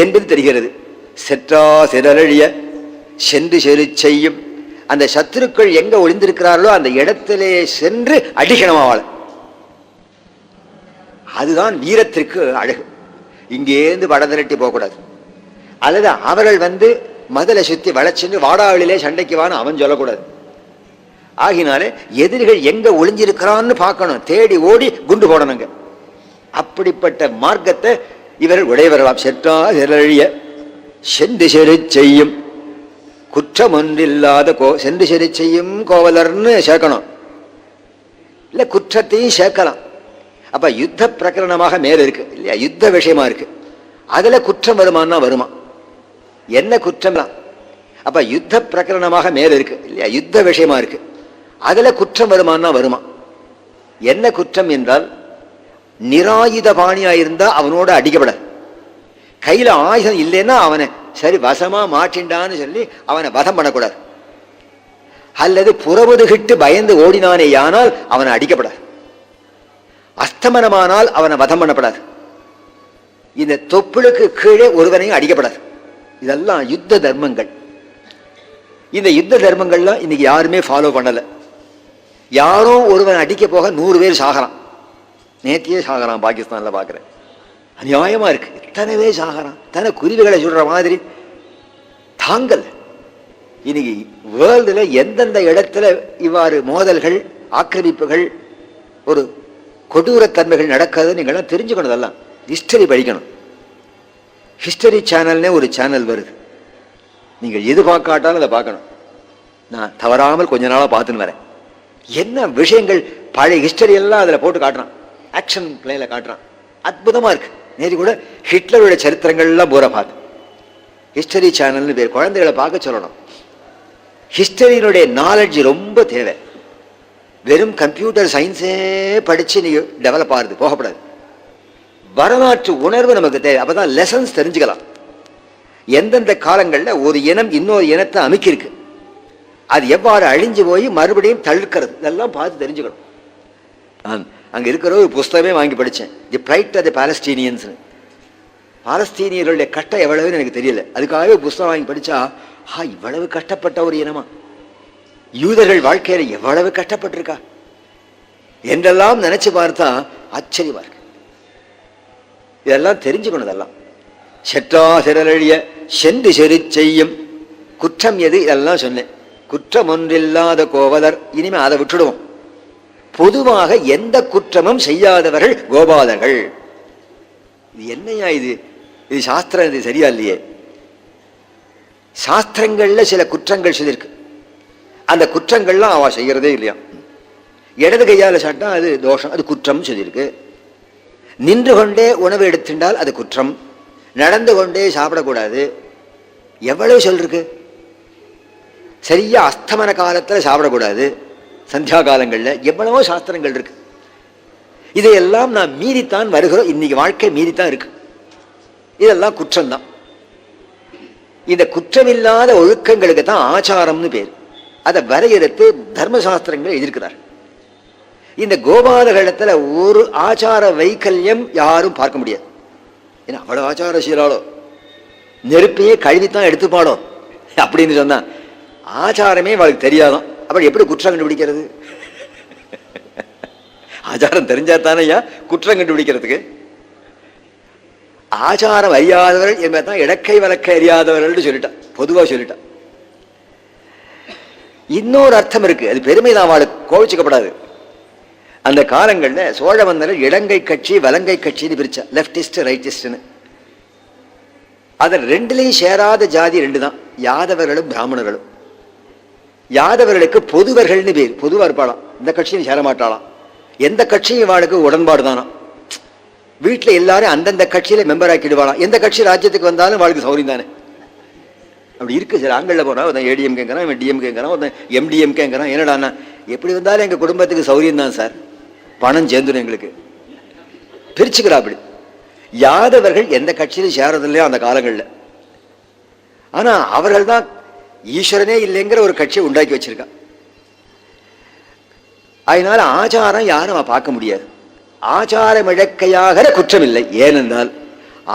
என்பது தெரிகிறது. செற்றா சிறழிய சென்று செரு செய்யும். அந்த சத்துருக்கள் எங்க ஒளிந்திருக்கிறார்களோ அந்த இடத்திலே சென்று அடிக்கணும் அவளை. அதுதான் வீரத்திற்கு அழகு. இங்கேருந்து வடதிரட்டி போகக்கூடாது. அல்லது அவர்கள் மதலை சுத்தி வளச்சென்று வாடாவளிலே சண்டைக்கு வான்னு அவன் சொல்லக்கூடாது. ஆகினாலே எதிரிகள் எங்க ஒளிஞ்சிருக்கிறான்னு பார்க்கணும், தேடி ஓடி குண்டு போடணுங்க. அப்படிப்பட்ட மார்க்கத்தை இவர்கள் உடையவர்களாம். செற்றா சிறழிய சென்று செரு செய்யும் குற்றம் ஒன்றில்லாத சென்று செரு செய்யும் கோவலர்னு சேர்க்கணும், இல்ல குற்றத்தையும் சேர்க்கலாம். அப்ப யுத்த பிரகரணமாக மேல இருக்கு இல்லையா, யுத்த விஷயமா இருக்கு. அதுல குற்றம் வருமானா வருமா, என்ன குற்றம்? அப்ப யுத்த பிரகரணமாக மேல இருக்கு இல்லையா, யுத்த விஷயமா இருக்கு. அதுல குற்றம் வருமானா வருமா, என்ன குற்றம் என்றால் நிராயுத பாணியா இருந்தா அவனோட அடிக்கப்பட, கையில ஆயுதம் இல்லைன்னா அவனை சரி வசமா மாற்றின்டான்னு சொல்லி அவனை வதம் பண்ணக்கூடாது. அல்லது புறமுதுகிட்டு பயந்து ஓடினானே ஆனால் அவனை அடிக்கப்படாது. அஸ்தமனமானால் அவனை வதம் பண்ணப்படாது. இந்த தொப்புளுக்கு கீழே ஒருவனையும் அடிக்கப்படாது. இதெல்லாம் யுத்த தர்மங்கள். இந்த யுத்த தர்மங்கள்லாம் இன்னைக்கு யாருமே ஃபாலோ பண்ணல. யாரோ ஒருவன் அடிக்க போக 100 பேர் சாகறான். நேத்தியே சாகறான், பாகிஸ்தான்ல பாக்குறேன். அநியாயமா இருக்கு. இத்தனை பேர் சாகறான், தன குருவிகளை சொல்ற மாதிரி தாங்கல். இன்னைக்கு வேர்ல்டுல எந்தெந்த இடத்துல இவ்வாறு மோதல்கள், ஆக்கிரமிப்புகள், ஒரு கொடூரத்தன்மைகள் நடக்காது நீங்களாம் தெரிஞ்சுக்கணும். அதெல்லாம் ஹிஸ்டரி படிக்கணும். ஹிஸ்டரி சேனல்னே ஒரு சேனல் வருது, நீங்கள் எது பார்க்காட்டாலும் அதை பார்க்கணும். நான் தவறாமல் கொஞ்ச நாளாக பார்த்துன்னு வரேன். என்ன விஷயங்கள் பழைய ஹிஸ்டரி எல்லாம் அதில் போட்டு காட்டுறான், ஆக்ஷன் பிளேல காட்டுறான். அற்புதமா இருக்கு. நேற்று கூட ஹிட்லருடைய சரித்திரங்கள்லாம் பூரா பார்த்து. ஹிஸ்டரி சேனல்னு பேர். குழந்தைகளை பார்க்க சொல்லணும். ஹிஸ்டரியினுடைய நாலேஜ் ரொம்ப தேவை. வெறும் கம்ப்யூட்டர் சயின்ஸே படிச்சு நீங்க டெவலப் ஆகுது போகப்படாது. வரலாற்று உணர்வு நமக்கு தேவை. அப்பதான் லெசன்ஸ் தெரிஞ்சுக்கலாம். எந்தெந்த காலங்களில் ஒரு இனம் இன்னொரு இனத்தை அமைக்கிருக்கு, அது எவ்வாறு அழிஞ்சு போய் மறுபடியும் தழுக்கிறது, இதெல்லாம் பார்த்து தெரிஞ்சுக்கணும். அங்க இருக்கிற ஒரு புஸ்தகமே வாங்கி படித்தேன், தி ப்ரைட் ஆஃப் தி பாலஸ்தீனியன்ஸ். பாலஸ்தீனியர்களுடைய கஷ்டம் எவ்வளவுன்னு எனக்கு தெரியல. அதுக்காகவே புஸ்தகம் வாங்கி படிச்சா இவ்வளவு கஷ்டப்பட்ட ஒரு இனமா, யூதர்கள் வாழ்க்கையில எவ்வளவு கஷ்டப்பட்டிருக்கா என்றெல்லாம் நினைச்சு பார்த்தா ஆச்சரியமா இருக்கு. இதெல்லாம் தெரிஞ்சுக்கணும். இதெல்லாம் செற்றா சிறழிய சென்று செரு செய்யும் குற்றம் எது, இதெல்லாம் சொன்னேன். குற்றம் ஒன்றில்லாத கோவலர். இனிமே அதை விட்டுடுவோம். பொதுவாக எந்த குற்றமும் செய்யாதவர்கள் கோபாலர்கள். இது என்னையா இது, இது சாஸ்திரம், இது சரியா இல்லையே. சாஸ்திரங்கள்ல சில குற்றங்கள் சொல்லியிருக்கு, அந்த குற்றங்கள்லாம் அவ செய்யறதே இல்லையா. இடது கையால சாட்டா அது தோஷம், அது குற்றம் சொல்லியிருக்கு. நின்று கொண்டே உணவு எடுத்துட்டால் அது குற்றம், நடந்து கொண்டே சாப்பிடக்கூடாது, எவ்வளவு சொல்லிருக்கு. சரியா அஸ்தமன காலத்துல சாப்பிடக்கூடாது, சந்தியா காலங்கள்ல எவ்வளவோ சாஸ்திரங்கள் இருக்கு. இதையெல்லாம் நான் மீறித்தான் வருகிறோம். இன்னைக்கு வாழ்க்கை மீறித்தான் இருக்கு. இதெல்லாம் குற்றம்தான். இந்த குற்றமில்லாத ஒழுக்கங்களுக்கு தான் ஆச்சாரம்னு பேர். அதை வரையறுத்து தர்மசாஸ்திரங்கள் எழுதியிருக்கிறார். இந்த கோபாலகளிடத்துல ஒரு ஆச்சார வைக்கல்யம் யாரும் பார்க்க முடியாது. ஏன்னா அவ்வளவு ஆச்சார சீராளோ, நெருப்பையே கழுவித்தான் எடுத்துப்பாளோ அப்படின்னு சொன்னா ஆச்சாரமே அவளுக்கு தெரியாதான். அப்படி எப்படி குற்றம் கண்டுபிடிக்கிறது? ஆச்சாரம் தெரிஞ்சாத்தானையா குற்றம் கண்டுபிடிக்கிறதுக்கு. ஆச்சாரம் அறியாதவர்கள் என்பதான் இடக்கை வழக்கை அறியாதவர்கள் சொல்லிட்டான், பொதுவா சொல்லிட்டான். இன்னொரு அர்த்தம் இருக்கு, அது பெருமைதான், அவளுக்கு கோவிச்சுக்கப்படாது. அந்த காலங்கள்ல சோழ மன்னர்கள் இடங்கை கட்சி வலங்கை கட்சின்னு பிரிச்சா, லெப்டிஸ்ட் ரைட்டிஸ்ட்னு. அதில் ரெண்டுலையும் சேராத ஜாதி ரெண்டு தான், யாதவர்களும் பிராமணர்களும். யாதவர்களுக்கு பொதுவர்கள்னு பேர், பொதுவா இருப்பாளாம், இந்த கட்சியும் சேர மாட்டாளாம். எந்த கட்சியும் இவாளுக்கு உடன்பாடு தானா, வீட்டில் எல்லாரும் அந்தந்த கட்சியில மெம்பர் ஆக்கிடுவாளாம். எந்த கட்சி ராஜ்யத்துக்கு வந்தாலும் வாழ்க்கை சௌரியம் தானே. அப்படி இருக்கு. சில ஆண்களில் போனா ஒருத்தன் ஏடிஎம்கேங்கிறான், இவன் டிஎம்கேங்கிறான், ஒருத்தன் எம்டிஎம்கேங்கிறான். என்னடாண்ணா எப்படி வந்தாலும் எங்க குடும்பத்துக்கு சௌரியம் தான் சார், பணம் சேர்ந்துடும் எங்களுக்கு, பிரிச்சுக்கிறா. அப்படி யாதவர்கள் எந்த கட்சியிலும் சேரதில்லையோ அந்த காலங்களில். ஆனா அவர்கள் தான் ஈஸ்வரனே இல்லைங்கிற ஒரு கட்சியை உண்டாக்கி வச்சிருக்கா. அதனால ஆச்சாரம் யாரும் பார்க்க முடியாது. ஆச்சாரம் இழக்கையாகிற குற்றம் இல்லை. ஏனென்றால்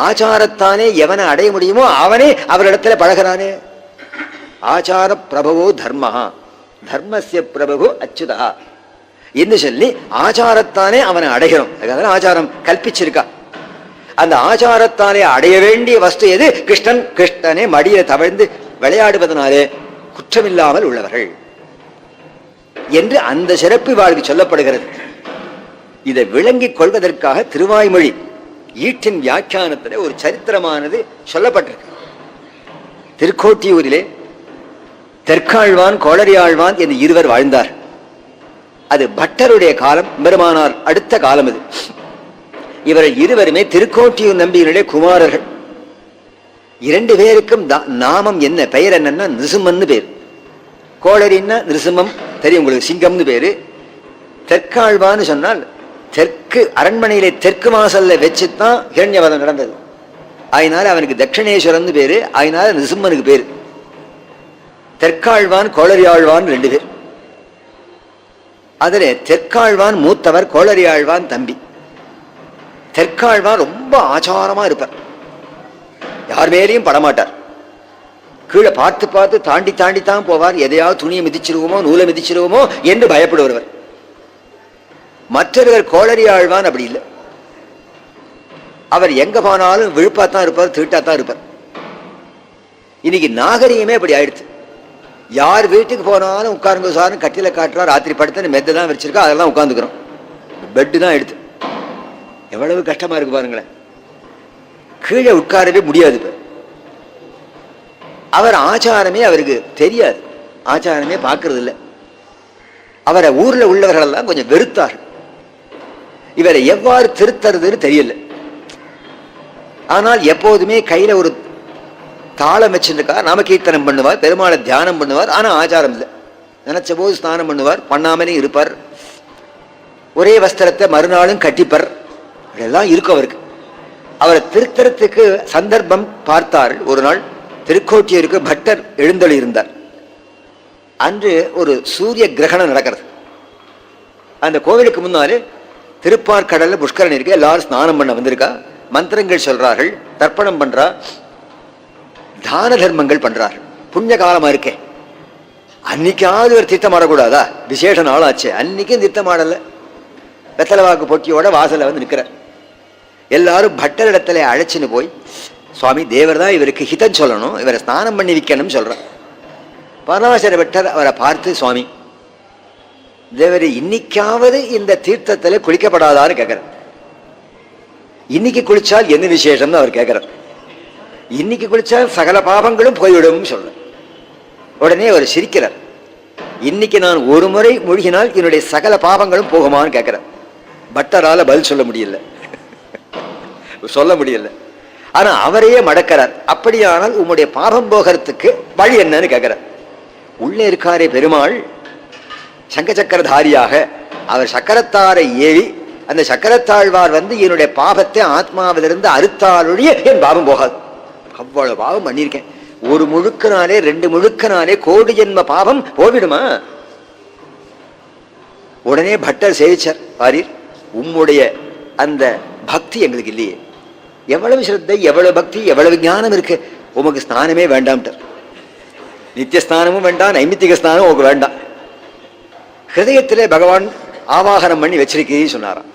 ஆச்சாரத்தானே எவனை அடைய முடியுமோ அவனே அவரிடத்துல பழகிறானே. ஆச்சார பிரபவோ தர்மஹா தர்மஸ்ய பிரபு அச்சுதா என்று சொல்லி ஆச்சாரத்தானே அவனை அடைகிறோம். அதுக்காக ஆச்சாரம் கல்பிச்சிருக்கா. அந்த ஆச்சாரத்தானே அடைய வேண்டிய வஸ்து எது? கிருஷ்ணன். கிருஷ்ணனே மடியை தவழ்ந்து விளையாடுவதனாலே குற்றமில்லாமல் உள்ளவர்கள் என்று அந்த சிறப்பு வாழ்க்கை சொல்லப்படுகிறது. இதை விளங்கிக் கொள்வதற்காக திருவாய்மொழி ஈட்டின் வியாக்கியானத்தில் ஒரு சரித்திரமானது சொல்லப்பட்டிருக்கு. திருக்கோட்டியூரிலே தெற்காழ்வான் கோளரியாழ்வான் என்று இருவர் வாழ்ந்தார். அது பட்டருடைய காலம், பெருமானார் அடுத்த காலம். அது இவர்கள் இருவருமே திருக்கோட்டியூர் நம்பியினுடைய குமாரர்கள். இரண்டு பேருக்கும் நாமம் என்ன, பெயர் என்னன்னா நிருசிம்மன்னு பேர். கோளரின்னா நிருசிம்மம் தெரியும் உங்களுக்கு, சிங்கம்னு பேரு. தெற்காழ்வான்னு சொன்னால் தெற்கு அரண்மனையிலே தெற்கு வாசல்ல வச்சுதான் ஹிரண்யவதம் நடந்தது. அதனால அவனுக்கு தட்சிணேஸ்வரன் பேரு. அதனால நிருசிம்மனுக்கு பேரு. தெற்காழ்வான் கோளரியாழ்வான் ரெண்டு பேர். அதுல தெற்காழ்வான் மூத்தவர், கோளரியாழ்வான் தம்பி. தெற்காழ்வான் ரொம்ப ஆச்சாரமா இருப்பார், யார் மேலேயும் படமாட்டார். கீழே பார்த்து பார்த்து தாண்டி தாண்டி தான் போவார். எதையாவது துணியை மிதிச்சிருவோமோ நூலை மிதிச்சிருவோமோ என்று பயப்படுவர். மற்றொருவர் கோளரியாழ்வான் அப்படி இல்லை. அவர் எங்க போனாலும் விழுப்பாத்தான் இருப்பார், திருட்டாத்தான் இருப்பார். இன்னைக்கு நாகரிகமே அப்படி ஆயிடுச்சு. யார் வீட்டுக்கு போனாலும் உட்காருங்க சார்னு கட்டில காட்டுறா, ராத்திரி படுத்து மெத்தை தான் வச்சிருக்கா, அதெல்லாம் உட்காந்துக்கிறோம். பெட்டு தான் எடுத்து. எவ்வளவு கஷ்டமா இருக்கு பாருங்களேன். கீழே உட்காரவே முடியாது. அவர் ஆச்சாரமே அவருக்கு தெரியாது, ஆச்சாரமே பார்க்கறது இல்லை. அவரை ஊர்ல உள்ளவர்கள் எல்லாம் கொஞ்சம் வெறுத்தார்கள். இவரை எவ்வாறு திருத்தறதுன்னு தெரியல. ஆனால் எப்போதுமே கையில ஒரு தாளம் வச்சிருக்கார், நாமகீர்த்தனம் பண்ணுவார், பெருமாளை தியானம் பண்ணுவார். ஆனா ஆச்சாரம் இல்லை. நினைச்ச போது ஸ்நானம் பண்ணுவார், பண்ணாமலே இருப்பார். ஒரே வஸ்திரத்தை மறுநாளும் கட்டிப்பார். இதெல்லாம் இருக்கும் அவருக்கு. அவரை திருத்தறத்துக்கு சந்தர்ப்பம் பார்த்தார்கள். ஒரு நாள் திருக்கோட்டியூருக்கு பட்டர் எழுந்தொழி இருந்தார். அன்று ஒரு சூரிய கிரகணம் நடக்கிறது. அந்த கோவிலுக்கு முன்னாலே திருப்பார்கடல்ல புஷ்கரணி இருக்கு. எல்லாரும் ஸ்நானம் பண்ண வந்திருக்கா. மந்திரங்கள் சொல்றார்கள், தர்ப்பணம் பண்றா, தான தர்மங்கள் பண்றார்கள். புண்ணிய காலமா இருக்கே, அன்னைக்காவது ஒரு தீர்த்தம் ஆடக்கூடாதா? விசேஷ நாளாச்சு, அன்னைக்கும் தீர்த்தம் ஆடல. வெத்தலவாக்கு பொட்டியோட வாசல்ல வந்து நிற்கிறார். எல்லாரும் பட்டரிடத்துல அழைச்சின்னு போய், சுவாமி தேவர் தான் இவருக்கு ஹிதம் சொல்லணும், இவரை ஸ்நானம் பண்ணி வைக்கணும்னு சொல்றார். பரமேஸ்வர பட்டர் அவரை பார்த்து, சுவாமி தேவர் இன்னைக்காவது இந்த தீர்த்தத்துல குளிக்கப்படாதான்னு கேட்கிறார். இன்னைக்கு குளிச்சால் என்ன விசேஷம்னு அவர் கேட்கிறார். இன்னைக்கு குளிச்சால் சகல பாவங்களும் போய்விடும் சொல்ற. உடனே அவர் சிரிக்கிறார். இன்னைக்கு நான் ஒரு முறை மூழ்கினால் என்னுடைய சகல பாவங்களும் போகுமான்னு கேட்கிறார். பட்டரால பதில் சொல்ல முடியல. ஆனா அவரையே மடக்கிறார். அப்படியானால் உம்முடைய பாவம் போகிறதுக்கு வழி என்னன்னு கேட்கிறார். உள்ளே இருக்காரே பெருமாள் சங்கச்சக்கரதாரியாக, அவர் சக்கரத்தாரை ஏவி அந்த சக்கரத்தாழ்வார் வந்து என்னுடைய பாவத்தை ஆத்மாவிலிருந்து அறுத்தாலொழிய என் பாவம் போகாது. அவ்வளவு பாவம் பண்ணியிருக்கேன். ஒரு முழுக்கனாலே 2 முழுக்கனாலே கோடி ஜென்ம பாவம் போவிடுமா? உடனே பட்டர் சேவிச்சார். பாரீர், உம்முடைய அந்த பக்தி எங்களுக்கு இல்லையே. எவ்வளவு ஸ்ரத்தை, எவ்வளவு பக்தி, எவ்வளவு ஞானம் இருக்கு. உமக்கு ஸ்நானமே வேண்டாம்ட்டார். நித்திய ஸ்நானமும் வேண்டாம், நைமித்திக ஸ்நானமும் உனக்கு வேண்டாம். ஹிருதயத்திலே பகவான் ஆவாகனம் பண்ணி வச்சிருக்கிறீன்னு சொன்னாராம்.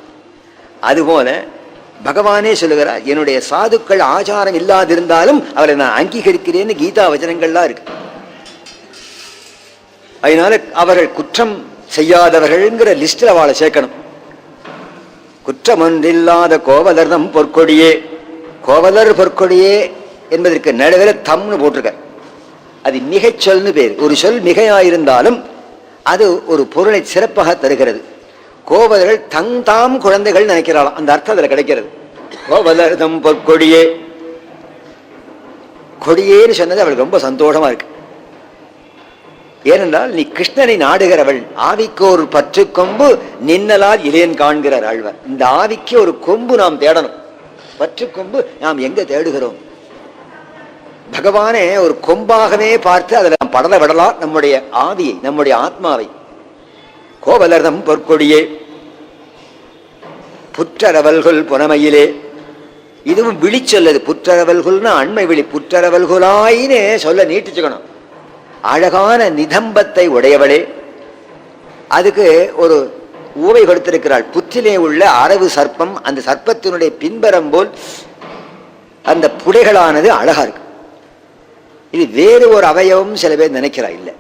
அதுபோல பகவானே சொல்லுகிறார், என்னுடைய சாதுக்கள் ஆச்சாரம் இல்லாதிருந்தாலும் அவரை நான் அங்கீகரிக்கிறேன்னு கீதா வச்சனங்கள்லாம் இருக்கு. அதனால அவர்கள் குற்றம் செய்யாதவர்கள்ங்கிற லிஸ்டில் அவளை சேர்க்கணும். குற்றம் ஒன்றில்லாத கோவலர்தம் பொற்கொடியே. கோவலர் பொற்கொடியே என்பதற்கு நடுவில் தம்னு போட்டிருக்க. அது மிகைச்சொல்னு பேர். ஒரு சொல் மிகையாயிருந்தாலும் அது ஒரு பொருளை சிறப்பாக தருகிறது. கோவலர்கள் தாம் குழந்தைகள் நினைக்கிறாளாம், அந்த அர்த்தம் அதில் கிடைக்கிறது. கோவலர்தம் பொற்கொடியே, கொடியேன்னு சொன்னது அவளுக்கு ரொம்ப சந்தோஷமா இருக்கு. ஏனென்றால் நீ கிருஷ்ணனை நாடுகிறவள், ஆவிக்கு ஒரு பற்று கொம்பு நின்னலால் இளையன் காண்கிறார் ஆழ்வார். இந்த ஆவிக்கு ஒரு கொம்பு நாம் தேடணும். பற்று கொம்பு நாம் எங்க தேடுகிறோம்? பகவானே ஒரு கொம்பாகவே பார்த்து அதில் நாம் படல விடலாம் நம்முடைய ஆவியை, நம்முடைய ஆத்மாவை. கோவலர்தம் பொற்கொடியே புற்றரவல்குல் புனமையிலே. இதுவும் விழிச்சொல்லது. புற்றரவல்குல்னா அண்மை விழி. புற்றரவல்குலாயின்னு சொல்ல நீட்டிச்சுக்கணும். அழகான நிதம்பத்தை உடையவளே. அதுக்கு ஒரு ஊவை கொடுத்திருக்கிறாள். புற்றிலே உள்ள அரவு சர்ப்பம், அந்த சர்ப்பத்தினுடைய பின்பரம் போல் அந்த புடைகளானது அழகா இருக்கு. இது வேறு ஒரு அவயவம் சில பேர் நினைக்கிறா. இல்லை,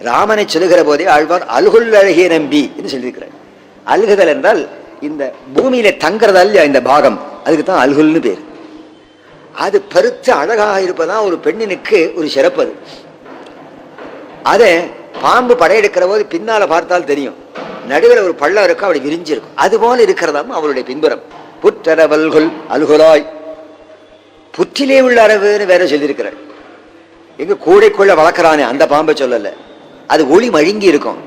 ராமனை சொல்லுகிற போதே ஆழ்வார் அல்குல் அழகிய நம்பி என்று சொல்லியிருக்கிறார். அல்குதல் என்றால் இந்த பூமியில தங்குறதா இல்லையா இந்த பாகம், அதுக்கு தான் அல்குல்னு பேர். அது பருத்து அழகாக இருப்பதான் ஒரு பெண்ணினுக்கு ஒரு சிறப்பு. அது அதை பாம்பு படையெடுக்கிற போது பின்னால பார்த்தால் தெரியும், நடுவில் ஒரு பள்ளம் இருக்கும், அப்படி விரிஞ்சிருக்கும். அதுபோல இருக்கிறதாம் அவளுடைய பின்புறம். புற்றரவல்குல் அல்குலாய். புற்றிலே உள்ள அரவுன்னு வேற சொல்லியிருக்கிறாள். எங்க கூடைக்குள்ள வளர்க்கிறானே அந்த பாம்பை சொல்லல, அது ஒளி மழுங்கி இருக்கும்.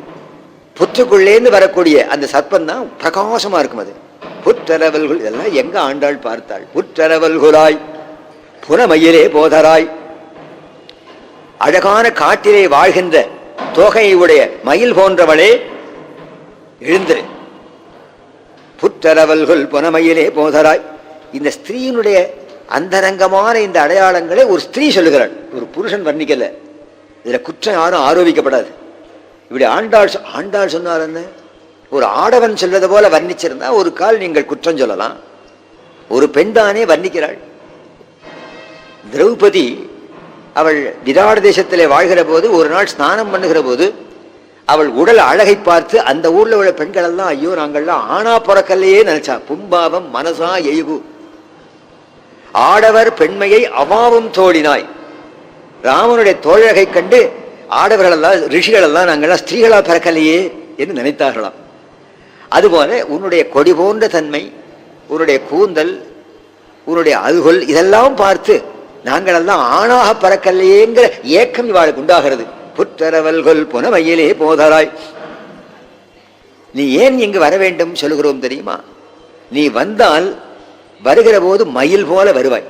புற்றுக்குள்ளேந்து வரக்கூடிய அந்த சர்ப்பம் தான் பிரகாசமா இருக்கும். அது புற்றரவல்குல். இதெல்லாம் எங்க ஆண்டாள் பார்த்தாள். புற்றரவல்குலாய் புனமையிலே போதராய். அழகான காட்டிலே வாழ்கின்ற தோகையை உடைய மயில் போன்றவளே எழுந்திரு. புற்றரவல்குல் புனமையிலே போதராய். இந்த ஸ்திரீனுடைய அந்தரங்கமான இந்த அடையாளங்களை ஒரு ஸ்திரீ சொல்லுகிறாள், ஒரு புருஷன் வர்ணிக்கல. இதுல குற்றம் யாரும் ஆரோபிக்கப்படாது. இப்படி ஆண்டாள் சொன்னார். என்ன ஒரு ஆடவன் சொல்றது போல வர்ணிச்சிருந்தா ஒரு கால் நீங்கள் குற்றம் சொல்லலாம். ஒரு பெண் தானே வர்ணிக்கிறாள். திரௌபதி அவள் விராட தேசத்திலே வாழ்கிற போது ஒரு நாள் ஸ்நானம் பண்ணுகிற போது அவள் உடல் அழகை பார்த்து அந்த ஊர்ல உள்ள பெண்கள் எல்லாம் ஐயோ நாங்கள்லாம் ஆனா பிறக்கலையே நினைச்சா. பும்பாவம் மனசா எய்கு ஆடவர் பெண்மையை அவாவும் தோழினாய். ராமனுடைய தோழகை கண்டு ஆடவர்கள் எல்லாம் ரிஷிகள் எல்லாம் நாங்கள்லாம் ஸ்திரீகளா பிறக்கலையே என்று நினைத்தார்களாம். அதுபோல உன்னுடைய கொடி போன்ற தன்மை, உன்னுடைய கூந்தல், உன்னுடைய அல்குல் இதெல்லாம் பார்த்து நாங்களெல்லாம் ஆணாக பறக்கலையேங்கிற ஏக்கம் இவாளுக்கு உண்டாகிறது. புற்றரவல்குல் புனமையிலே போதராய். நீ ஏன் இங்கு வர வேண்டும் சொல்லுகிறோம் தெரியுமா? நீ வந்தால் வருகிற போது மயில் போல வருவாய்.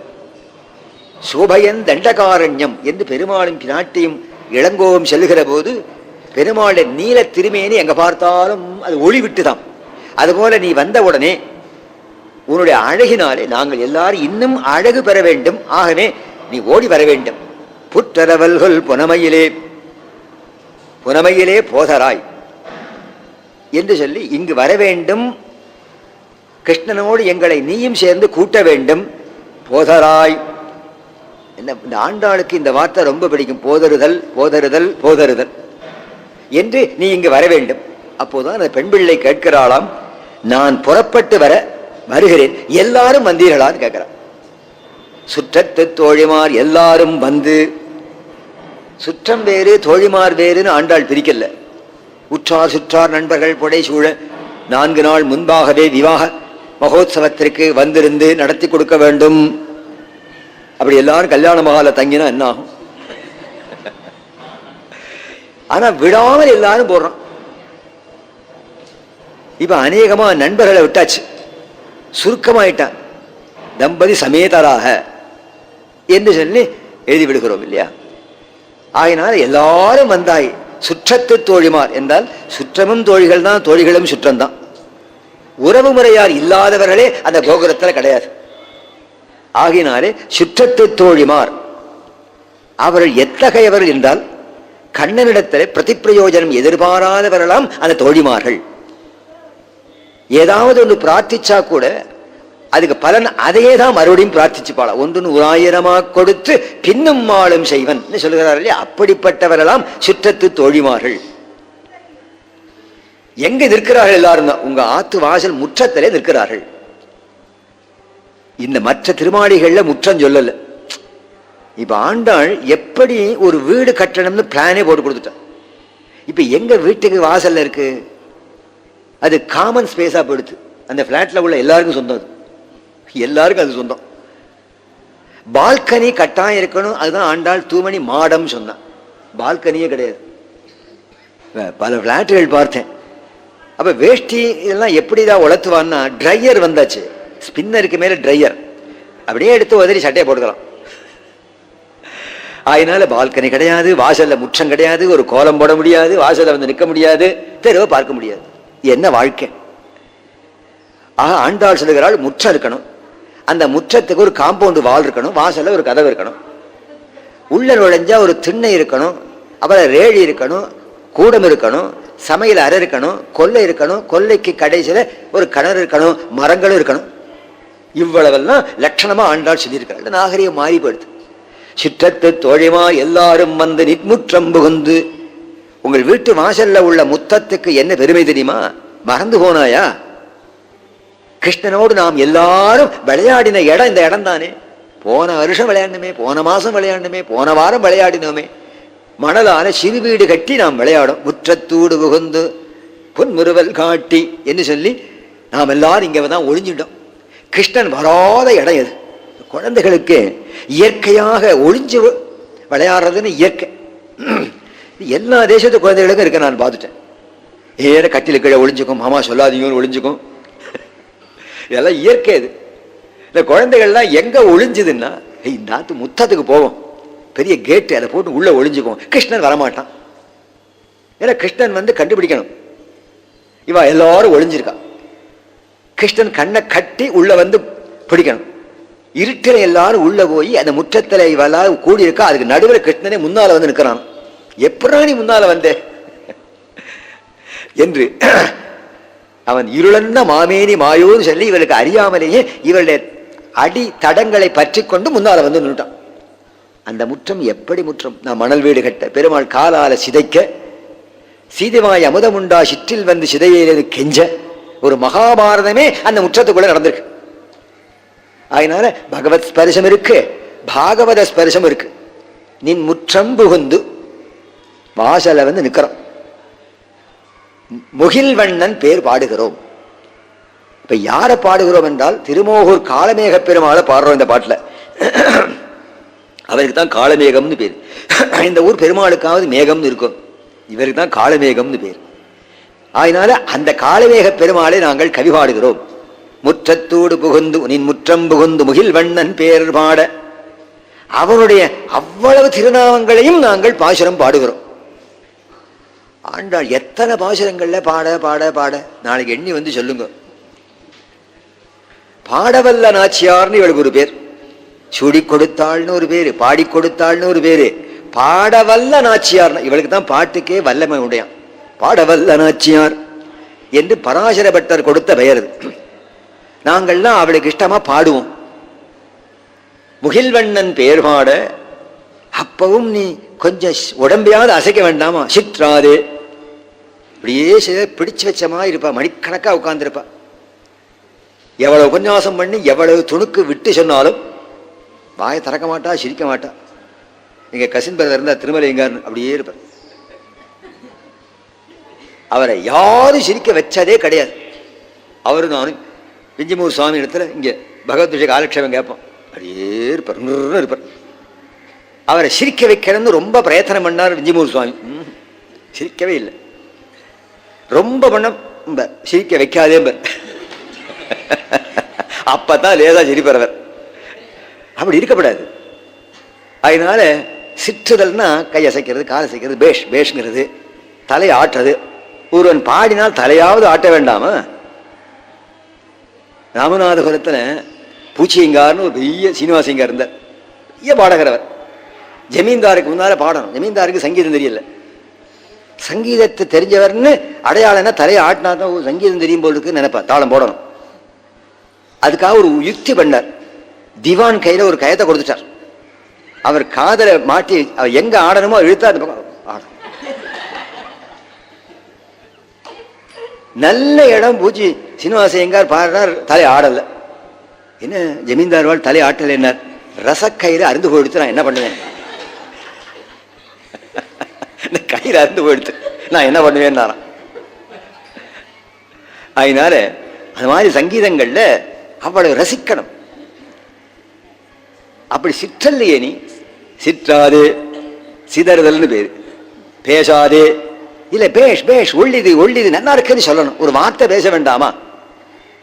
சோபயன் தண்டகாரண்யம் என்று பெருமாளும் பிராட்டியும் இளங்கோவும் செல்லுகிற போது பெருமாளுடைய நீல திருமேனி எங்க பார்த்தாலும் அது ஒளி விட்டுதான். அதுபோல நீ வந்த உடனே உன்னுடைய அழகினாலே நாங்கள் எல்லாரும் இன்னும் அழகு பெற வேண்டும். ஆகவே நீ ஓடி வர வேண்டும். புற்றரவல்குல் புனமையிலே புனமையிலே போதராய் என்று சொல்லி இங்கு வர வேண்டும். கிருஷ்ணனோடு எங்களை நீயும் சேர்ந்து கூட்ட வேண்டும். போதராய். இந்த ஆண்டாளுக்கு இந்த வார்த்தை ரொம்ப பிடிக்கும். போதறுதல் போதறுதல் போதறுதல் என்று நீ இங்கு வர வேண்டும். அப்போதான் அந்த பெண் பிள்ளை கேட்கிறாளாம், நான் புறப்பட்டு வருகிறேன், எல்லாரும் வந்தீர்களான்னு கேட்கிறான். சுற்றத்து தோழிமார் எல்லாரும் வந்து. சுற்றம் வேறு தோழிமார் வேறுன்னு ஆண்டாள் பிரிக்கல. உற்றார் சுற்றார் நண்பர்கள் புடை சூழ 4 நாள் முன்பாகவே விவாக மகோத்சவத்திற்கு வந்திருந்து நடத்தி கொடுக்க வேண்டும். அப்படி எல்லாரும் கல்யாண மகால தங்கினா என்ன ஆகும்? ஆனா விடாமல் எல்லாரும் போடுறோம். இப்ப அநேகமா நண்பர்களை விட்டாச்சு, சுருக்கமாயிட்டான். தம்பதி சமேதராக என்று சொல்லி எழுதி விடுகிறோம் இல்லையா? ஆகினால எல்லாரும் வந்தாய். சுற்றத்து தோழிமார் என்றால் சுற்றமும் தோழிகள் தான், தோழிகளும் சுற்றம்தான். உறவு முறையார் இல்லாதவர்களே அந்த கோகுலத்தில் கிடையாது. ஆகினாலே சுற்றத்து தோழிமார் அவர்கள் எத்தகையவர்கள் என்றால் கண்ணனிடத்தில் பிரதிப்பிரயோஜனம் எதிர்பாராதவர்களாம் அந்த தோழிமார்கள். ஏதாவது ஒன்று பிரார்த்திச்சா கூட அதுக்கு பலன் அதையே தான் மறுபடியும் பிரார்த்திச்சுப்பாளா. ஒன்று 1000 கொடுத்து பின்னும் மாளும் செய்வன் சொல்லுகிறார் இல்லையா? அப்படிப்பட்டவர்களாம் சுற்றத்து தோழிமார்கள். எங்க நிற்கிறார்கள்? எல்லாரும் தான் உங்க ஆத்து வாசல் முற்றத்திலே நிற்கிறார்கள். இந்த மற்ற திருமாளிகள்ல முற்றம் சொல்லல. இப்ப ஆண்டாள் எப்படி ஒரு வீடு கட்டணும்னு பிளானே போட்டு கொடுத்துட்டான். இப்ப எங்க வீட்டுக்கு வாசல்ல இருக்கு, அது காமன் ஸ்பேஸா போயிடுது. அந்த பிளாட்ல உள்ள எல்லாருக்கும் சொந்தம். அது எல்லாருக்கும் அது சொந்தம். பால்கனி கட்டாயம் இருக்கணும். அதுதான் ஆண்டாள் தூமணி மாடம் சொன்னான். பால்கனியே கிடையாது. பல பிளாட்டுகள் பார்த்தேன். அப்ப வேஷ்டி இதெல்லாம் எப்படிதான் உலர்த்துவான்னா ட்ரையர் வந்தாச்சு. ஸ்பின்னருக்கு மேல ட்ரையர், அப்படியே எடுத்து உதறி சட்டையை போட்டுக்கலாம். அதனால பால்கனி கிடையாது, வாசல்ல முற்றம் கிடையாது, ஒரு கோலம் போட முடியாது, வாசல்ல வந்து நிற்க முடியாது, தெருவை பார்க்க முடியாது. என்ன வாழ்க்கை! ஆக ஆண்டாள் சொல்லுகிறாள், முற்றம் இருக்கணும், அந்த முற்றத்துக்கு ஒரு காம்பவுண்டு வால் இருக்கணும், வாசல்ல ஒரு கதவு இருக்கணும், உள்ள நுழைஞ்சா ஒரு திண்ணை இருக்கணும், அப்புறம் ரேழி இருக்கணும், கூடம் இருக்கணும், சமையல் அறை இருக்கணும், கொல்லை இருக்கணும், கொல்லைக்கு கடைசியில ஒரு கிணறு இருக்கணும், மரங்களும் இருக்கணும். இவ்வளவெல்லாம் லட்சணமா ஆண்டாள் சொல்லியிருக்கிறாள். நாகரிகம் மாறி போயிடுது. சிற்றத்து தோழிமா எல்லாரும் வந்து நிற்முற்றம் புகுந்து. உங்கள் வீட்டு வாசல்ல உள்ள முத்தத்துக்கு என்ன பெருமை தெரியுமா? மறந்து போனாயா? கிருஷ்ணனோடு நாம் எல்லாரும் விளையாடின இடம் இந்த இடம் தானே. போன வருஷம் விளையாடணுமே, போன மாசம் விளையாடணுமே, போன வாரம் விளையாடினோமே. மணலான சிறு வீடு கட்டி நாம் விளையாடும். முற்றத்தூடு புகுந்து பொன்முறுவல் காட்டி என்று சொல்லி நாம் எல்லாரும் இங்க தான் ஒளிஞ்சிட்டோம். கிருஷ்ணன் வராத இடம் எது? குழந்தைகளுக்கு இயற்கையாக ஒளிஞ்சு விளையாடுறதுன்னு இயற்கை. எல்லா தேசத்து குழந்தைகளுக்கும் இருக்க நான் பார்த்துட்டேன். ஏற கட்டில கீழே ஒளிஞ்சுக்கும், மாமா சொல்லாதீங்கன்னு ஒளிஞ்சுக்கும். இதெல்லாம் இயற்கை. இது இந்த குழந்தைகள்லாம் எங்க ஒளிஞ்சுதுன்னா, இந்த நாத்து முத்தத்துக்கு போவோம், பெரிய கேட்டு அதை போட்டு உள்ள ஒளிஞ்சுக்கும். கிருஷ்ணன் வரமாட்டான். ஏன்னா கிருஷ்ணன் வந்து கண்டுபிடிக்கணும், இவா எல்லாரும் ஒளிஞ்சிருக்கா. கிருஷ்ணன் கண்ணை கட்டி உள்ள வந்து பிடிக்கணும். இருட்டில எல்லாரும் உள்ள போய் அந்த முற்றத்துல இவெல்லாம் கூடி இருக்கா, அதுக்கு நடுவில் கிருஷ்ணனே முன்னால வந்து நிற்கிறான். எப்படா நீ முன்னால வந்தே என்று அவன் இருளன்ன மாமேனி மாயோன்னு சொல்லி இவளுக்கு அறியாமலேயே இவளுடைய அடி தடங்களை பற்றி கொண்டு முன்னால வந்து நின்றுட்டான். அந்த முற்றம் எப்படி முற்றம்? நான் மணல் வீடு கட்ட, பெருமாள் காலால சிதைக்க, சீதைவாய் அமுதமுண்டா சிற்றில் வந்து சிதையிலே கெஞ்ச, ஒரு மகாபாரதமே அந்த முற்றத்துக்குள்ள நடந்திருக்கு. அதனால பகவத் ஸ்பரிசம் இருக்கு, பாகவத ஸ்பரிசம் இருக்கு. நின் முற்றம் புகுந்து வாசல வந்து நிக்கிறோம். முகில்வண்ணன் பேர் பாடுகிறோம். இப்ப யார பாடுகிறோம் என்றால், திருமோகூர் காளமேக பெருமாளை பாடுறோம் இந்த பாட்டுல. அவருக்கு தான் காளமேகம்னு பேர். இந்த ஊர் பெருமாளுக்காவது மேகம்னு இருக்கும், இவருக்கு தான் காளமேகம்னு பேர். அதனால அந்த காளமேக பெருமாளை நாங்கள் கவி பாடுகிறோம். முற்றத்தூடு புகுந்து நின் முற்றம் புகுந்து முகில்வண்ணன் பேர் பாட, அவனுடைய அவ்வளவு திருநாமங்களையும் நாங்கள் பாசுரம் பாடுகிறோம். ஆண்டாள் எத்தனை பாசுரங்கள்ல பாட பாட பாட, நாளைக்கு எண்ணி வந்து சொல்லுங்க. பாடவல்ல நாச்சியார்னு இவளுக்கு ஒரு பேர், சுடி கொடுத்தாள்னு ஒரு பேரு, பாடி கொடுத்தாள்னு ஒரு பேரு, பாடவல்ல நாச்சியார். இவளுக்கு தான் பாட்டுக்கே வல்லமை உடையான். பாடவல்ல நாச்சியார் என்று பராசர பட்டர் கொடுத்த பெயர். நாங்கள்லாம் அவளுக்கு இஷ்டமா பாடுவோம். முகில்வண்ணன் பேர் பாட, அப்பவும் நீ கொஞ்சம் உடம்பையாவது அசைக்க வேண்டாமா? சிற்றாதே, இப்படியே பிடிச்சு வச்சமா இருப்பா, மணிக்கணக்கா உட்கார்ந்துருப்பா. எவ்வளவு உபன்யாசம் பண்ணி எவ்வளவு துணுக்கு விட்டு சொன்னாலும் வாயை திறக்க மாட்டா, சிரிக்க மாட்டா. எங்க கசின் பிரதர் இருந்தா திருமலைங்கார் அப்படியே இருப்பார். அவரை யாரும் சிரிக்க வச்சதே கிடையாது. அவரு நானும் விஞ்சிமூர் சுவாமி இடத்துல இங்க பகவத் விஷய காலக்ஷேபம் கேட்போம், அப்படியே இருப்பார், இருப்பார். அவரை சிரிக்க வைக்கணும்னு ரொம்ப பிரயத்தனம் பண்ணார் விஞ்சிமூர் சுவாமி, சிரிக்கவே இல்லை. ரொம்ப பண்ண சிரிக்க வைக்காதே, அப்பதான் லேதா சிரிப்பறவர். அப்படி இருக்கப்படாது. அதனால சிற்றுதல்னா கை அசைக்கிறது, கால் அசைக்கிறது, பேஷ் பேஷ்ங்கிறது, தலை ஆட்டுறது. ஒருவன் பாடினால் தலையாவது ஆட்ட வேண்டாமா? ராமநாதபுரத்துல பூச்சியங்கார்னு ஒரு பெரிய சீனிவாசிங்கார் இருந்தார், பெரிய பாடகரவர். ஜமீன்தாருக்கு முன்னால பாடணும். ஜமீன்தாருக்கு சங்கீதம் தெரியல. சங்கீதத்தை தெரிஞ்சவர்னு அடையாளம்னா தலையை ஆட்டினா தான் சங்கீதம் தெரியும் போல் இருக்கு நினைப்பா, தாளம் போடணும். அதுக்காக ஒரு யுக்தி பண்ணார். திவான் கையில ஒரு கயத்தை கொடுத்துட்டார். அவர் காதலை மாட்டி அவர் எங்க ஆடணுமோ இழுத்தா அந்த பக்கம் ஆடும். நல்ல இடம் பூச்சி சீனிவாசையங்கார் பாடுறார், தலை ஆடல. என்ன ஜமீன்தார் வாழ் தலை ஆட்டல, என்ன ரசக்கயிறு அருந்து போயிடுத்து, நான் என்ன பண்ணுவேன்? கயிறு அருந்து போயிடுத்து, நான் என்ன பண்ணுவேன்? அதனால அந்த மாதிரி சங்கீதங்கள்ல அவ்வளவு ரசிக்கணும். அப்படி சிற்றல்லையே நீ, சிற்றாதே, சிதறுதல்னு பேரு. பேசாதே, இல்ல பேஷ் பேஷ், ஒள்ளிது ஒள்ளிது நல்லா இருக்குன்னு சொல்லணும். ஒரு வார்த்தை பேச வேண்டாமா?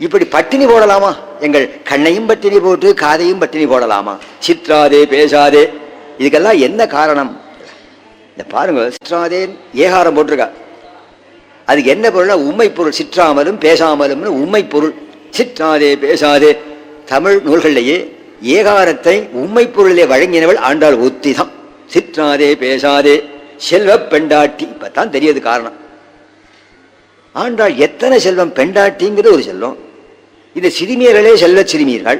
இப்படி பட்டினி போடலாமா? எங்கள் கண்ணையும் பட்டினி போட்டு காதையும் பட்டினி போடலாமா? சிற்றாதே பேசாதே, இதுக்கெல்லாம் என்ன காரணம்? இந்த பாருங்க, சிற்றாதேன் ஏகாரம் போட்டிருக்கா. அதுக்கு என்ன பொருள்? உண்மை பொருள். சிற்றாமலும் பேசாமலும் உண்மை பொருள். சிற்றாதே பேசாதே. தமிழ் நூல்களிலேயே ஏகாரத்தை உண்மை பொருளே வழங்கினவள் ஆண்டாள் ஒத்திதான். சிற்றாதே பேசாதே செல்வ பெண்டாட்டி. இப்பதான் தெரியாது காரணம். ஆண்டாள் எத்தனை செல்வம்! பெண்டாட்டிங்கிறது ஒரு செல்வம். இந்த சிறுமியர்களே செல்வ சிறுமியர்கள்,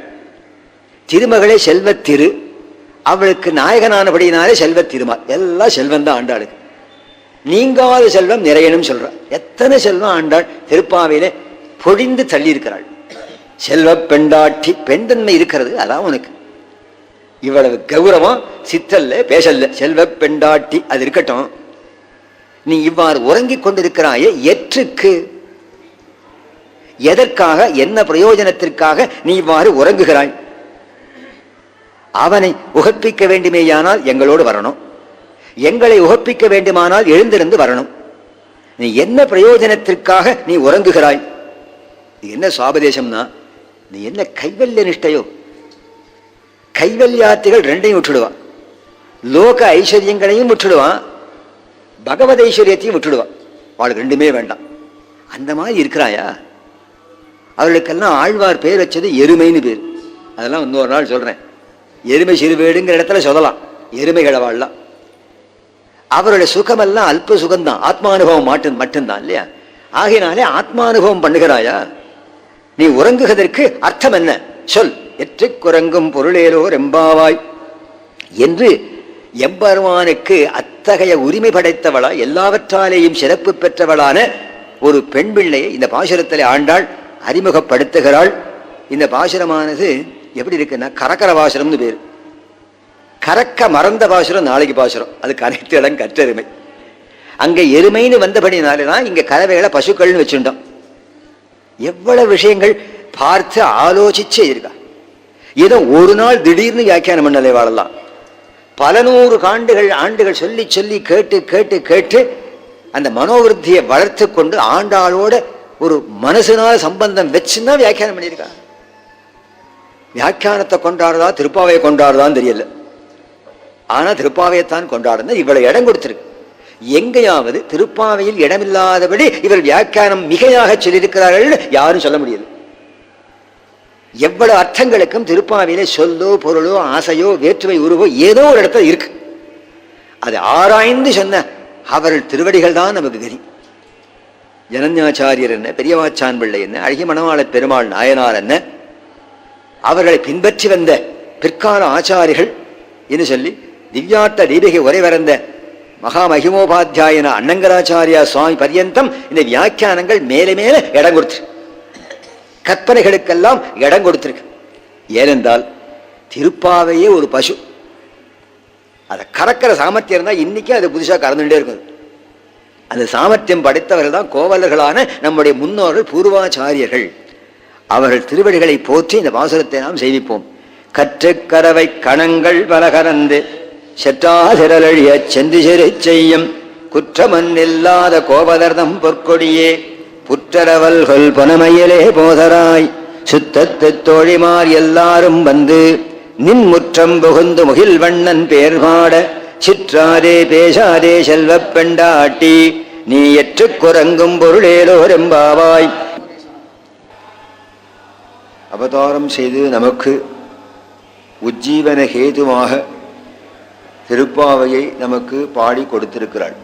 திருமகளே செல்வ திரு, அவளுக்கு நாயகனானபடினாலே செல்வ திருமால். எல்லாம் செல்வம் தான் ஆண்டாளுக்கு. நீங்காத செல்வம் நிறையணும் சொல்ற. எத்தனை செல்வம் ஆண்டாள் திருப்பாவையிலே பொழிந்து தள்ளி இருக்கிறாள். செல்வ பெண்டாட்டி, பெண் தன்மை இருக்கிறது. அதான் உனக்கு இவ்வளவு கௌரவம். சித்தல்ல பேசல்ல, செல்வ பெண்டாட்டி. அது இருக்கட்டும். நீ இவ்வாறு உறங்கிக் கொண்டிருக்கிறாயே எற்றுக்கு? எதற்காக, என்ன பிரயோஜனத்திற்காக நீ இவ்வாறு உறங்குகிறாய்? அவனை உகப்பிக்க வேண்டுமேயானால் எங்களோடு வரணும். எங்களை உகப்பிக்க வேண்டுமானால் எழுந்திருந்து வரணும். நீ என்ன பிரயோஜனத்திற்காக நீ உறங்குகிறாய்? என்ன சுவாபதேசம்னா, நீ என்ன கைவல்ய நிஷ்டையோ? கைவல்யார்த்திகள் ரெண்டையும் விட்டுடுவான். லோக ஐஸ்வர்யங்களையும் விட்டுடுவான், பகவத் ஐஸ்வர்யத்தையும் விட்டுடுவான். அவளுக்கு ரெண்டுமே வேண்டாம். அந்த மாதிரி இருக்கிறாயா? அவர்களுக்கெல்லாம் ஆழ்வார் பேர் வச்சது எருமைன்னு பேர். அதெல்லாம் இன்னொரு நாள் சொல்றேன். எருமை சிறுவேடுங்கிற இடத்துல சொல்லலாம், எருமைகளை வாழலாம். அவருடைய சுகமெல்லாம் அல்ப சுகம்தான், ஆத்மானுபவம் மட்டும்தான் இல்லையா? ஆகினாலே ஆத்மானுபவம் பண்ணுகிறாயா? நீ உறங்குவதற்கு அர்த்தம் என்ன சொல். எற்று குறங்கும் பொருளேலோ ரெம்பாவாய் என்று எம்பெருமானுக்கு அத்தகைய உரிமை படைத்தவளா, எல்லாவற்றாலேயும் சிறப்பு பெற்றவளான ஒரு பெண் பிள்ளையை இந்த பாசுரத்திலே ஆண்டாள் அறிமுகப்படுத்துகிறாள். இந்த பாசுரமானது எப்படி இருக்குன்னா, கரக்கர பாசுரம்னு பேர். கறக்க மறந்த பாசுரம் நாளைக்கு பாசுரம். அது கரைத்து இடம் கற்றெருமை. அங்க எருமைன்னு வந்தபடினால்தான் இங்க கறவைகளை பசுக்கள்னு வச்சுட்டோம். எவ்வளவு விஷயங்கள் பார்த்து ஆலோசிச்சு இருக்கா. ஏதோ ஒரு நாள் திடீர்னு வியாக்கியானம் பண்ணலை வாழலாம். பல நூறு ஆண்டுகள் சொல்லி சொல்லி கேட்டு கேட்டு கேட்டு அந்த மனோவிருத்தியை வளர்த்து கொண்டு ஆண்டாளோட ஒரு மனசுனால சம்பந்தம் வச்சுன்னா வியாக்கியானம் பண்ணியிருக்கா. வியாக்கியானத்தை கொண்டாடுறதா திருப்பாவையை கொண்டாடுறதான்னு தெரியல. ஆனா திருப்பாவையைத்தான் கொண்டாடுறது. இவ்வளவு இடம் கொடுத்திருக்கு. எங்கேயாவது திருப்பாவையில் இடமில்லாதபடி இவர் வியாக்கியானம் மிகையாக சொல்லியிருக்கிறார்கள் யாரும் சொல்ல முடியாது. எவ்வளவு அர்த்தங்களுக்கும் திருப்பாவையிலே சொல்லோ பொருளோ ஆசையோ வேற்றுமை உருவோ ஏதோ ஒரு இடத்துல இருக்கு. அது ஆராய்ந்து சொன்ன அவர்கள் திருவடிகள் தான் நமக்கு கதி. ஜனன்யாச்சாரியர் என்ன, பெரியவாச்சான் பிள்ளை என்ன, அழகிய மணவாள பெருமாள் நாயனார் என்ன, அவர்களை பின்பற்றி வந்த பிற்கால ஆச்சாரிகள் என்று சொல்லி திவ்யார்த்த தீபிகை உரை வரைந்த மகாமகிமோபாத்தியாயன அண்ணங்கராச்சாரியா சுவாமி பர்யந்தம் இந்த வியாக்கியானங்கள் மேலே மேலே இடம் கொடுத்திருக்கு. கற்பனைகளுக்கெல்லாம் இடம் கொடுத்திருக்கு. ஏனென்றால் திருப்பாவையே ஒரு பசு. அதை கறக்கிற சாமர்த்தியம் இருந்தால் இன்னைக்கு அது புதுசாக கறந்துட்டே இருக்கும். அந்த சாமர்த்தியம் படைத்தவர்கள் தான் கோவலர்களான நம்முடைய முன்னோர்கள், பூர்வாச்சாரியர்கள். அவர்கள் திருவடிகளை போற்றி இந்த பாசுரத்தை நாம் செய்விப்போம். கற்று கறவை கணங்கள் பலகரந்து செற்றாதிரழிய சென்று சிறை செய்யும் குற்றமன் இல்லாத கோபதர்தம் பொற்கொடியே புற்றரவல்கள் பொனமையிலே போதராய் சுத்தத்து தோழிமார் எல்லாரும் வந்து நின் முற்றம் புகுந்து முகில் வண்ணன் பேர் பாட சிற்றாதே பேசாதே செல்வ பெண்டாட்டி நீ எற்று குறங்கும் பொருளேலோ ரெம்பாவாய். அவதாரம் செய்து நமக்கு உஜ்ஜீவன ஹேதுவாக திருப்பாவையை நமக்கு பாடி கொடுத்திருக்கிறாள்.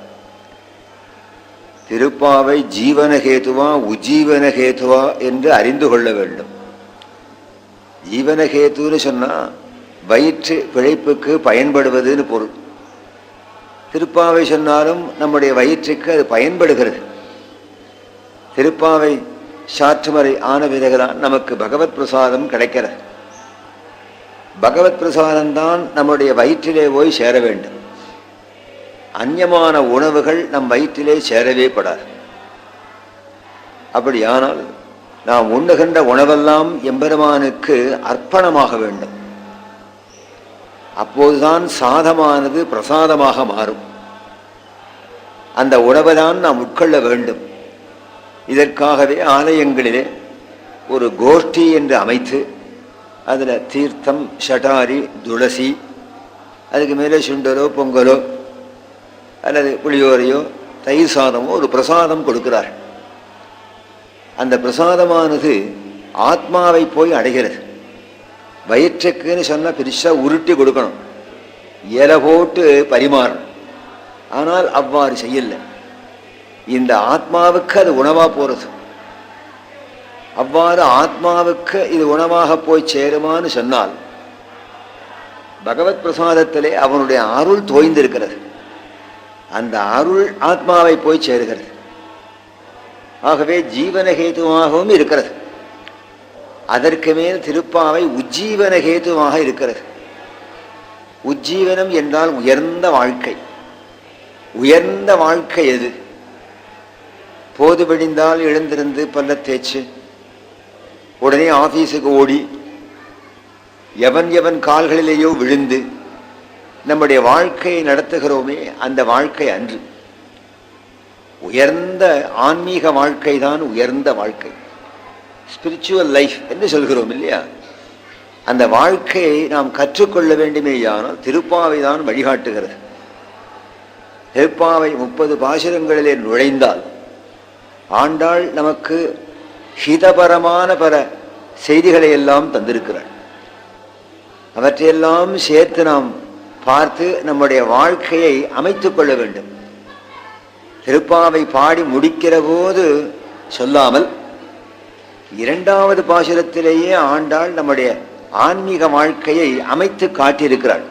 திருப்பாவை ஜீவனஹேதுவா உஜீவனஹேதுவா என்று அறிந்து கொள்ள வேண்டும். ஜீவனஹேதுன்னு சொன்னா வயிற்று பிழைப்புக்கு பயன்படுவதுன்னு பொருள். திருப்பாவை சொன்னாலும் நம்முடைய வயிற்றுக்கு அது பயன்படுகிறது. திருப்பாவை சாற்றுமறை ஆன பிறகுதான் நமக்கு பகவத் பிரசாதம் கிடைக்கிறது. பகவத் பிரசாதம்தான் நம்முடைய வயிற்றிலே போய் சேர வேண்டும். அந்நியமான உணவுகள் நம் வயிற்றிலே சேரவே படாது. அப்படியானால் நாம் உண்ணுகின்ற உணவெல்லாம் எம்பெருமானுக்கு அர்ப்பணமாக வேண்டும். அப்போதுதான் சாதமானது பிரசாதமாக மாறும். அந்த உணவைதான் நாம் உட்கொள்ள வேண்டும். இதற்காகவே ஆலயங்களிலே ஒரு கோஷ்டி என்று அமைத்து அதில் தீர்த்தம், ஷடாரி, துளசி அதுக்கு மேலே சுண்டலோ பொங்கலோ அல்லது புளியோரையோ தயிர் சாதமோ ஒரு பிரசாதம் கொடுக்கிறார். அந்த பிரசாதமானது ஆத்மாவை போய் அடைகிறது. வயிற்றுக்குன்னு சொன்னால் பெருசாக உருட்டி கொடுக்கணும், இலை போட்டு பரிமாறணும். ஆனால் அவ்வாறு செய்யல. இந்த ஆத்மாவுக்கு அது உணவா போறது. அவ்வாறு ஆத்மாவுக்கு இது உணவாக போய் சேருமான்னு சொன்னால் பகவத் பிரசாதத்திலே அவனுடைய அருள் தோய்ந்திருக்கிறது. அந்த அருள் ஆத்மாவை போய் சேருகிறது. ஆகவே ஜீவனஹேதுவாகவும் இருக்கிறது. அதற்கு மேல் திருப்பாவை உஜ்ஜீவனஹேதுவாக இருக்கிறது. உஜ்ஜீவனம் என்றால் உயர்ந்த வாழ்க்கை. உயர்ந்த வாழ்க்கை எது? போது விடிந்தால் எழுந்திருந்து பல்ல தேய்ச்சு உடனே ஆபீஸுக்கு ஓடி எவன் எவன் கால்களிலேயோ விழுந்து நம்முடைய வாழ்க்கையை நடத்துகிறோமே, அந்த வாழ்க்கை அன்று. உயர்ந்த ஆன்மீக வாழ்க்கை தான் உயர்ந்த வாழ்க்கை, ஸ்பிரிச்சுவல் லைஃப் என்று சொல்கிறோம் இல்லையா? அந்த வாழ்க்கையை நாம் கற்றுக்கொள்ள வேண்டுமேயானால் திருப்பாவை தான் வழிகாட்டுகிறது. திருப்பாவை 30 பாசுரங்களிலே நுழைந்தால் ஆண்டாள் நமக்கு ஹிதபரமான பல செய்திகளை எல்லாம் தந்திருக்கிறார். அவற்றையெல்லாம் சேர்த்து நாம் பார்த்து நம்முடைய வாழ்க்கையை அமைத்துக் கொள்ள வேண்டும். திருப்பாவை பாடி முடிக்கிற போது சொல்லாமல் 2வது பாசுரத்திலேயே ஆண்டாள் நம்முடைய ஆன்மீக வாழ்க்கையை அமைத்து காட்டியிருக்கிறாள்.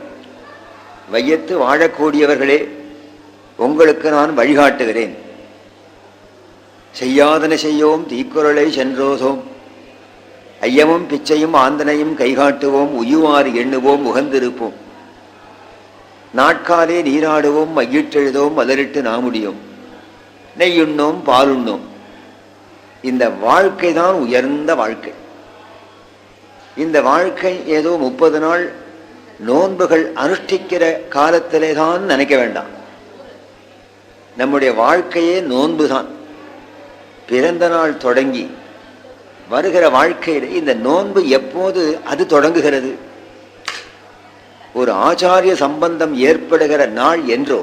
வையத்து வாழக்கூடியவர்களே, உங்களுக்கு நான் வழிகாட்டுகிறேன். செய்யாதன செய்யோம் தீக்குறளை சென்றோதோம், ஐயமும் பிச்சையும் ஆந்தனையும் கைகாட்டுவோம், உயுவாறு எண்ணுவோம் உகந்திருப்போம், நாட்காலே நீராடுவோம் மையிட்டெழுதோம் மலரிட்டு நாமுடியோம், நெய்யுண்ணோம் பாலுண்ணோம். இந்த வாழ்க்கை தான் உயர்ந்த வாழ்க்கை. இந்த வாழ்க்கை ஏதோ 30 நாள் நோன்புகள் அனுஷ்டிக்கிற காலத்திலே தான் நினைக்க வேண்டாம். நம்முடைய வாழ்க்கையே நோன்பு தான். பிறந்த நாள் தொடங்கி வருகிற வாழ்க்கையில் இந்த நோன்பு எப்போது அது தொடங்குகிறது? ஒரு ஆச்சாரிய சம்பந்தம் ஏற்படுகிற நாள் என்றோ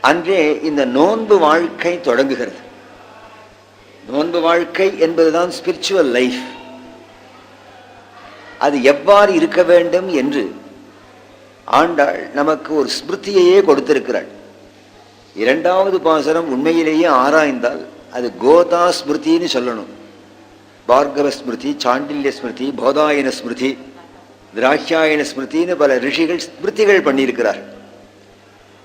அன்றே இந்த நோன்பு வாழ்க்கை தொடங்குகிறது. நோன்பு வாழ்க்கை என்பதுதான் ஸ்பிரிச்சுவல் லைஃப். அது எவ்வாறு இருக்க வேண்டும் என்று ஆண்டாள் நமக்கு ஒரு ஸ்மிருதியையே கொடுத்திருக்கிறாள். 2வது பாசுரம் உண்மையிலேயே ஆராய்ந்தால் அது கோதா ஸ்மிருதின்னு சொல்லணும். பார்கவ ஸ்மிருதி, சாண்டில்ய ஸ்மிருதி, போதாயன ஸ்மிருதி, திராட்சாயன ஸ்மிருதின்னு பல ரிஷிகள் ஸ்மிருதிகள் பண்ணியிருக்கிறார்.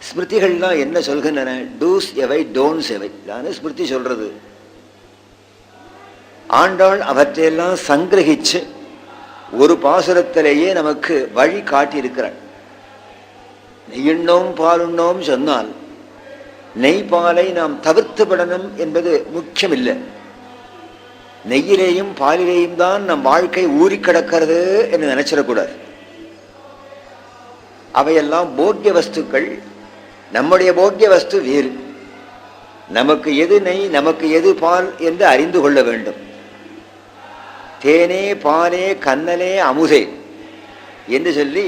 ஸ்மிருதிகள்லாம் என்ன சொல்கின்றன? டூஸ் எவை, டோன்ஸ் எவை, தானே ஸ்மிருதி சொல்றது. ஆண்டாள் அவற்றையெல்லாம் சங்கிரகிச்சு ஒரு பாசுரத்திலேயே நமக்கு வழி காட்டியிருக்கிறாள். நெய்யுண்ணோம் பாலுண்ணோம் சொன்னால் நெய் பாலை நாம் தவிர்த்து விடணும் என்பது முக்கியம் இல்லை. நெய்யிலேயும் பாலிலேயும் தான் நம் வாழ்க்கை ஊறி கிடக்கிறது என்று நினைச்சிடக்கூடாது. அவையெல்லாம் போக்கிய வஸ்துக்கள். நம்முடைய போக்கிய வஸ்து வேறு. நமக்கு எது நெய், நமக்கு எது பால் என்று அறிந்து கொள்ள வேண்டும். தேனே பாலே கண்ணலே அமுதே என்று சொல்லி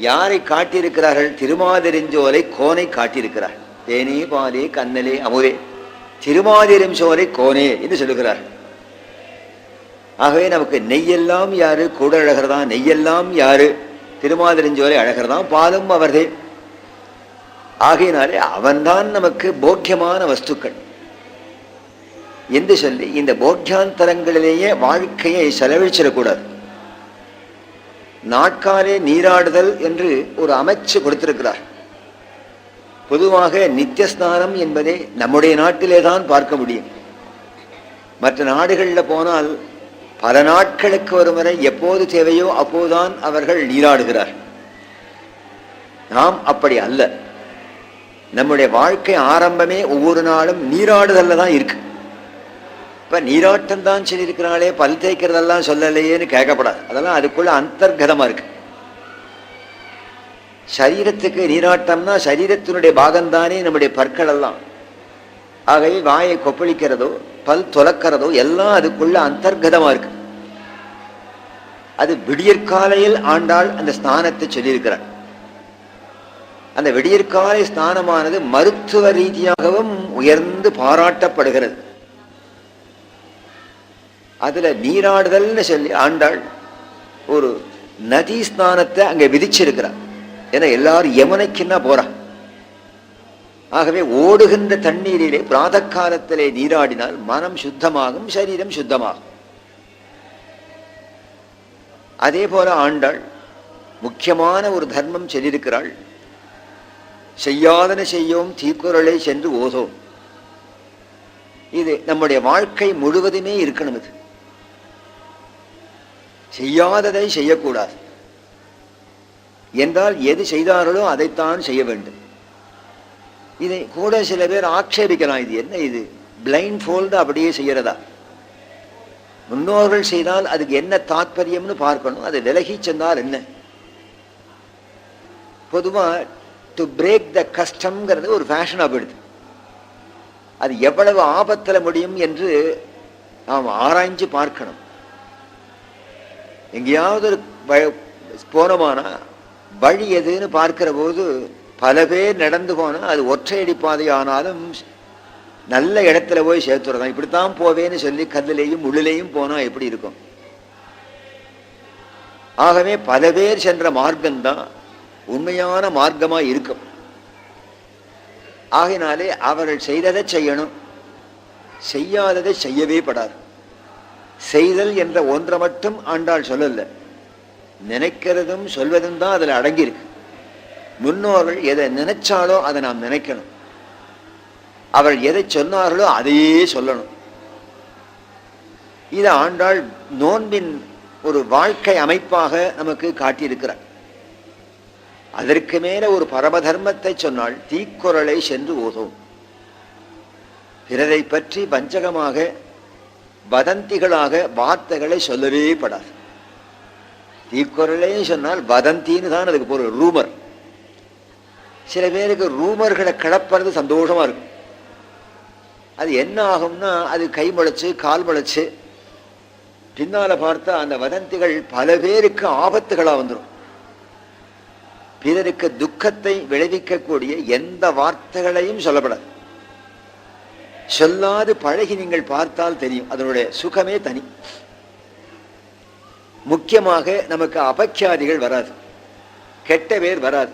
யாரை காட்டியிருக்கிறார்கள்? திருமாதிரிஞ்சோலை கோனை காட்டியிருக்கிறார். தேனே பாலே கண்ணலே அமுதே திருமாதிரிஞ்சோலை கோனே என்று சொல்லுகிறார். ஆகவே நமக்கு நெய்யெல்லாம் யாரு? கூட அழகர்தான். நெய்யெல்லாம் யாரு? திருமாதிரிஞ்சோலை அழகர்தான். பாலும் அவர்தே. ஆகையினாலே அவன்தான் நமக்கு போக்கியமான வஸ்துக்கள் என்று சொல்லி இந்த போக்கியாந்தரங்களிலேயே வாழ்க்கையை செலவழிச்சிடக்கூடாது. நாட்காலே நீராடுதல் என்று ஒரு அமைச்சு கொடுத்திருக்கிறார். பொதுவாக நித்திய ஸ்நானம் என்பதை நம்முடைய நாட்டிலே தான் பார்க்க முடியும். மற்ற நாடுகளில் போனால் பல நாட்களுக்கு ஒரு முறை எப்போது தேவையோ அப்போதுதான் அவர்கள் நீராடுகிறார். நாம் அப்படி அல்ல. நம்முடைய வாழ்க்கை ஆரம்பமே ஒவ்வொரு நாளும் நீராடுதல்ல தான் இருக்கு. இப்ப நீராட்டம் தான் சொல்லியிருக்கிறாளே, பல் தேய்க்கிறதெல்லாம் சொல்லலையேன்னு கேட்கப்படாது. அதெல்லாம் அதுக்குள்ள அந்தர்கதமா இருக்கு. சரீரத்துக்கு நீராட்டம்னா சரீரத்தினுடைய பாகம்தானே நம்முடைய பற்கள் எல்லாம். ஆகவே வாயை கொப்பளிக்கிறதோ பல் துலக்கிறதோ எல்லாம் அதுக்குள்ள அந்தர்கதமா இருக்கு. அது விடியற்காலையில் ஆண்டாள் அந்த ஸ்நானத்தை சொல்லியிருக்கிறார். அந்த விடியற்காலை ஸ்நானமானது மருத்துவ ரீதியாகவும் உயர்ந்து பாராட்டப்படுகிறது. அதுல நீராடுதல்னு சொல்லி ஆண்டாள் ஒரு நதி ஸ்நானத்தை அங்க விதிச்சிருக்கிறார். ஏன்னா எல்லாரும் யமுனைக்குன்னா போறா. ஆகவே ஓடுகின்ற தண்ணீரிலே பிராத காலத்திலே நீராடினால் மனம் சுத்தமாகும், சரீரம் சுத்தமாகும். அதே போல ஆண்டாள் முக்கியமான ஒரு தர்மம் சொல்லியிருக்கிறாள். செய்யாதன செய்யோம் தீக்குறளை சென்று ஓதோம். இது நம்முடைய வாழ்க்கை முழுவதுமே இருக்கணும். இது செய்யாததை செய்யக்கூடாது என்றால் எது செய்தார்களோ அதைத்தான் செய்ய வேண்டும். இதை கூட சில பேர் ஆட்சேபிக்கலாம். இது என்ன, இது பிளைண்ட் ஃபோல்டு அப்படியே செய்யறதா? முன்னோர்கள் செய்தால் அதுக்கு என்ன தாற்பயம்னு பார்க்கணும். அது விலகி சென்றால் என்ன? பொதுவா டு பிரேக் த கஸ்டம்ங்கிறது ஒரு ஃபேஷனாக போயிடுது. அது எவ்வளவு ஆபத்தில் முடியும் என்று நாம் ஆராய்ஞ்சு பார்க்கணும். எங்கேயாவது ஒரு போனோமானா வழி எதுன்னு பார்க்கிற போது பல பேர் நடந்து போனால் அது ஒற்றையடி பாதை ஆனாலும் நல்ல இடத்துல போய் சேர்த்துறதான். இப்படித்தான் போவேன்னு சொல்லி கல்லிலேயும் முள்ளிலேயும் போனா எப்படி இருக்கும்? ஆகவே பல பேர் சென்ற மார்க்கம்தான் உண்மையான மார்க்கமா இருக்கும். ஆகினாலே அவர்கள் செய்ததை செய்யணும், செய்யாததை செய்யவே படாது. செய்தல் என்ற ஒன்றை மட்டும் ஆண்டாள் சொல்லல, நினைக்கிறதும் சொல்வதும் தான் அதுல அடங்கியிருக்கு. முன்னோர்கள் எதை நினைச்சாலோ அதை நாம் நினைக்கணும். அவள் எதை சொன்னார்களோ அதையே சொல்லணும். இது ஆண்டாள் நோன்பின் ஒரு வாழ்க்கை அமைப்பாக நமக்கு காட்டியிருக்கிறார். அதற்கு மேல ஒரு பரமதர்மத்தை சொன்னால் தீக்குறளை சென்று ஓதும். பிறரை பற்றி வஞ்சகமாக வதந்திகளாக வார்த்தைகளை சொல்லவே படாது. தீக்குறளே சொன்னால் வதந்தின்னு தான் அதுக்கு பொருள், ரூமர். சில பேருக்கு ரூமர்களை கிளப்புறது சந்தோஷமா இருக்கும். அது என்ன ஆகும்னா அது கை முளைச்சு கால் முளைச்சு பின்னால பார்த்தா அந்த வதந்திகள் பல பேருக்கு ஆபத்துகளா வந்துடும். பிறருக்கு துக்கத்தை விளைவிக்கக்கூடிய எந்த வார்த்தைகளையும் சொல்லப்படாது. சொல்லாது பழகி நீங்கள் பார்த்தால் தெரியும், அதனுடைய சுகமே தனி. முக்கியமாக நமக்கு அபக்கியாதிகள் வராது, கெட்ட பேர் வராது.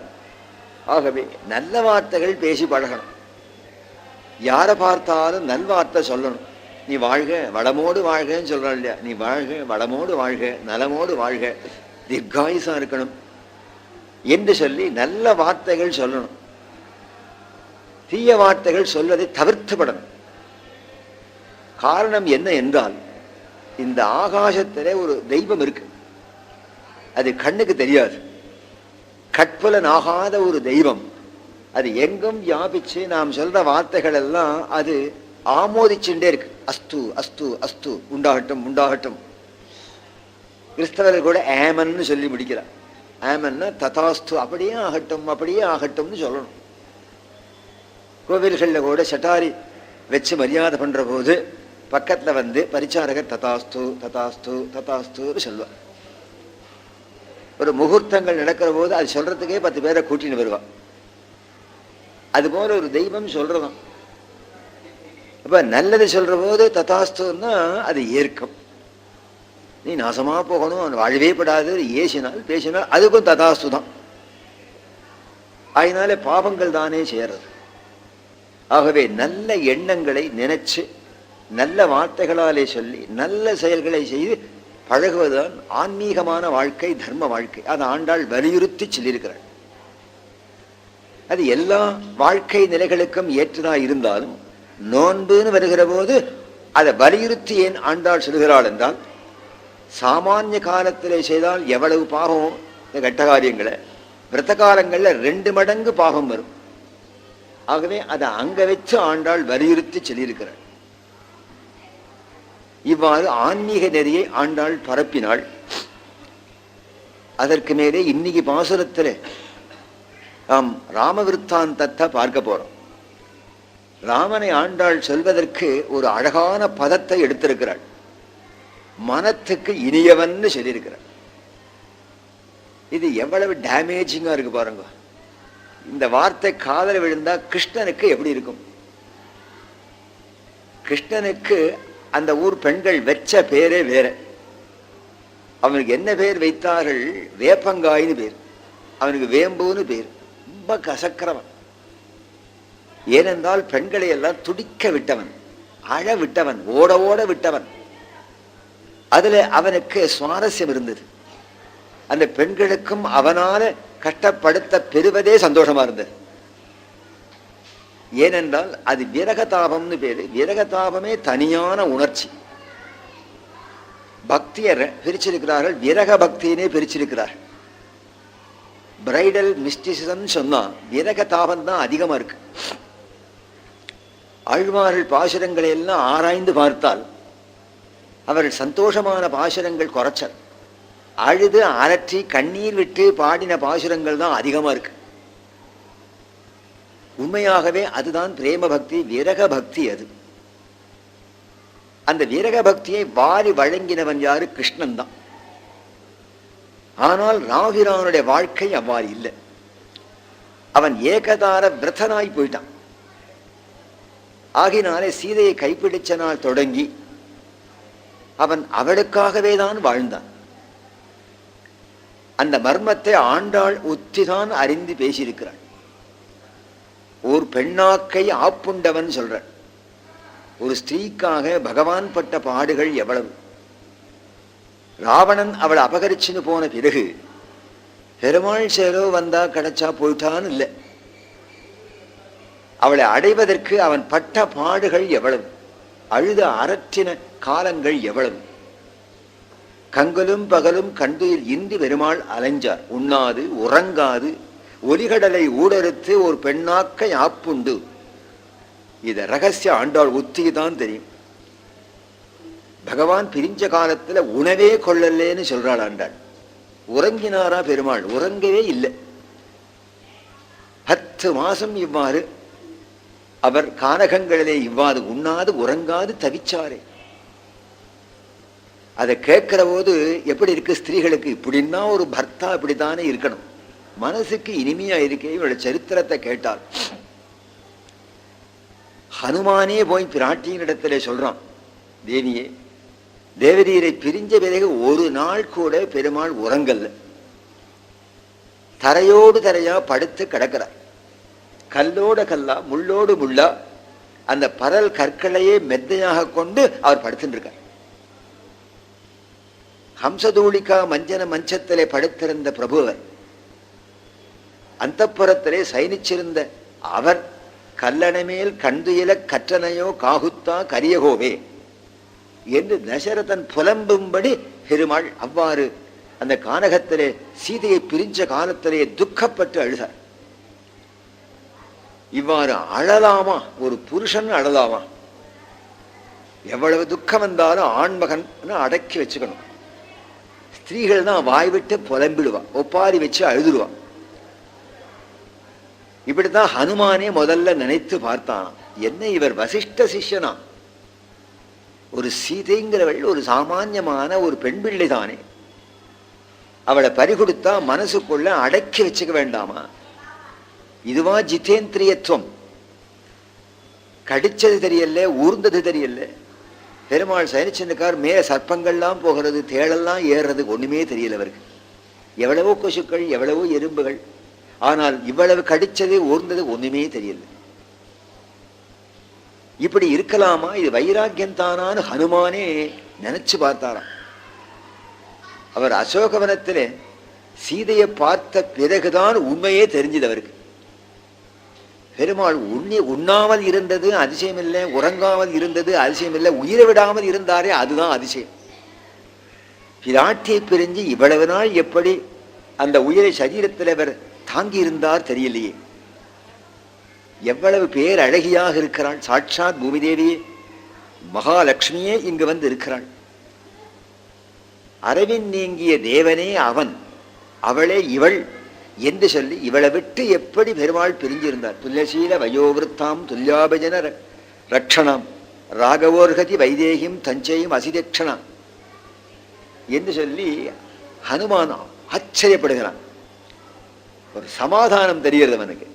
ஆகவே நல்ல வார்த்தைகள் பேசி பழகணும். யாரை பார்த்தாலும் நல்வார்த்தை சொல்லணும். நீ வாழ்க வளமோடு வாழ்கன்னு சொல்றாள் இல்லையா? நீ வாழ்க வளமோடு வாழ்க, நலமோடு வாழ்க, தீர்காயுசா இருக்கணும் என்று சொல்லி நல்ல வார்த்தைகள் சொல்லணும். தீய வார்த்தைகள் சொல்வதை தவிர்த்துப்படணும். காரணம் என்ன என்றால், இந்த ஆகாசத்திலே ஒரு தெய்வம் இருக்கு, அது கண்ணுக்கு தெரியாது. கற்புலனாகாத ஒரு தெய்வம், அது எங்கும் வியாபிச்சு நாம் சொல்ற வார்த்தைகள் எல்லாம் அது ஆமோதிச்சுட்டே இருக்கு. அஸ்து அஸ்து அஸ்து, உண்டாகட்டும் உண்டாகட்டும். கிறிஸ்தவர்கள் கூட ஏமன்னு சொல்லி முடிக்கிறார். ஆமன்னா ததாஸ்து, அப்படியே ஆகட்டும் அப்படியே ஆகட்டும்னு சொல்லணும். கோவில்களில் கூட சட்டாரி வச்சு மரியாதை பண்ற போது பக்கத்துல வந்து பரிச்சாரகர் ததாஸ்து ததாஸ்து ததாஸ்துன்னு சொல்லுவார். ஒரு முகூர்த்தங்கள் நடக்கிற போது அது சொல்றதுக்கே 10 பேரை கூட்டின்னு வருவா. அதுபோல ஒரு தெய்வம் சொல்றதாம். அப்ப நல்லது சொல்ற போது ததாஸ்துன்னா அது ஏற்கும். நீ நாசமா போகணும், வாழவே படாது ஏசினால் பேசினால் அதுக்கும் ததாஸ்து தான். அதனால பாவங்கள் தானே சேருது. ஆகவே நல்ல எண்ணங்களை நினைச்சு நல்ல வார்த்தைகளாலே சொல்லி நல்ல செயல்களை செய்து பழகுவதுதான் ஆன்மீகமான வாழ்க்கை, தர்ம வாழ்க்கை. அதை ஆண்டாள் வலியுறுத்தி சொல்லியிருக்கிறாள். அது எல்லா வாழ்க்கை நிலைகளுக்கும் ஏற்றதா இருந்தாலும் நோன்புன்னு வருகிற போது அதை வலியுறுத்தி ஏன் ஆண்டாள் சொல்கிறாள் என்றால், சாமானிய காலத்திலே செய்தால் எவ்வளவு பாகம் இந்த கெட்ட காரியங்களை விரத காலங்கள்ல 2 மடங்கு பாகம் வரும். ஆகவே அதை அங்க வச்சு ஆண்டாள் வலியுறுத்தி சொல்லியிருக்கிறாள். இவ்வாறு ஆன்மீக நெறியை ஆண்டாள் பரப்பினாள். அதற்கு மேலே இன்னைக்கு பாசுரத்தில் நாம் ராமவிருத்தாந்தத்தை பார்க்க போறோம். ராமனை ஆண்டாள் சொல்வதற்கு ஒரு அழகான பதத்தை எடுத்திருக்கிறாள். மனத்துக்கு இனியவன்னு சொல்லியிருக்கிறாள். இது எவ்வளவு டேமேஜிங்கா இருக்கு பாருங்க. இந்த வார்த்தை காதல விழுந்தா கிருஷ்ணனுக்கு எப்படி இருக்கும்? கிருஷ்ணனுக்கு அந்த ஊர் பெண்கள் வெச்ச பேரே வேற. அவனுக்கு என்ன பேர் வைத்தார்கள்? வேப்பங்காயின்னு பேர். அவனுக்கு வேம்புன்னு பேர். ரொம்ப கசக்கிறவன். ஏனென்றால் பெண்களை எல்லாம் துடிக்க விட்டவன், அழ விட்டவன், ஓட ஓட விட்டவன். அதுல அவனுக்கு சுவாரஸ்யம் இருந்தது. அந்த பெண்களுக்கும் அவனால கஷ்டப்படுத்த பெறுவதே சந்தோஷமா இருந்தது. ஏனென்றால் அது விரகதாபம்னு பேரு. விரகதாபமே தனியான உணர்ச்சி. பக்தியை பிரிச்சிருக்கிறார்கள், விரக பக்தியினே பிரிச்சிருக்கிறார்கள். பிரைடல் மிஸ்டிசிசம் சொன்னா விரகதாபம் தான் அதிகமா இருக்கு. ஆழ்வார்கள் பாசுரங்களை எல்லாம் ஆராய்ந்து பார்த்தால் அவர்கள் சந்தோஷமான பாசுரங்கள் குறைச்சல், அழுது அரற்றி கண்ணீர் விட்டு பாடின பாசுரங்கள் தான் அதிகமா இருக்கு. உண்மையாகவே அதுதான் பிரேம பக்தி, விரக பக்தி. அது அந்த விரக பக்தியை வாரி வழங்கினவன் யாரு? கிருஷ்ணன் தான். ஆனால் ராவிரானுடைய வாழ்க்கை அவ்வாறு இல்லை. அவன் ஏகதார விரதனாய் போயிட்டான். ஆகினாலே சீதையை கைப்பிடிச்ச நாள் தொடங்கி அவன் அவளுக்காகவே தான் வாழ்ந்தான். அந்த மர்மத்தை ஆண்டாள் உத்திதான் அறிந்து பேசியிருக்கிறாள். ஒரு பெண்ணாக்கை ஆப்புண்டவன் சொல்ற. ஒரு ஸ்திரீக்காக பகவான் பட்ட பாடுகள் எவ்வளவு. ராவணன் அவளை அபகரிச்சுன்னு போன பிறகு பெருமாள் சேரோ வந்தா கிடைச்சா போயிட்டான்னு இல்லை. அவளை அடைவதற்கு அவன் பட்ட பாடுகள் எவ்வளவு, அழுத அரற்றின காலங்கள் எவ்வளவு. கங்கலும் பகலும் கண்டுயில் இன்றி பெருமாள் அலைஞ்சார். உண்ணாது உறங்காது ஒலிகடலை ஊடறுத்து ஒரு பெண்ணாக்கை ஆப்புண்டு. இத ரகசிய ஆண்டாள் உத்திக்கு தான் தெரியும். பகவான் பிரிஞ்ச காலத்துல உணவே கொள்ளலேன்னு சொல்றாள் ஆண்டாள். உறங்கினாரா பெருமாள்? உறங்கவே இல்லை. 10 மாசம் இவ்வாறு அவர் கானகங்களிலே இவ்வாறு உண்ணாது உறங்காது தவிச்சாரே. அதை கேட்கிற போது எப்படி இருக்கு ஸ்திரீகளுக்கு? இப்படின்னா ஒரு பர்த்தா இப்படித்தானே இருக்கணும். மனசுக்கு இனிமையா இருக்கே. இவளோட சரித்திரத்தை கேட்டால் ஹனுமானே போய் பிராட்டியின் இடத்துல சொல்றான், தேவியே, தேவரீரை பிரிஞ்ச பிறகு ஒரு நாள் கூட பெருமாள் உறங்கல்ல. தரையோடு தரையா படுத்து கிடக்கிறார். கல்லோட கல்லா முள்ளோடு முள்ளா அந்த பரல் கற்களையே மெத்தையாக கொண்டு அவர் படுத்துட்டு இருக்கார். ஹம்சதூளிகா மஞ்சன மஞ்சத்திலே படுத்திருந்த பிரபுவர், அந்தப்புறத்திலே சயனிச்சிருந்த அவர் கல்லணமேல் கண்டுயில கற்றனையோ காகுத்தா கரியகோவே என்று தசரதன் புலம்பும்படி பெருமாள் அவ்வாறு அந்த கானகத்திலே சீதையை பிரிஞ்ச காலத்திலே துக்கப்பட்டு அழுதார். இவ்வாறு அழலாமா? ஒரு புருஷன் அழலாமா? எவ்வளவு துக்கம் வந்தாலும் ஆண்மகன் அடக்கி வச்சுக்கணும். ஸ்திரீகள் தான் வாய் விட்டு புலம்பிடுவா, ஒப்பாரி வச்சு அழுதுடுவா. இப்படித்தான் ஹனுமானே முதல்ல நினைத்து பார்த்தானா, என்ன இவர் வசிஷ்ட சிஷ்யனா? ஒரு சீதைங்கிறவள் ஒரு சாமான்யமான ஒரு பெண் பிள்ளை தானே. அவளை பறிகொடுத்தா மனசுக்குள்ள அடக்கி வச்சுக்க வேண்டாமா? இதுவா ஜிதேந்திரியத்துவம்? கடிச்சது தெரியல, ஊர்ந்தது தெரியல. பெருமாள் சயனிச்சனுக்கார் மேல சர்ப்பங்கள்லாம் போகிறது, தேளெல்லாம் ஏறுறது, ஒண்ணுமே தெரியல அவருக்கு. எவ்வளவோ கொசுக்கள், எவ்வளவோ எறும்புகள், ஆனால் இவ்வளவு கடிச்சது ஊர்ந்தது ஒண்ணுமே தெரியல. இப்படி இருக்கலாமா? இது வைராக்கியம் தானான்னு ஹனுமானே நினைச்சு பார்த்தாராம். அவர் அசோகவனத்திலே சீதையை பார்த்த பிறகுதான் உண்மையே தெரிஞ்சது அவருக்கு. பெருமாள் உண்ணாமல் இருந்தது அதிசயம் இல்லை, உறங்காமல் இருந்தது அதிசயம் இல்லை, உயிரை விடாமல் இருந்தாரே அதுதான் அதிசயம். பிராட்டியை பிரிஞ்சு இவ்வளவு நாள் எப்படி அந்த உயிரை சரீரத்தில் அவர் தாங்கி இருந்தார் தெரியலையே. எவ்வளவு பேர் அழகியாக இருக்கிறாள். சாட்சாத் பூமிதேவியே மகாலட்சுமியே இங்கு வந்து இருக்கிறாள். அரவின் நீங்கிய தேவனே அவன், அவளே இவள் என்று சொல்லி இவளை விட்டு எப்படி பெருமாள் பிரிஞ்சிருந்தார். துல்யசீல வயோவிருத்தாம் துல்யாபஜன ரட்சணாம் ராகவோர்கதி வைதேகிம் தஞ்சையும் அசிதக்ஷணாம் என்று சொல்லி ஹனுமான் ஆச்சரியப்படுகிறான். ஒரு சமாதானம் தெரிகிறது அவனுக்கு.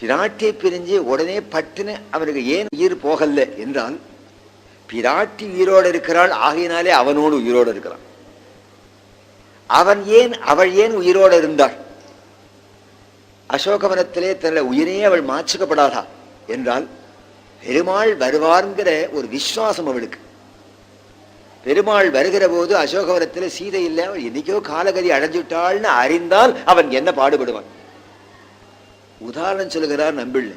பிராட்டியை பிரிஞ்சு உடனே பட்டுன்னு அவனுக்கு ஏன் உயிர் போகல என்றால், பிராட்டி உயிரோடு இருக்கிறாள், ஆகையினாலே அவனோடு உயிரோடு இருக்கிறான். அவள் ஏன் உயிரோடு இருந்தாள்? அசோகவனத்திலே தன்னுடைய உயிரே அவள் மாச்சுக்கப்படாதா என்றால், பெருமாள் வருவார்ங்கிற ஒரு விசுவாசம் அவளுக்கு. பெருமாள் வருகிற போது அசோகவனத்தில் சீதை இல்லை, அவள் என்னைக்கோ காலகதி அடைஞ்சுட்டாள்னு அறிந்தால் அவன் என்ன பாடுபடுவான். உதாரணம் சொல்லுகிறார் நம்பிள்ளை.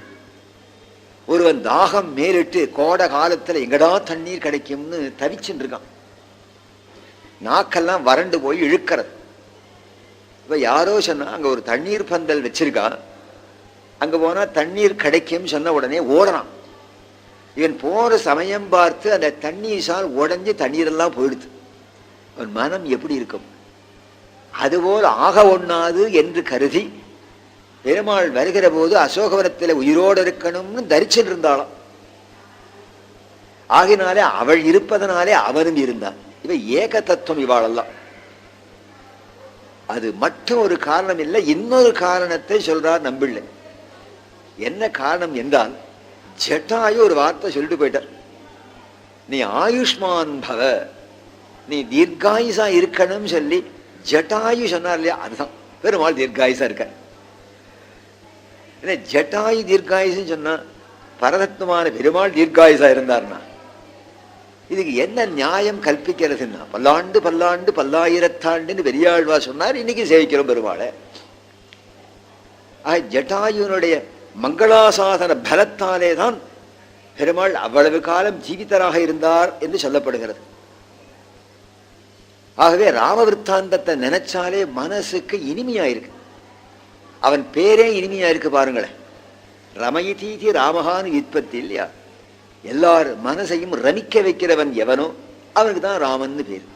ஒருவன் தாகம் மேலிட்டு கோடை காலத்துல எங்கடா தண்ணீர் கிடைக்கும்னு தவிச்சுட்டு இருக்கான். நாக்கெல்லாம் வறண்டு போய் இழுக்கிறது. இப்ப யாரோ சொன்னா அங்க ஒரு தண்ணீர் பந்தல் வச்சிருக்கா, அங்க போனா தண்ணீர் கிடைக்கும் சொன்ன உடனே ஓடறான். இவன் போற சமயம் பார்த்து அந்த தண்ணீர் சால் உடஞ்சி தண்ணீரெல்லாம் போயிடுது. அவன் மனம் எப்படி இருக்கும்? அதுபோல் ஆக ஒண்ணாது என்று கருதி பெருமாள் வருகிற போது அசோகவனத்தில் உயிரோடு இருக்கணும்னு தரிச்சுட்டு இருந்தாலும், ஆகினாலே அவள் இருப்பதனாலே அவனும் இருந்தான். இவ ஏக தத்துவம் இவாளெல்லாம். அது மட்டும் ஒரு காரணம் இல்லை, இன்னொரு காரணத்தை சொல்றார் நம்பிள்ளை. என்ன காரணம் என்றால், ஜட்டாயு ஒரு வார்த்தை சொல்லிட்டு போயிட்டார். நீ ஆயுஷ்மான் பவ, நீ தீர்காயுசா இருக்கணும் சொல்லி ஜட்டாயு சொன்னார் இல்லையா, அதுதான் பெருமாள் தீர்காயுசா இருக்க. ஜட்டாயு தீர்காயுசுன்னு சொன்னா பரதத்துவமான பெருமாள் தீர்காயுசா இருந்தார்னா இதுக்கு என்ன நியாயம் கல்பிக்கிறதுன்னா, பல்லாண்டு பல்லாண்டு பல்லாயிரத்தாண்டுன்னு பெரியாழ்வா சொன்னார். இன்னைக்கு சேவிக்கிறோம் பெருமாளை. ஜட்டாயுனுடைய மங்களாசாசன பலத்தாலே தான் பெருமாள் அவ்வளவு காலம் ஜீவிதராக இருந்தார் என்று சொல்லப்படுகிறது. ஆகவே ராமவிருத்தாந்தத்தை நினைச்சாலே மனசுக்கு இனிமையாயிருக்கு. அவன் பேரே இனிமையா இருக்கு பாருங்களேன். ரமயிதீதி ராமஹான் விற்பத்தி இல்லையா, எல்லார் மனசையும் ரமிக்க வைக்கிறவன் எவனோ அவனுக்கு தான் ராமன் பேர்.